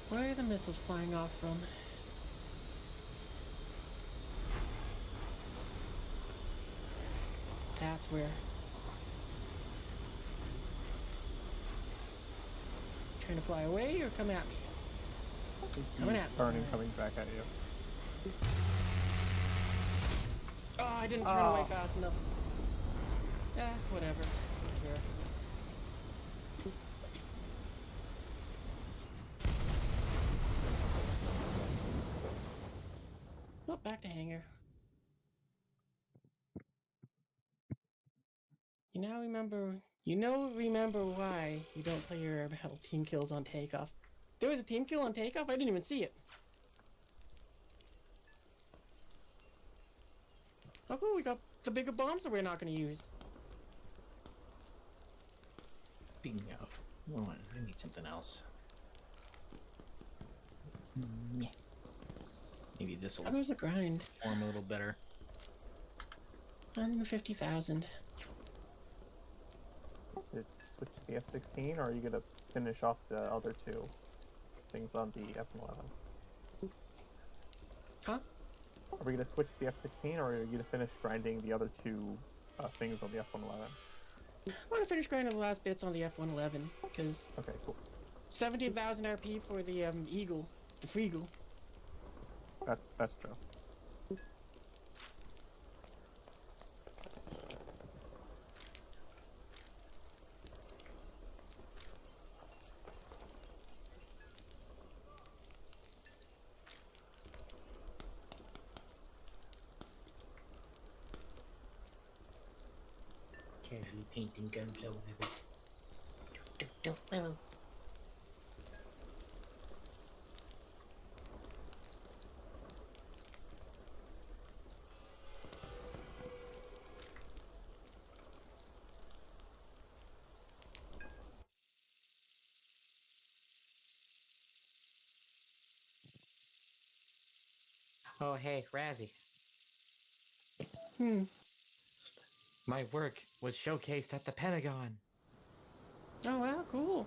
Where are the missiles flying off from? That's where. Trying to fly away or come at me? Coming at me. Turning, coming back at you. Oh, I didn't turn away fast enough. Whatever. Don't care. Oh, back to hangar. Remember why you don't play your air battle team kills on takeoff. There was a team kill on takeoff? I didn't even see it. Oh, cool, we got the bigger bombs that we're not gonna use. Speaking of, hold on, I need something else. Yeah. Maybe this will How goes the grind? form a little better. 150,000. Switch to the F-16, or are you gonna finish off the other two things on the F-11? Huh? Are we gonna switch to the F-16, or are you gonna finish grinding the other two things on the F-111? I want to finish grinding the last bits on the F-111, because Okay, cool. 17,000 RP for the Eagle, the Freegle. That's true. Casually painting gunpowder. Oh, hey, Razzie. My work was showcased at the Pentagon. Oh wow, cool.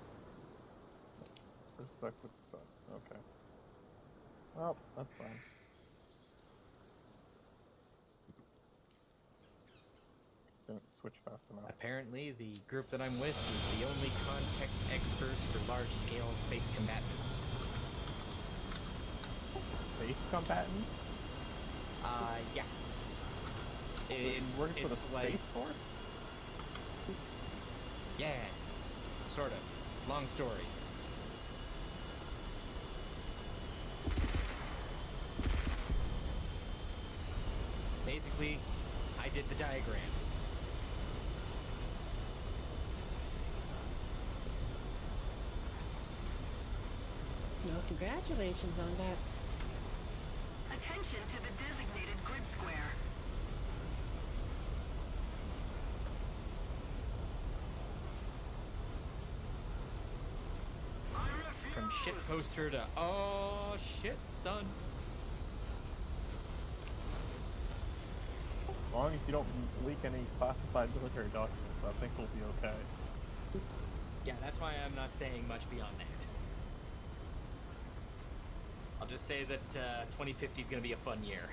We're stuck with the sun. Okay. Well, that's fine. Just didn't switch fast enough. Apparently, the group that I'm with is the only context experts for large-scale space combatants. Space combatant? Yeah. It's working for the like, Space Force? yeah, sort of. Long story. Basically, I did the diagrams. Well, congratulations on that. Attention to the designated grid square. I refuse. From shit poster to, oh shit, son. As long as you don't leak any classified military documents, I think we'll be okay. Yeah, that's why I'm not saying much beyond that. I'll just say that 2050 is going to be a fun year.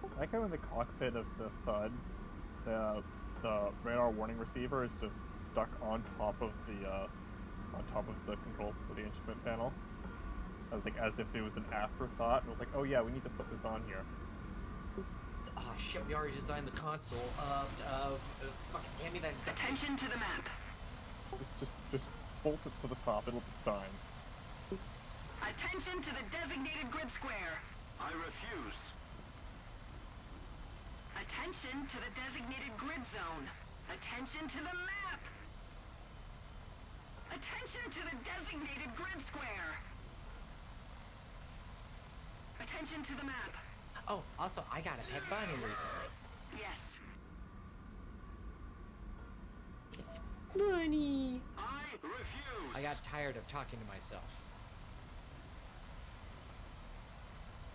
I like how in the cockpit of the Thud, the radar warning receiver is just stuck on top of the control for the instrument panel. I was like, as if it was an afterthought. And I was like, oh yeah, we need to put this on here. Oh shit, we already designed the console. Fucking hand me that duct tape. Attention to the map. Just bolt it to the top. It'll be fine. Attention to the designated grid square. I refuse. Attention to the designated grid zone. Attention to the map. Attention to the designated grid square. Attention to the map. Oh, also, I got a pet bunny recently. Yes. Bunny! I refuse. I got tired of talking to myself.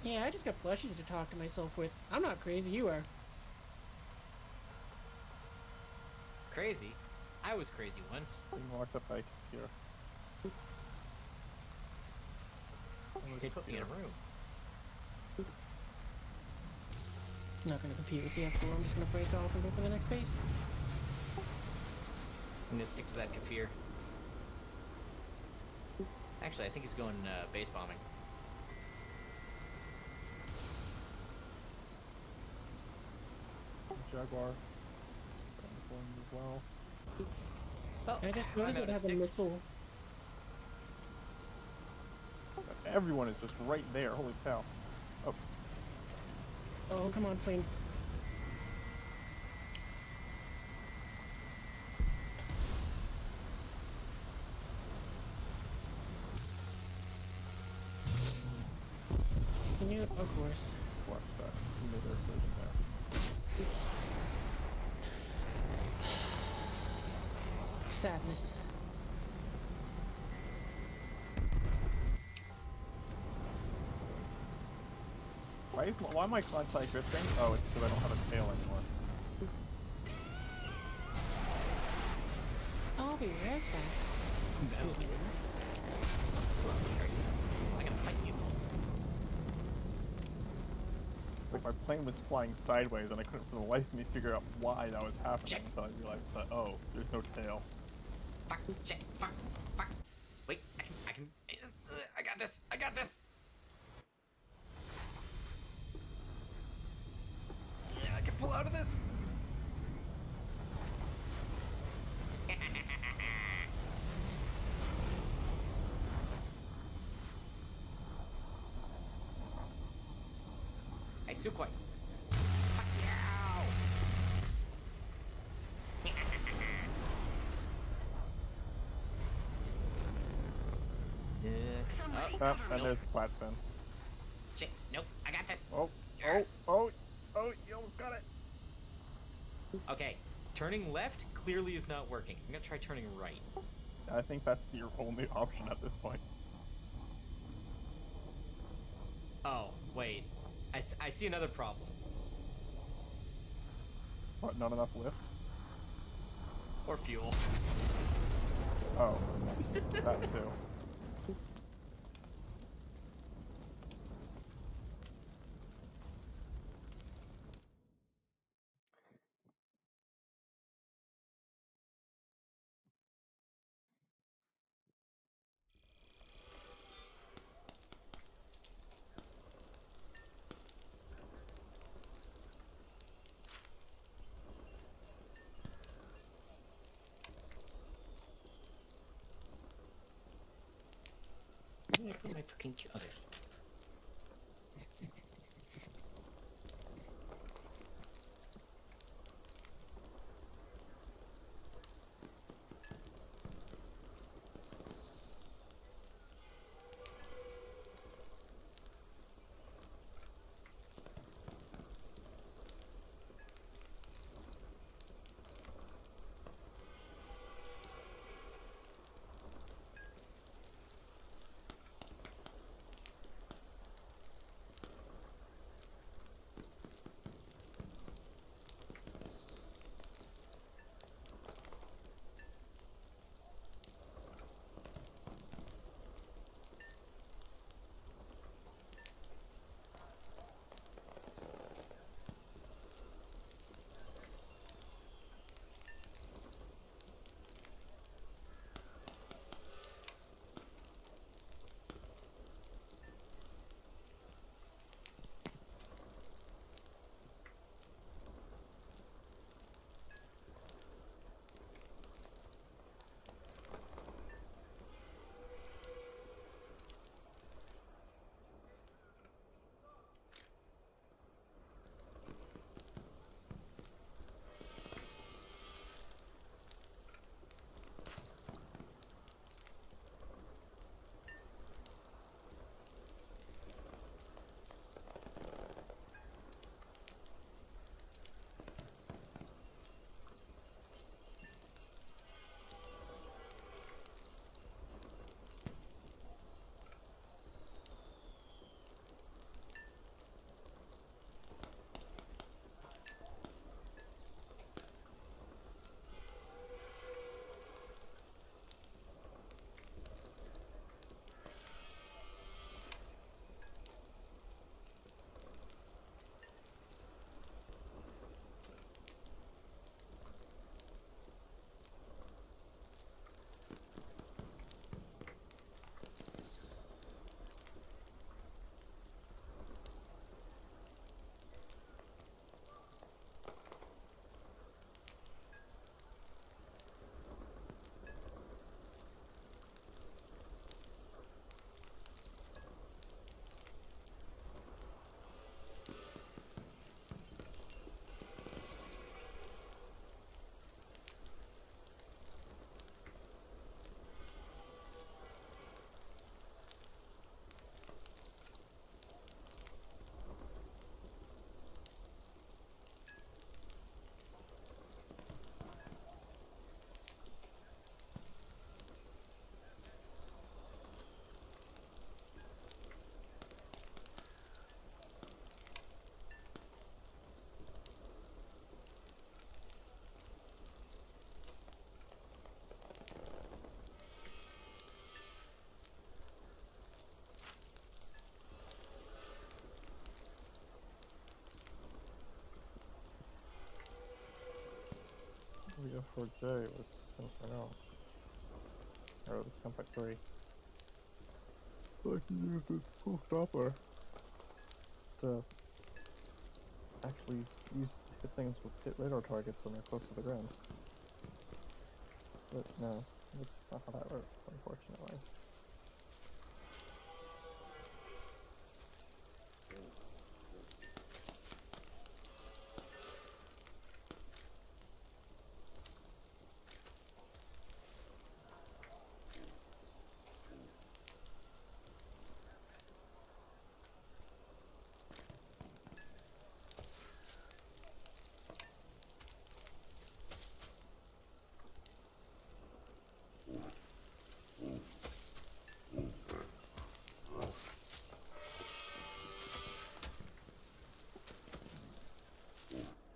Yeah, I just got plushies to talk to myself with. I'm not crazy, you are. Crazy? I was crazy once. Being locked up back here. They put me in a room. Not gonna compete with the F4. I'm just gonna break off and go for the next base. I'm gonna stick to that Kafir. Actually, I think he's going base bombing. Jaguar. Got this one as well. Oh, I just I'm noticed out it of has a sticks. missile. Everyone is just right there. Holy cow. Oh, Oh, come on, plane. Yeah, of course. watch that. You made their decision there. Sadness. Why am I contact drifting? Oh, it's because I don't have a tail anymore. I'll be right back. No. I gotta fight you. Like my plane was flying sideways and I couldn't for the life of me figure out why that was happening Check. until I realized that, oh, there's no tail. Fuck, shit, fuck, fuck. Wait, I got this, I got this. Yeah, I can pull out of this. Hey, Sukhoi. Fuck you! Oh, and there's the flat spin. Shit, nope, I got this. Oh, you almost got it. Okay, turning left clearly is not working. I'm gonna try turning right. I think that's your only option at this point. Oh, wait. I see another problem. What, not enough lift? Or fuel. Oh, that too. Where did I put my fucking okay. for J was 10.0. Or it was 10.3. Like you use this full stopper to actually hit things with hit radar targets when they're close to the ground. But no, that's not how that works, unfortunately.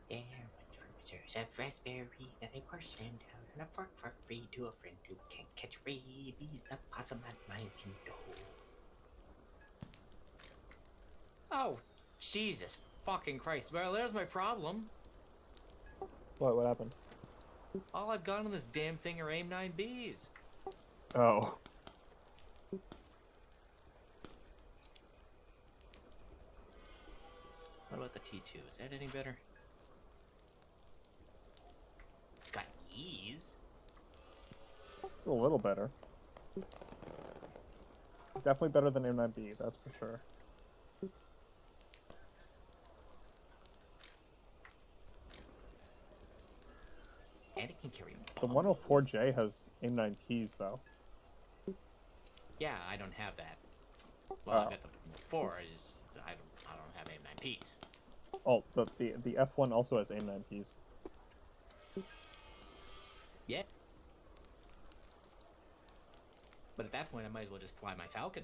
There went reserves of raspberry that I portioned out on a fork for free to a friend who can't catch rabies. The possum at my window. Oh, Jesus fucking Christ. Well, there's my problem. What happened? All I've got on this damn thing are AIM-9Bs. Oh. What about the T2? Is that any better? It's got ease. It's a little better. Definitely better than M9B, that's for sure. And it can carry The bombs. 104J has AIM-9Ps though. Yeah, I don't have that. Well, I've got the 4. I don't have AIM-9Ps. Oh, the F1 also has AIM-9Ps. Yeah. But at that point, I might as well just fly my Falcon.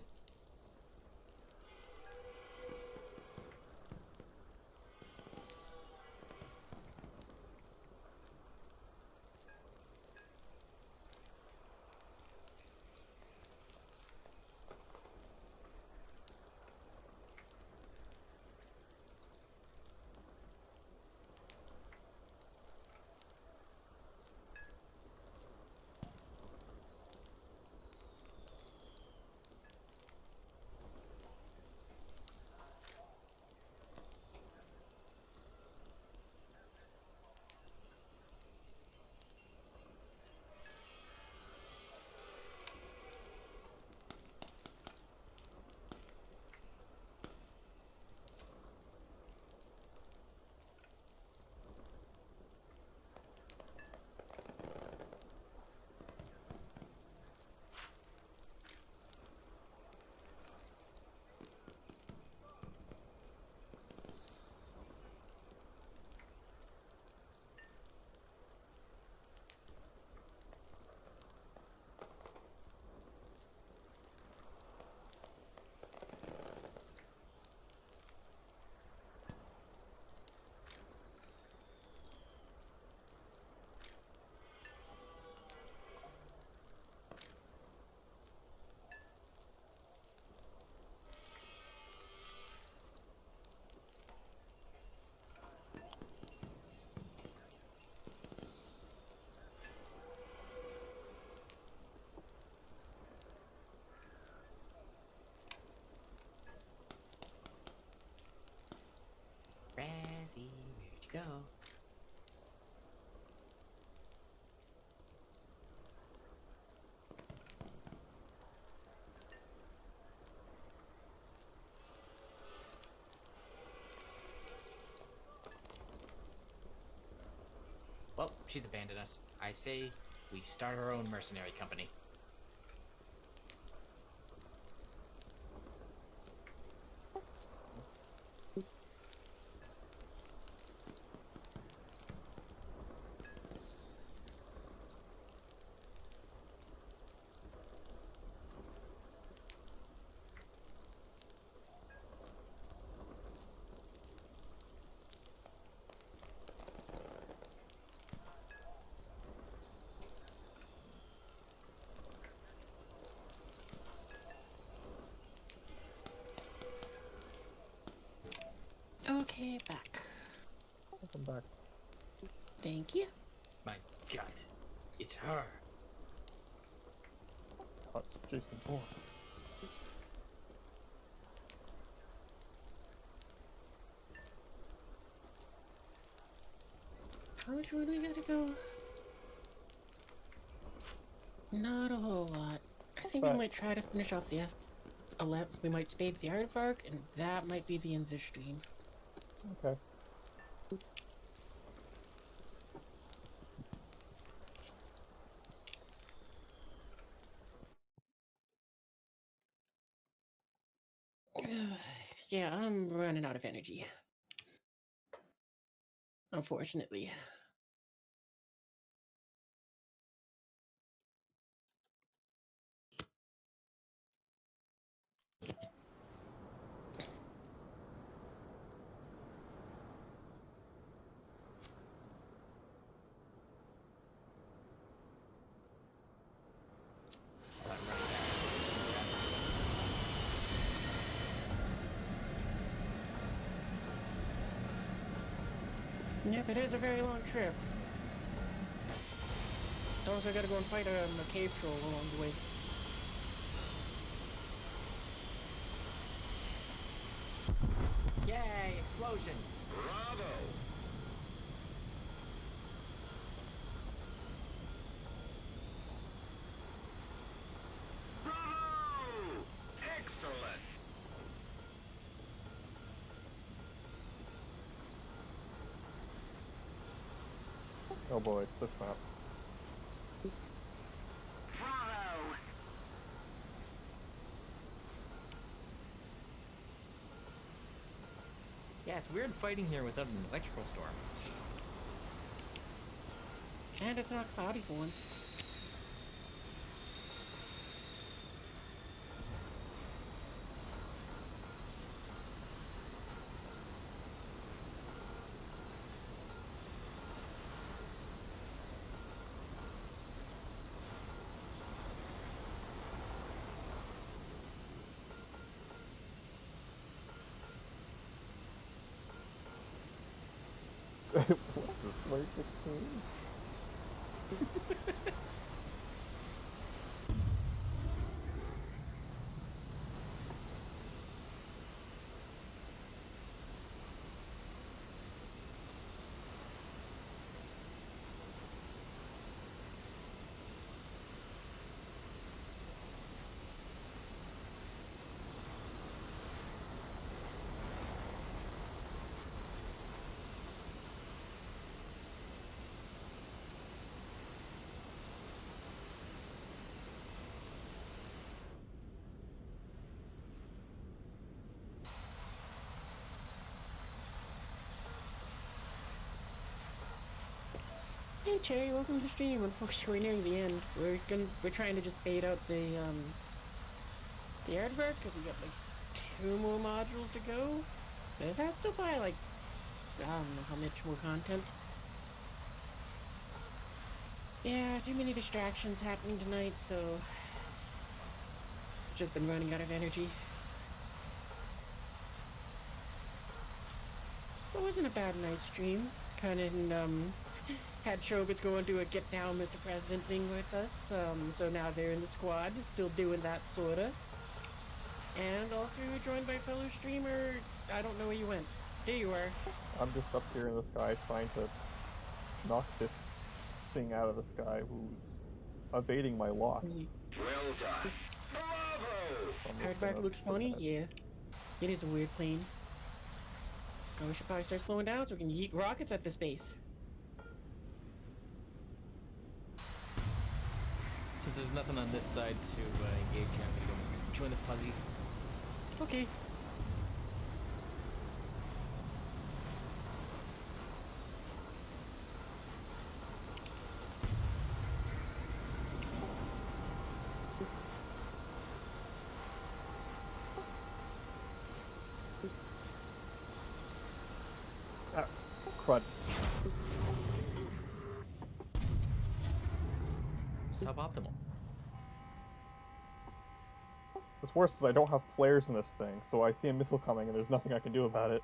Razzie, where'd you go? Well, she's abandoned us. I say we start our own mercenary company. Okay, back. Welcome back. Thank you. Bye. God, it's her. Touch Jason Bourne. How much wood we gotta go? Not a whole lot. I think we But- might try to finish off the F11. We might spade the aardvark, and that might be the end of the stream. Okay. Yeah, I'm running out of energy. Unfortunately. Yep, it is a very long trip. Also, gotta go and fight a cave troll along the way. Yay, explosion. Bravo! Bravo! Excellent! Oh boy, it's this map. Bravo! Yeah, it's weird fighting here without an electrical storm. And it's not cloudy for once. What is Flare 16? Hey Cherry, welcome to the stream. Unfortunately, we're nearing the end. We're trying to just fade out the aardvark because we got like 2 more modules to go. But that's still probably like, I don't know how much more content. Yeah, too many distractions happening tonight, so it's just been running out of energy. It wasn't a bad night stream. Kind of had Chobits go and do a get down Mr. President thing with us. So now they're in the squad, still doing that sorta. And also we were joined by fellow streamer. I don't know where you went. There you are. I'm just up here in the sky trying to knock this thing out of the sky who's evading my lock. Well done. Bravo! I'm just Aardvark gonna looks put funny. that- Yeah, it is a weird plane. Oh, we should probably start slowing down so we can yeet rockets at this base. Since there's nothing on this side to engage, I'm gonna go join the fuzzy. Okay. Ah, crud. Suboptimal. What's worse is I don't have flares in this thing, so I see a missile coming and there's nothing I can do about it.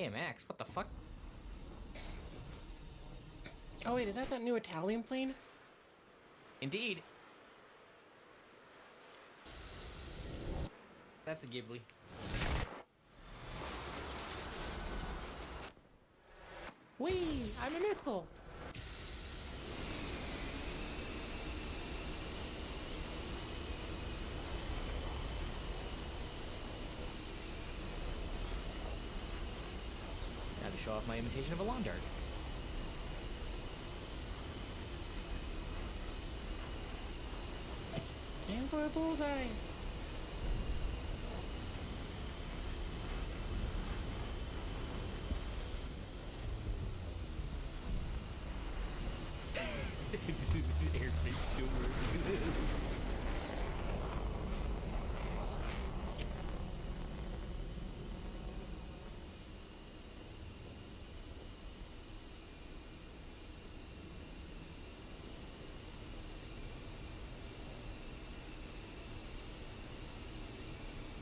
AMX? What the fuck? Oh wait, is that new Italian plane? Indeed. That's a Ghibli. Whee! I'm a missile! Now to show off my imitation of a lawn dart. Aim for a bullseye! Airbase still working.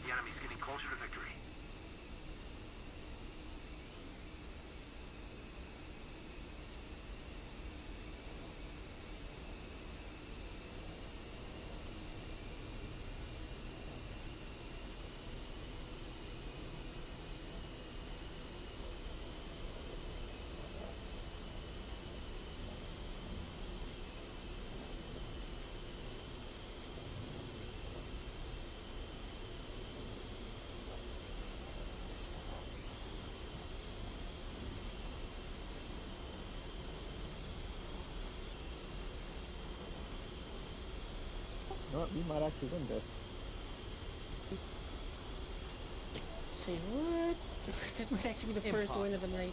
The enemy's getting closer to victory. You know what? We might actually win this. Say what? This might actually be the first win of the night.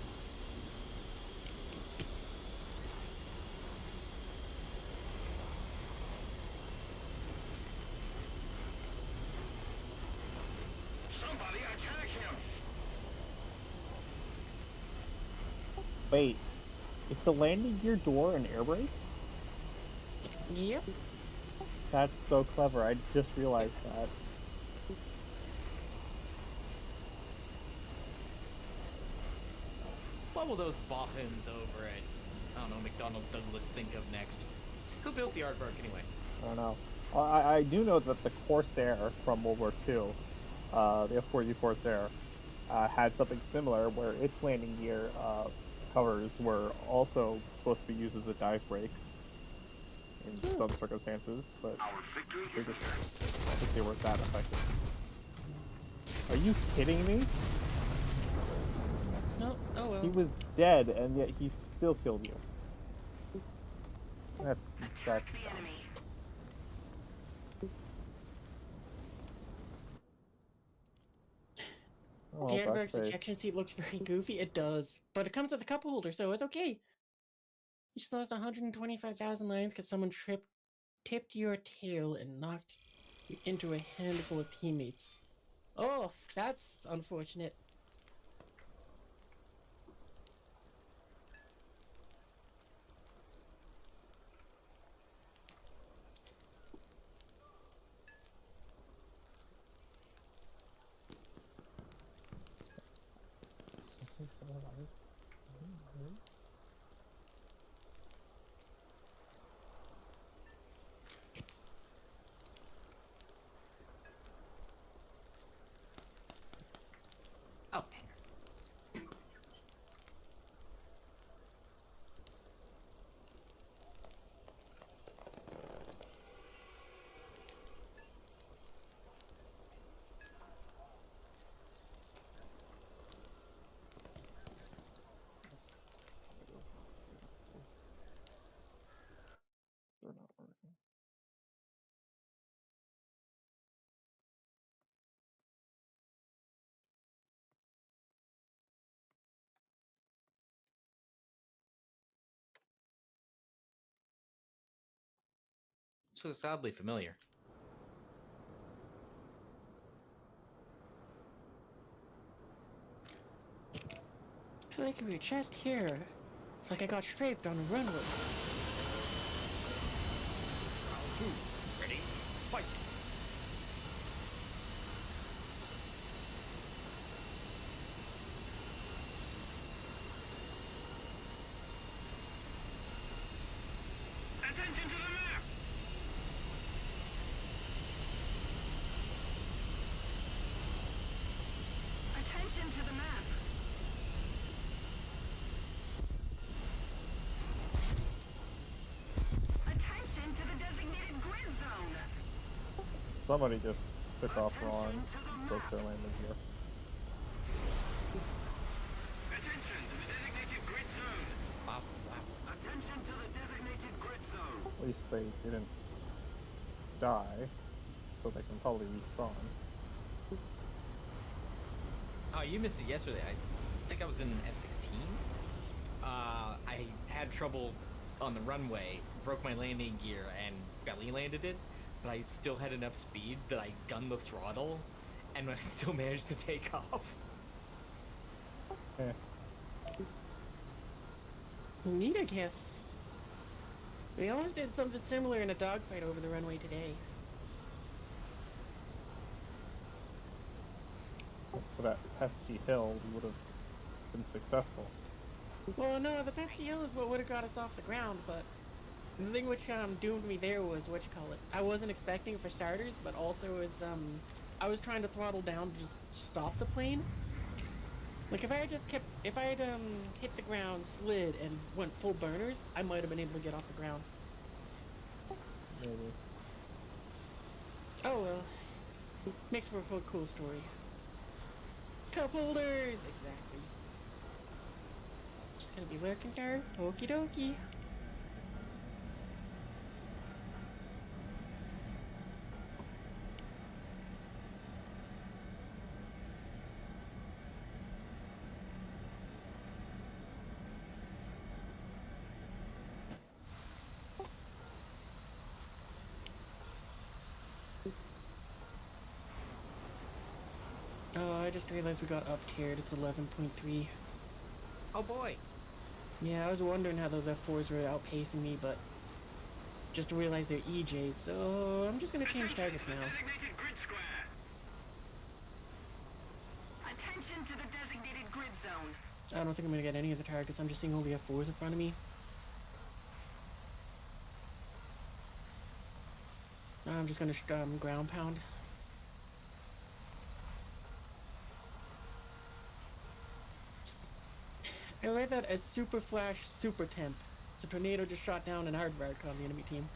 Somebody attack him! Wait, is the landing gear door an air brake? Yep. That's so clever. I just realized that. What will those boffins over at, I don't know, McDonnell Douglas think of next? Who built the aardvark anyway? I don't know. I do know that the Corsair from World War II, the F-40 Corsair, had something similar where its landing gear covers were also supposed to be used as a dive brake in some circumstances, but Our victory they is just, here. I think they weren't that effective. Are you kidding me? No. Oh well. He was dead, and yet he still killed you. That's Attack the dumb. enemy. Oh, The aardvark's blackface. ejection seat looks very goofy. It does, but it comes with a cup holder, so it's okay. You just lost 125,000 lines because someone tipped your tail and knocked you into a handful of teammates. Oh, that's unfortunate. Oh, They're not working. this looks oddly familiar. I feel like your chest here. It's like I got strafed on a runway. Round two. Ready? Fight! Somebody just took off wrong, broke their landing gear. Attention to the designated grid zone. Wow, wow. Attention to the designated grid zone. At least they didn't die, so they can probably respawn. Oh, you missed it yesterday. I think I was in F-16. I had trouble on the runway, broke my landing gear, and belly landed it, but I still had enough speed that I gunned the throttle, and I still managed to take off. Eh. Neat, I guess. We almost did something similar in a dogfight over the runway today. For that pesky hill, we would have been successful. Well, no, the pesky hill is what would have got us off the ground, but the thing which doomed me there was, what you call it, I wasn't expecting for starters, but also is, I was trying to throttle down to just stop the plane. Like, if I had hit the ground, slid, and went full burners, I might have been able to get off the ground. Maybe. Oh well. Makes for a cool story. Cup holders! Exactly. Just gonna be lurking there. Okie dokie. Oh, I just realized we got up-tiered. It's 11.3. Oh boy. Yeah, I was wondering how those F4s were outpacing me, but just realized they're EJs, so I'm just gonna change targets now. Designated grid square. Attention to the designated grid zone. I don't think I'm gonna get any of the targets. I'm just seeing all the F4s in front of me. I'm just gonna ground pound. I read that as Super Flash Super Temp. It's a tornado just shot down an aardvark on the enemy team.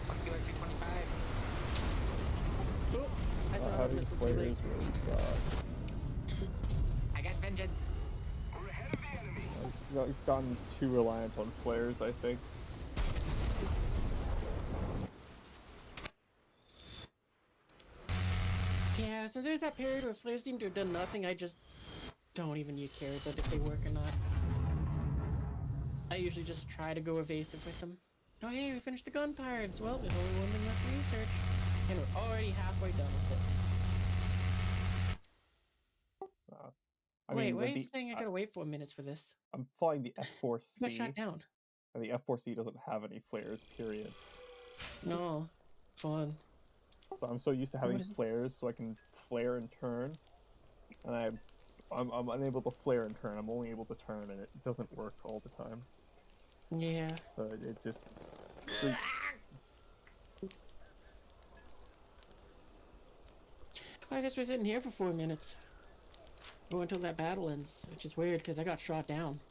Fuck you, SU-25. Oh, I saw Having this players really. really sucks. I got vengeance. We're ahead of the enemy. I've gotten too reliant on flares, I think. Yeah, since there's that period where flares seem to have done nothing, I just don't even care that if they work or not. I usually just try to go evasive with them. Oh hey, we finished the gun pirates. Well, there's only one thing left to research. And we're already halfway done with it. I Wait, mean, why are you saying I gotta wait 4 minutes for this? I'm flying the I got F4C, shot down. and the F4C doesn't have any flares, period. No. Fun. So I'm so used to having What is it? flares, so I can flare and turn, and I'm unable to flare and turn. I'm only able to turn, and it doesn't work all the time. Yeah. So it just I guess we're sitting here for 4 minutes. Or until that battle ends, which is weird because I got shot down.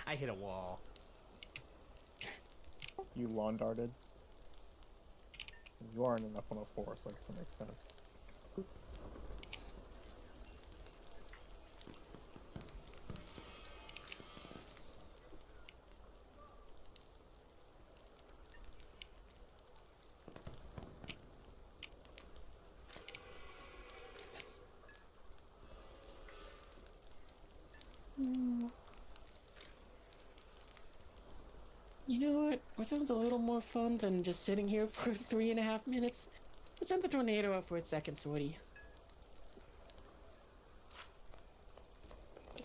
I hit a wall. you lawn darted. You aren't an F-104, so I guess that makes sense. You know what? What sounds a little more fun than just sitting here for 3.5 minutes? Let's send the tornado up for its second sortie.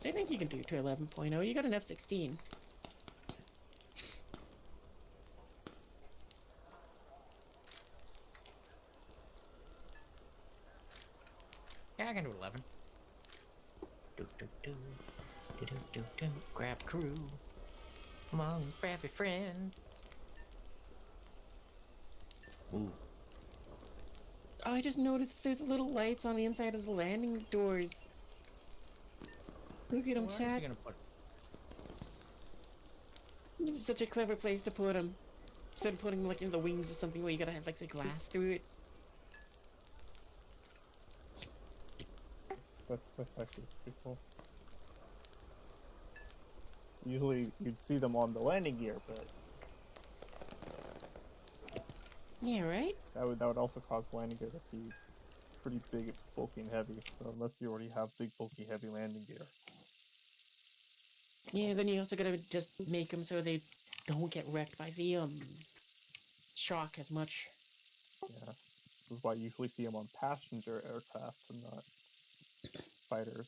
I think you can do to 11.0. You got an F-16. I can do 11. Do, do, do. Do, do, do, do. Grab crew. Come on, grab your friend. Ooh. Oh, I just noticed there's little lights on the inside of the landing doors. Look at them, Where is chat. he gonna put? This is such a clever place to put them. Instead of putting them like in the wings or something where you gotta have like the glass through it. That's actually pretty cool. Usually you'd see them on the landing gear, but Yeah, right? that would also cause the landing gear to be pretty big, bulky, and heavy. So unless you already have big, bulky, heavy landing gear. Yeah, then you also gotta just make them so they don't get wrecked by the shock as much. Yeah, this is why you usually see them on passenger aircraft and not fighters.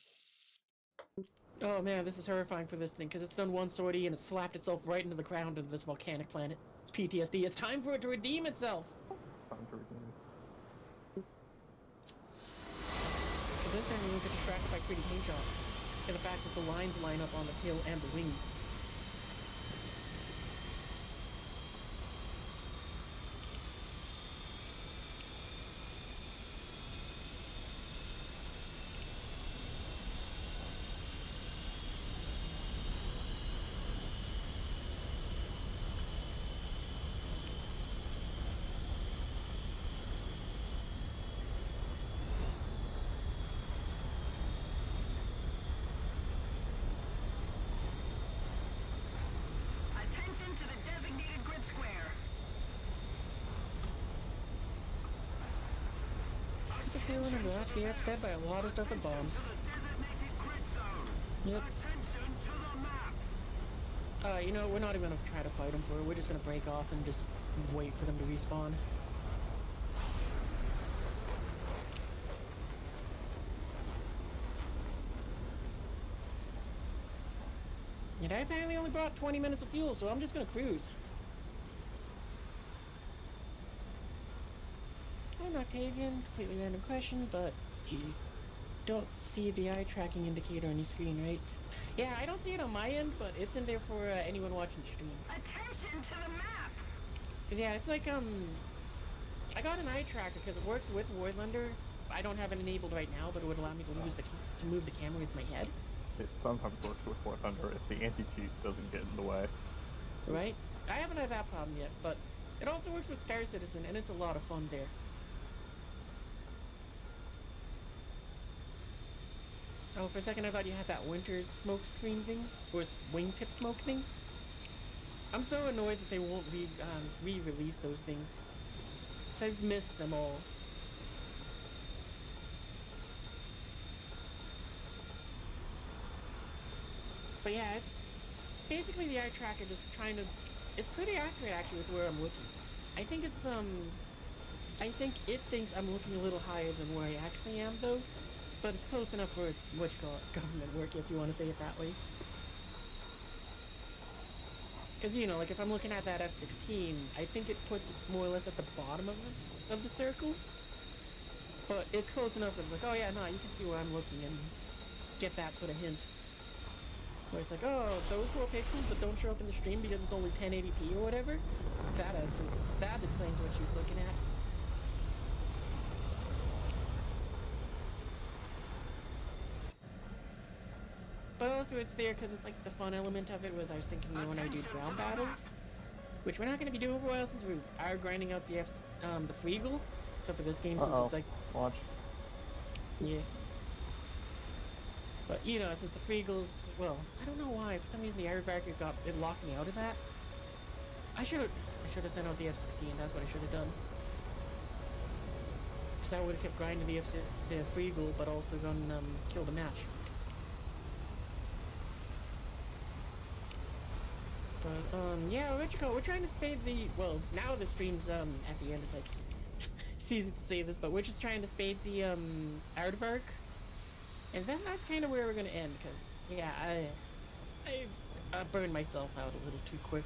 Oh man, this is horrifying for this thing, because it's done one sortie and it slapped itself right into the ground of this volcanic planet. It's PTSD. It's time for it to redeem itself! It's time to redeem. But this time we won't get distracted by pretty paint jobs. And the fact that the lines line up on the tail and the wings. Attention to the designated grid square. It's a feeling I'm about to be outsped by a lot of stuff with bombs. To the designated grid zone. Yep. Attention to the map. You know, we're not even gonna try to fight them for it. We're just gonna break off and just wait for them to respawn. And I apparently only brought 20 minutes of fuel, so I'm just gonna cruise. I'm Octavian, completely random question, but you don't see the eye tracking indicator on your screen, right? Yeah, I don't see it on my end, but it's in there for anyone watching the stream. Attention to the map. Cause yeah, it's like I got an eye tracker because it works with Voidlander. I don't have it enabled right now, but it would allow me to use to move the camera with my head, It sometimes works with War Thunder if the anti-cheat doesn't get in the way. right? I haven't had that problem yet, but it also works with Star Citizen, and it's a lot of fun there. Oh, for a second I thought you had that winter smoke screen thing, or wingtip smoke thing. I'm so annoyed that they won't re-release those things. 'Cause I've missed them all. But yeah, it's basically the eye tracker just trying to... It's pretty accurate actually with where I'm looking. I think it thinks I'm looking a little higher than where I actually am though. But it's close enough for what you call it, government work, if you want to say it that way. Because, you know, like if I'm looking at that F-16, I think it puts it more or less at the bottom of the circle. But it's close enough that it's like, oh yeah, no, you can see where I'm looking and get that sort of hint. Where it's like, oh, those 4 pixels that don't show up in the stream because it's only 1080p or whatever. That explains what she's looking at. But also it's there because it's like the fun element of it was I was thinking when I do ground battles, which we're not going to be doing for a while since we are grinding out the Freegal. So for this game, since it's like Launch. yeah. But you know, since the Freegals, well, I don't know why. For some reason, the Airvac it locked me out of that. I should have sent out the F-16. That's what I should have done. Because that would have kept grinding the Freegal, but also gone kill the match. But yeah, we're trying to spade the now the stream's at the end. It's like it's easy to say this, but we're just trying to spade the Aardvark. And then that's kind of where we're gonna end, because yeah, I burned myself out a little too quick.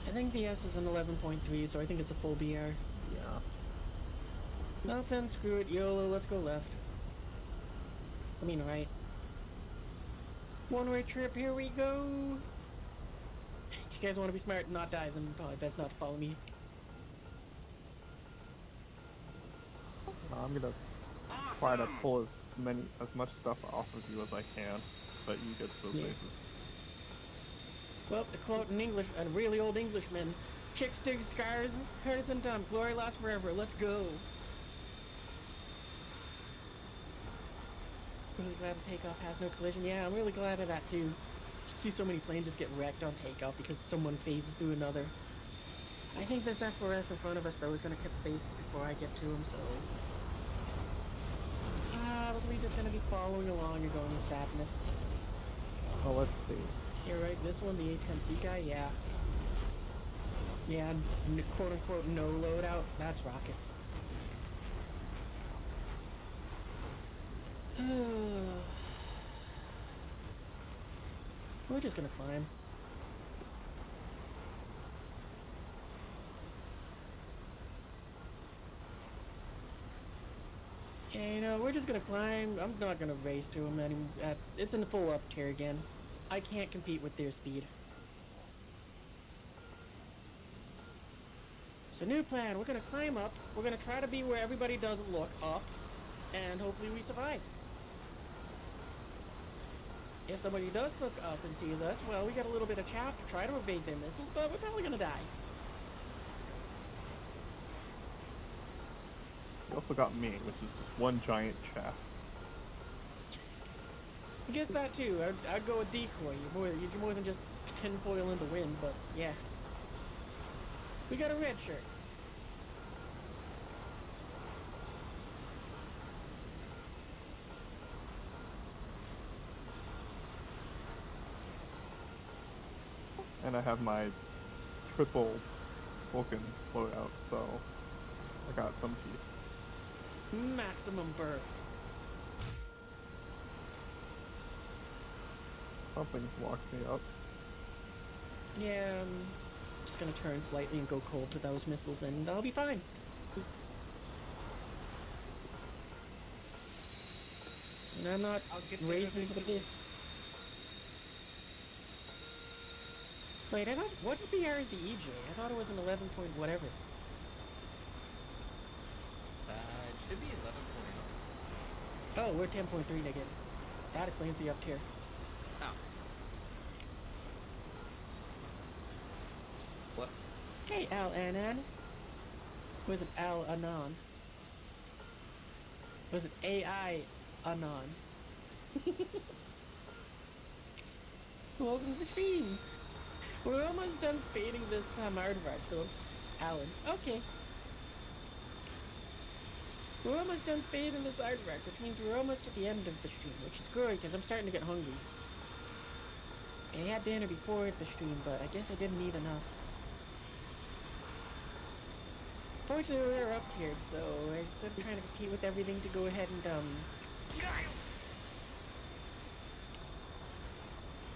I think the S is an 11.3, so I think it's a full BR. Yeah. Nope, then screw it. YOLO, let's go left. I mean right. One-way trip, here we go! If you guys want to be smart and not die, then probably best not to follow me. I'm gonna try to pull as much stuff off of you as I can, so that you get to those Yeah. bases. Well, to quote an English, a really old Englishman, chicks dig scars, hers and dumb, glory lasts forever, let's go! Really glad the takeoff has no collision. Yeah, I'm really glad of that too. See so many planes just get wrecked on takeoff because someone phases through another. I think this F4S in front of us though is gonna kick the bases before I get to him, so probably just gonna be following along and going with sadness. Oh, let's see. See, right, this one, the A10C guy, yeah. Yeah, quote unquote no loadout, that's rockets. We're just gonna climb. Yeah, you know, we're just gonna climb. I'm not gonna race to him anymore. It's in full up tier again. I can't compete with their speed. So new plan, we're gonna climb up. We're gonna try to be where everybody doesn't look, up. And hopefully we survive. If somebody does look up and sees us, well, we got a little bit of chaff to try to evade their missiles, but we're probably gonna die. You also got me, which is just one giant chaff. I guess that too. I'd go with decoy. You're more than just tinfoil in the wind, but yeah. We got a red shirt. And I have my triple Vulcan loadout, so I got some teeth. Maximum burn. Something's locked me up. Yeah, I'm just gonna turn slightly and go cold to those missiles and I'll be fine. So now I'm not I'll get there racing for the eventually. base. Wait, I thought, what BR is the EJ? I thought it was an 11 point whatever. It should be 11.0. Oh, we're 10.3 again. That explains the up tier. Oh. What? Hey, Al Anan. Was it Al Anon? Was it AI Anon? Welcome to the stream. We're almost done fading this aardvark, so Alan. Okay. We're almost done fading this aardvark, which means we're almost at the end of the stream, which is good because I'm starting to get hungry. I had dinner before the stream, but I guess I didn't eat enough. Fortunately, we're up tiered, so instead of trying to compete with everything to go ahead and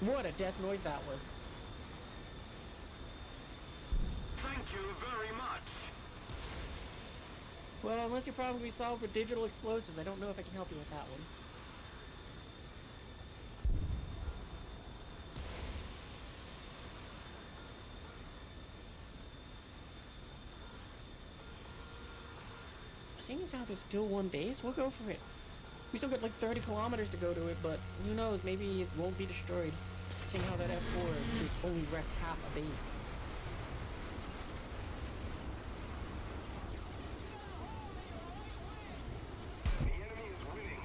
what a death noise that was. Thank you very much. Well, unless your problem can be solved with digital explosives, I don't know if I can help you with that one. Seeing as how there's still one base, we'll go for it. We still got like 30 kilometers to go to it, but who knows, maybe it won't be destroyed. Seeing how that F4 is only wrecked half a base. The enemy is winning.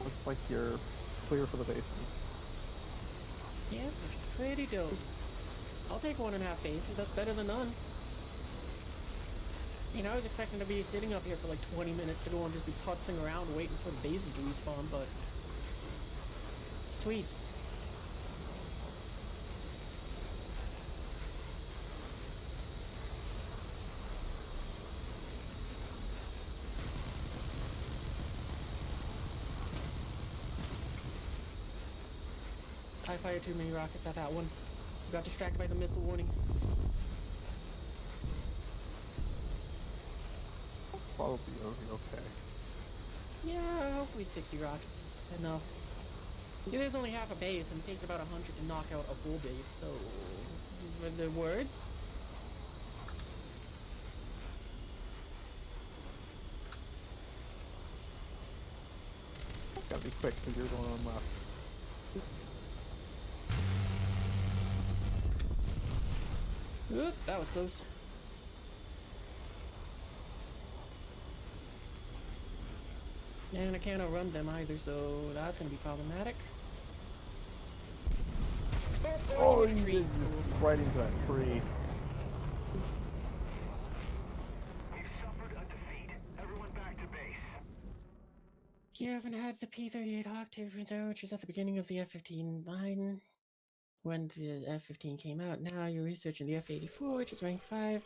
Looks like you're clear for the bases. Yeah, which is pretty dope. I'll take 1.5 bases. That's better than none. You know, I was expecting to be sitting up here for like 20 minutes to go and just be putzing around waiting for the bases to respawn, but... Sweet. I fired too many rockets at that one. Got distracted by the missile warning. Probably okay. Yeah, hopefully 60 rockets is enough. It is only half a base, and it takes about 100 to knock out a full base, so... These were the words. Gotta be quick because you're going on left. Oop, that was close. And I can't outrun them either, so that's gonna be problematic. Oh, you you tree. did just right into that tree. We've suffered a defeat. Everyone back to base. You haven't had the P-38 Octave reserve, which is at the beginning of the F-15 line. When the F-15 came out, now you're researching the F-84, which is rank 5.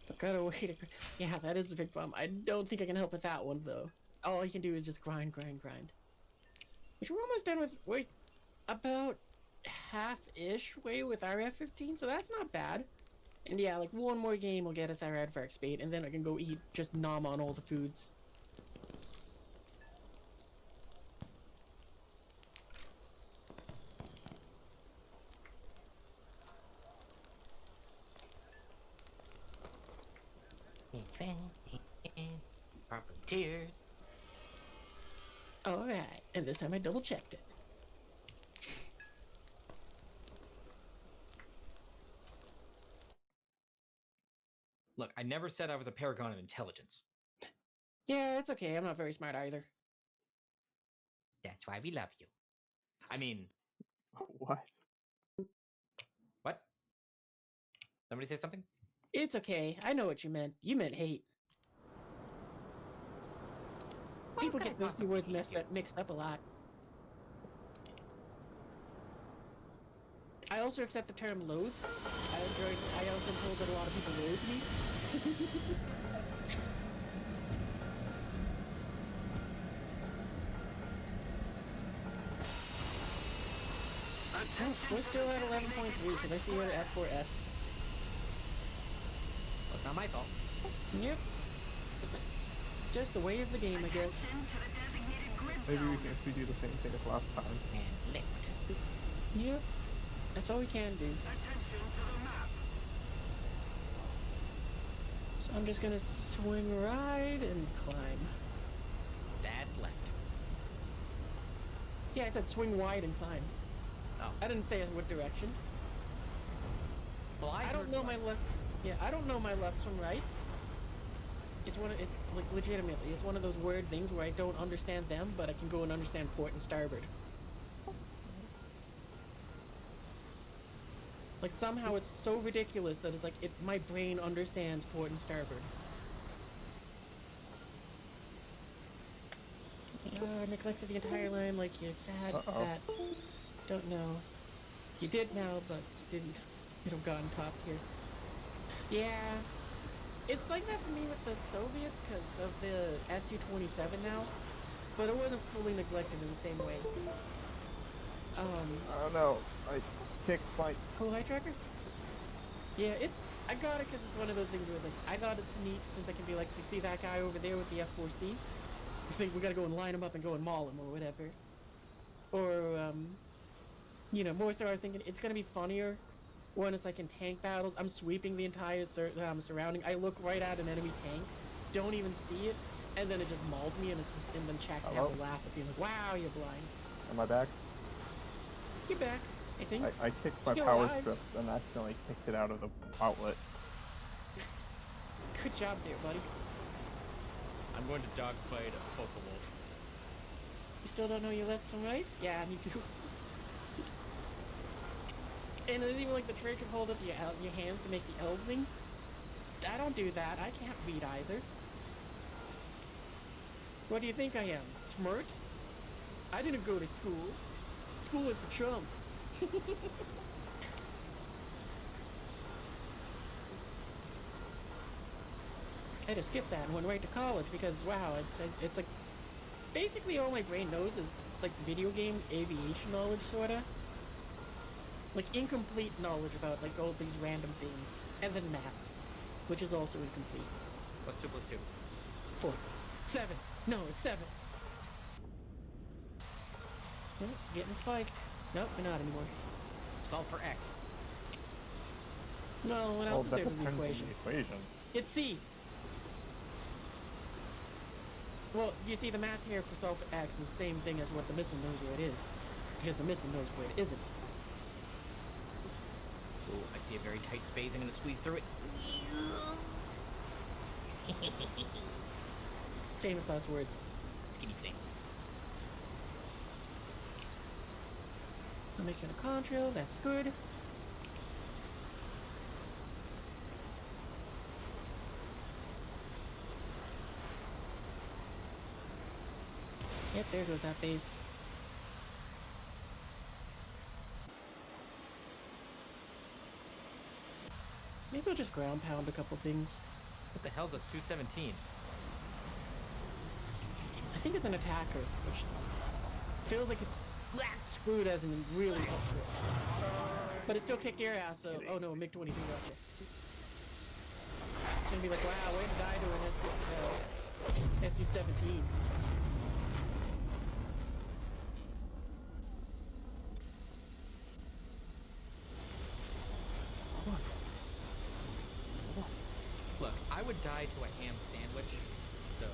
But gotta wait a... Yeah, that is a big problem. I don't think I can help with that one, though. All you can do is just grind. Which we're almost done with... Wait, about half-ish way with our F-15, so that's not bad. And yeah, like one more game will get us our Advark bait, and then I can go eat just nom on all the foods. Proper tears. Alright, and this time I double-checked it. Look, I never said I was a paragon of intelligence. Yeah, it's okay, I'm not very smart either. That's why we love you. I mean, What? what? Somebody say something? It's okay, I know what you meant. You meant hate. People get those two words mixed up a lot. I also accept the term loathe. I also am told that a lot of people loathe me. We're still at 11.3 because I see we're at F4S. Well, it's not my fault. Yep. Just the way of the game, I guess. Maybe if we do the same thing as last time. And lift. Yep. That's all we can do. So I'm just gonna swing right and climb. That's left. Yeah, I said swing wide and climb. Oh. I didn't say what direction. Well, I don't know my left. Yeah, I don't know my lefts from rights. It's like legitimately, it's one of those weird things where I don't understand them, but I can go and understand port and starboard. Like somehow it's so ridiculous that it's like my brain understands port and starboard. Neglected the entire line like you're sad. Don't know. You did now, but didn't. You'd have gotten topped here. Yeah. It's like that for me with the Soviets because of the Su-27 now, but it wasn't fully neglected in the same way. I don't know. I kicked my... Cool high tracker? Yeah, I got it because it's one of those things where it's like, I thought it's neat since I can be like, you see that guy over there with the F4C? I think we gotta go and line him up and go and maul him or whatever. Or, you know, more so I was thinking it's gonna be funnier when it's like in tank battles, I'm sweeping the entire surrounding, I look right at an enemy tank, don't even see it, and then it just mauls me, and then Shaq can have a laugh at me like, wow, you're blind. Am I back? You're back, I think. I kicked my Still power alive. strip and accidentally kicked it out of the outlet. Good job there, buddy. I'm going to dogfight a focal wolf. You still don't know your lefts and rights? Yeah, me too. And there's even like the trick of hold up your hands to make the L thing. I don't do that. I can't read either. What do you think I am? Smart? I didn't go to school. School is for chumps. I just skipped that and went right to college because wow, it's like basically all my brain knows is like video game aviation knowledge sorta. Like incomplete knowledge about like all these random things. And then math, which is also incomplete. What's 2 plus 2? 4. 7. No, it's 7. Oh, getting spiked. Nope, we're not anymore. Solve for X. No, what Well, else is that there in the depends on equation? the equation. It's C. Well, you see, the math here for solve for X is the same thing as what the missile knows where it is. Because the missile knows where it isn't. Ooh, I see a very tight space. I'm gonna squeeze through it. Famous last words. Skinny thing. I'm making a contrail, that's good. Yep, there goes that base. Maybe I'll just ground pound a couple things. What the hell's a Su-17? I think it's an attacker, which feels like it's screwed as in really but it still kicked your ass, so oh no, MiG-23 got you. It's gonna be like, wow, way to die to an Su-17. Look, I would die to a ham sandwich, so...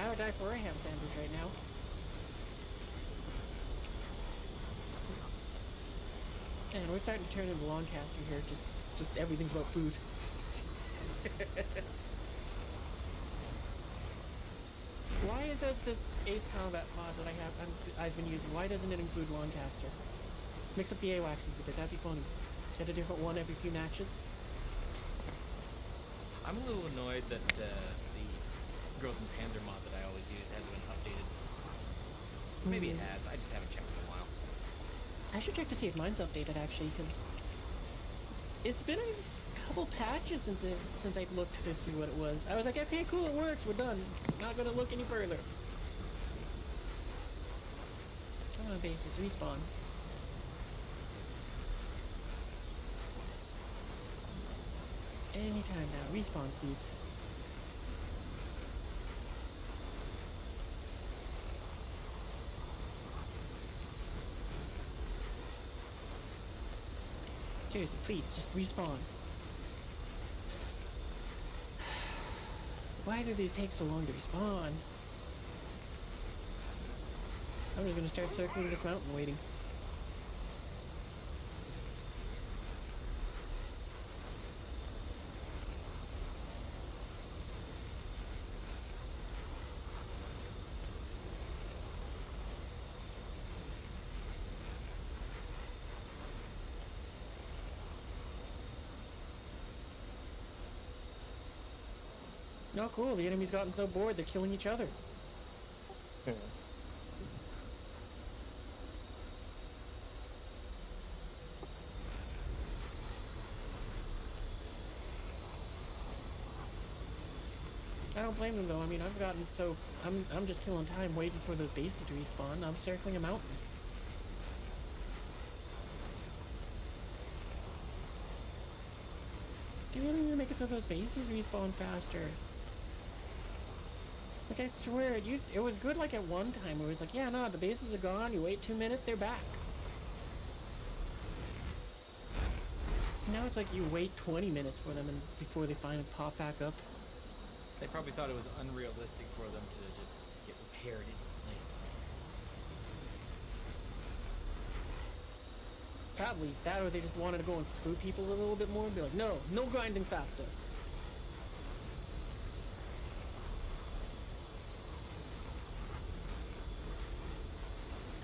I would die for a ham sandwich right now. And we're starting to turn into Lancaster here, just everything's about food. Why does this Ace Combat mod that I've been using, why doesn't it include Lancaster? Mix up the AWACSes a bit, that'd be funny. Get a different one every few matches. I'm a little annoyed that the Girls in Panzer mod that I always use hasn't been updated. Maybe it has, I just haven't checked in a while. I should check to see if mine's updated actually, because it's been a couple patches since I'd looked to see what it was. I was like, okay, cool, it works, we're done. Not gonna look any further. Come on, bases, respawn. Anytime now, respawn please. Seriously, please, just respawn. Why do these take so long to respawn? I'm just gonna start circling this mountain waiting. Oh cool, the enemy's gotten so bored they're killing each other. Yeah. I don't blame them though, I mean I've gotten so I'm just killing time waiting for those bases to respawn. I'm circling a mountain. Do we need to make it so those bases respawn faster? Like I swear, it was good like at one time where it was like, yeah, no, the bases are gone, you wait 2 minutes, they're back. Now it's like you wait 20 minutes for them before they finally pop back up. They probably thought it was unrealistic for them to just get repaired instantly. Probably that, or they just wanted to go and screw people a little bit more and be like, no grinding faster.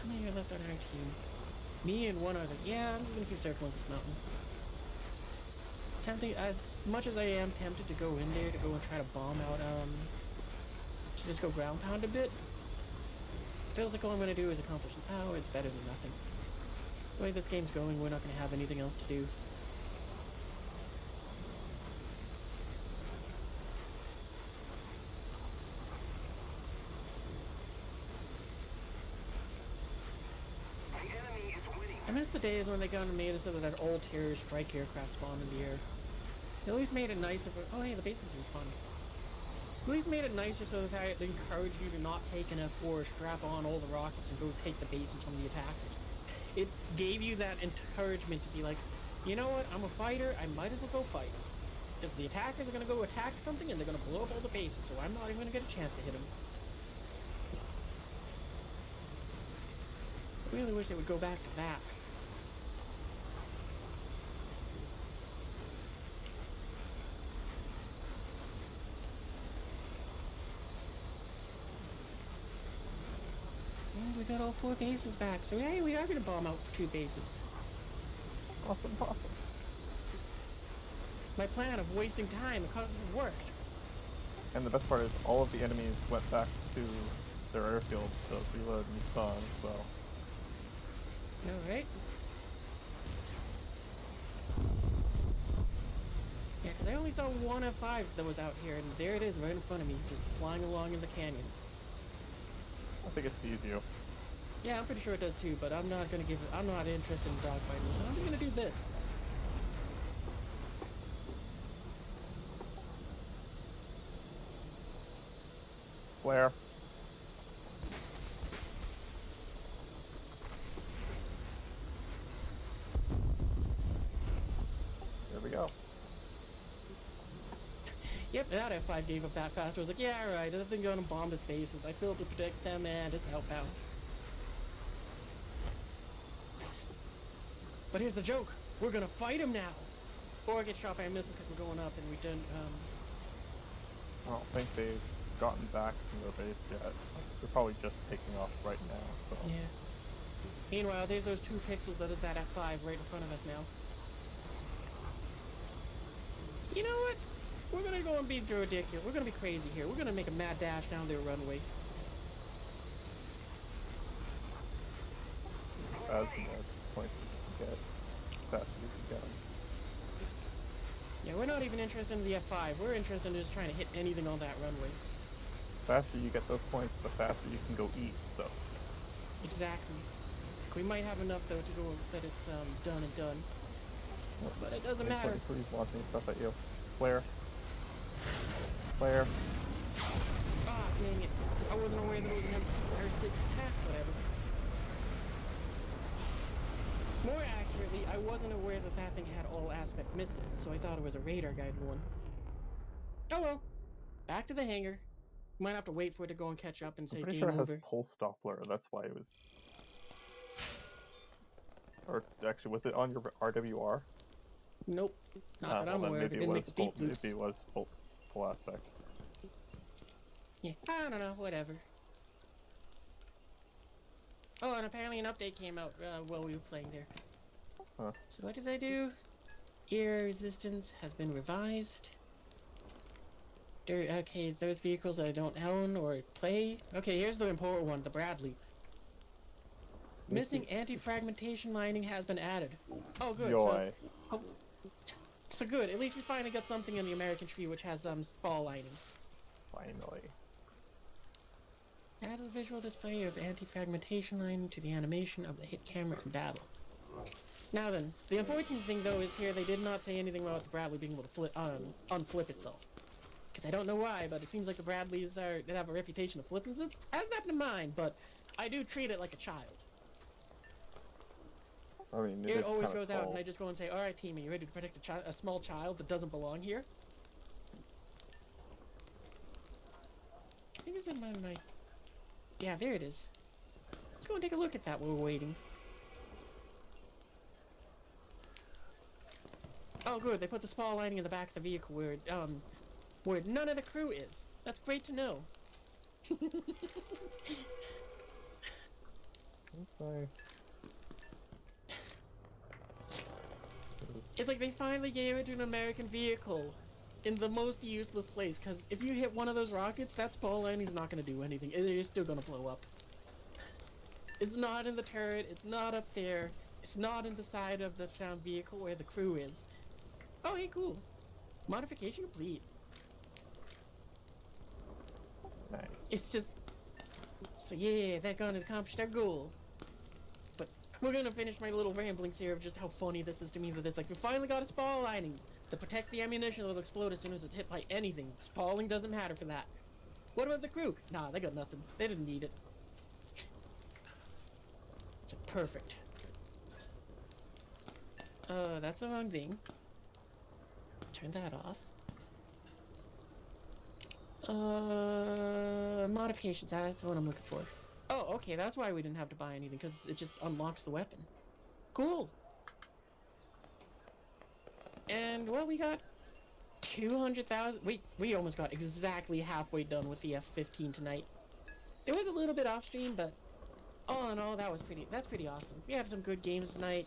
How many are left on our team? Me and one other. Yeah, I'm just gonna keep circling this mountain. Tempting, as much as I am tempted to go in there to go and try to bomb out, to just go ground pound a bit. Feels like all I'm gonna do is accomplish. Oh, it's better than nothing. The way this game's going, we're not gonna have anything else to do. The enemy is winning. I miss the days when they got made it so that all terror strike aircraft spawn in the air. They at least made it nicer for. Oh, hey, the base is respawning. At least made it nicer so that they encourage you to not take an F4, strap on all the rockets, and go take the bases from the attackers. It gave you that encouragement to be like, you know what, I'm a fighter, I might as well go fight. Because the attackers are going to go attack something and they're going to blow up all the bases, so I'm not even going to get a chance to hit them. I really wish they would go back to that. And we got all 4 bases back, so hey, we are going to bomb out 2 bases. Awesome, awesome. My plan of wasting time worked. And the best part is all of the enemies went back to their airfield to reload and respawn, so... Alright. Yeah, because I only saw one F5 that was out here, and there it is right in front of me, just flying along in the canyons. I think it sees you. Yeah, I'm pretty sure it does too, but I'm not interested in dogfighting, so I'm just gonna do this. Flare. There we go. Yep, that F5 gave up that fast. I was like, yeah, right, this thing gonna bomb its bases. I failed to protect them, and it's outbound. But here's the joke. We're gonna fight him now! Or get shot by a missile because we're going up and we didn't, I don't think they've gotten back from their base yet. They're probably just taking off right now, so... yeah. Meanwhile, there's those 2 pixels that is that F5 right in front of us now. You know what? We're gonna go and be ridiculous. We're gonna be crazy here. We're gonna make a mad dash down their runway. As more points as you can get, faster you can get them. Yeah, we're not even interested in the F5. We're interested in just trying to hit anything on that runway. The faster you get those points, the faster you can go eat, so... Exactly. We might have enough, though, to go that it's done and done. But it doesn't matter. Please launching stuff at you. Flare. Flare. Ah, dang it. I wasn't aware that it was an M6. Whatever. More accurately, I wasn't aware that that thing had all-aspect missiles, so I thought it was a radar-guided one. Oh well. Back to the hangar. Might have to wait for it to go and catch up and say I'm pretty game sure it has over. pulse Doppler, that's why it was... Or, actually, was it on your RWR? Nope. Not that I'm well, aware of. It didn't make the beep loops. Maybe it was full aspect. Yeah, I don't know, whatever. Oh, and apparently an update came out while we were playing there. Huh. So what did they do? Air resistance has been revised. Okay, those vehicles that I don't own or play. Okay, here's the important one, the Bradley. Missing anti-fragmentation lining has been added. Oh, good. Joy. So good. At least we finally got something in the American tree which has spall lining. Finally. Add a visual display of anti-fragmentation lining to the animation of the hit camera in battle. Now then, the unfortunate thing though is here they did not say anything about the Bradley being able to flip, unflip itself. Because I don't know why, but it seems like the Bradleys they have a reputation of flipping. It hasn't happened to mine, but I do treat it like a child. I mean, It always goes out and I just go and say, alright team, are you ready to protect a small child that doesn't belong here? I think it's in my... Yeah, there it is. Let's go and take a look at that while we're waiting. Oh good, they put the small lining in the back of the vehicle where none of the crew is. That's great to know. What's my... It's like they finally gave it to an American vehicle in the most useless place, because if you hit one of those rockets, that spall landing's not going to do anything. It's still going to blow up. It's not in the turret, it's not up there, it's not in the side of the found vehicle where the crew is. Oh, hey, cool. Modification complete. Nice. It's just... So yeah, they're going to accomplish their goal. But we're going to finish my little ramblings here of just how funny this is to me, that it's like, we finally got a spall lining to protect the ammunition that'll explode as soon as it's hit by anything. Spalling doesn't matter for that. What about the crew? Nah, they got nothing. They didn't need it. It's perfect. That's the wrong thing. Turn that off. Modifications, that's the one I'm looking for. Oh, okay, that's why we didn't have to buy anything, because it just unlocks the weapon. Cool! And, well, we got 200,000... We almost got exactly halfway done with the F-15 tonight. There was a little bit off stream, but all in all, that's pretty awesome. We had some good games tonight.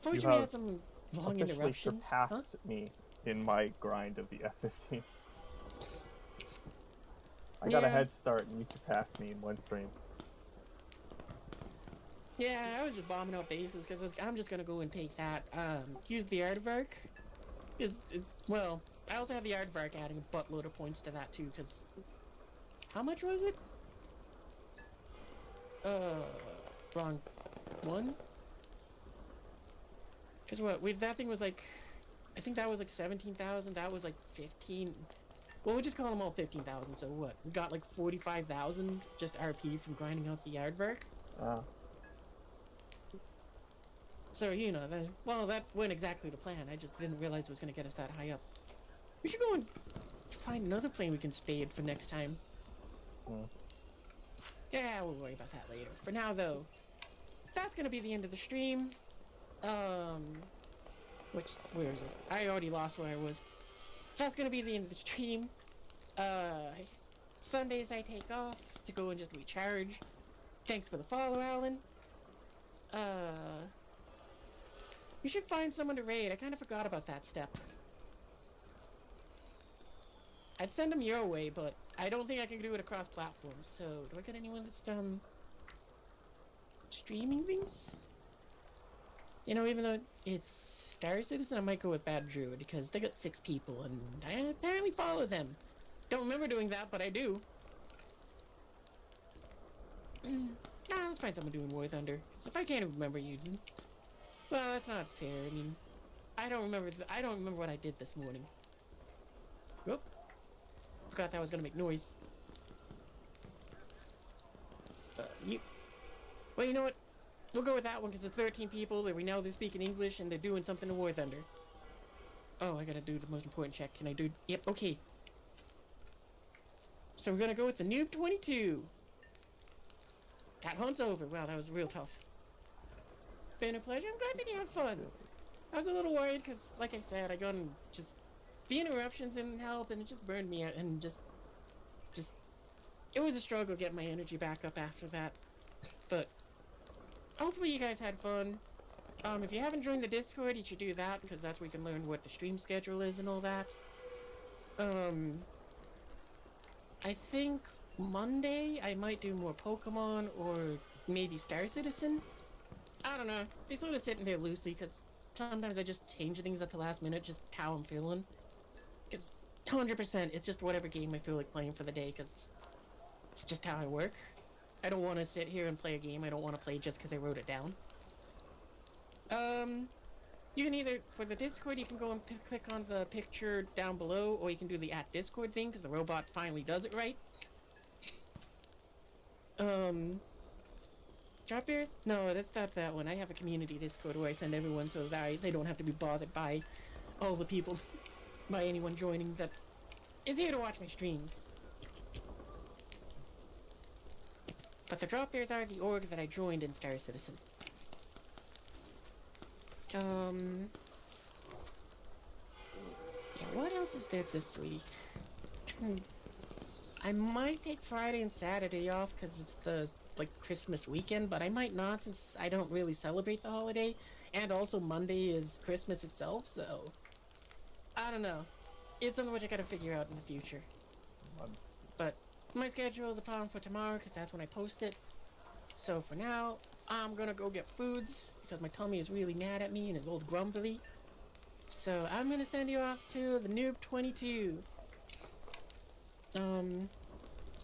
Fortunately, we had some long Officially interruptions. surpassed me in my grind of the F-15. I got a head start and you surpassed me in one stream. Yeah, I was just bombing out bases because I'm just gonna go and take that. Use the aardvark. Well, I also have the aardvark adding a buttload of points to that too. Because how much was it? Wrong one. Because that thing was like, I think that was like 17,000. That was like 15. Well, we just call them all 15,000. So what? We got like 45,000 just RP from grinding out the aardvark. So, you know, that went exactly to plan. I just didn't realize it was going to get us that high up. We should go and find another plane we can spade for next time. Yeah, we'll worry about that later. For now, though, that's going to be the end of the stream. Where is it? I already lost where I was. So that's going to be the end of the stream. Sundays I take off to go and just recharge. Thanks for the follow, Alan. We should find someone to raid. I kind of forgot about that step. I'd send them your way, but I don't think I can do it across platforms. So, do I got anyone that's done streaming things? You know, even though it's Star Citizen, I might go with Bad Druid because they got 6 people and I apparently follow them. Don't remember doing that, but I do. Let's find someone doing War Thunder. Because if I can't remember using... Well, that's not fair. I mean, I don't remember what I did this morning. Whoop. Forgot that was gonna make noise. Well, you know what? We'll go with that one because it's 13 people that we know they're speaking English and they're doing something to War Thunder. Oh, I gotta do the most important check. Can I do... Yep, okay. So we're gonna go with the Noob 22. That hunt's over. Wow, that was real tough. Been a pleasure. I'm glad that you had fun. I was a little worried because, like I said, I got just... The interruptions didn't help and it just burned me out and just... It was a struggle getting my energy back up after that. But... Hopefully you guys had fun. If you haven't joined the Discord, you should do that because that's where you can learn what the stream schedule is and all that. I think Monday I might do more Pokemon or maybe Star Citizen. I don't know. They sort of sitting there loosely because sometimes I just change things at the last minute, just how I'm feeling. It's 100%. It's just whatever game I feel like playing for the day because it's just how I work. I don't want to sit here and play a game I don't want to play just because I wrote it down. You can either, for the Discord, you can go and click on the picture down below, or you can do the @Discord thing, because the robot finally does it right. Drop beers? No, that's not that one. I have a community Discord where I send everyone so that they don't have to be bothered by all the people, by anyone joining that is here to watch my streams. But the drop bears are the orgs that I joined in Star Citizen. Yeah, what else is there this week? I might take Friday and Saturday off because it's the like Christmas weekend, but I might not since I don't really celebrate the holiday, and also Monday is Christmas itself, so I don't know. It's something which I gotta figure out in the future. Um, But my schedule is a problem for tomorrow because that's when I post it. So for now, I'm gonna go get foods because my tummy is really mad at me and is old grumbly. So I'm gonna send you off to the Noob 22.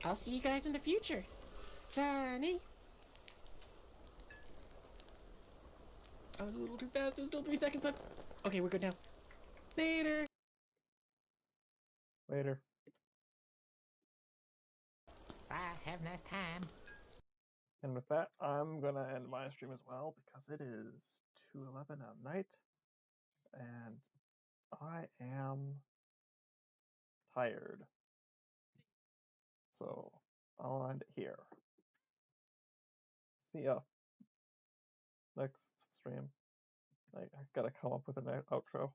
I'll see you guys in the future. Tiny. I was a little too fast. There's still 3 seconds left. Okay, we're good now. Later. Later. Bye. Have a nice time. And with that, I'm gonna end my stream as well because it is 2:11 at night, and I am tired. So I'll end it here. See ya next stream. I gotta come up with an outro.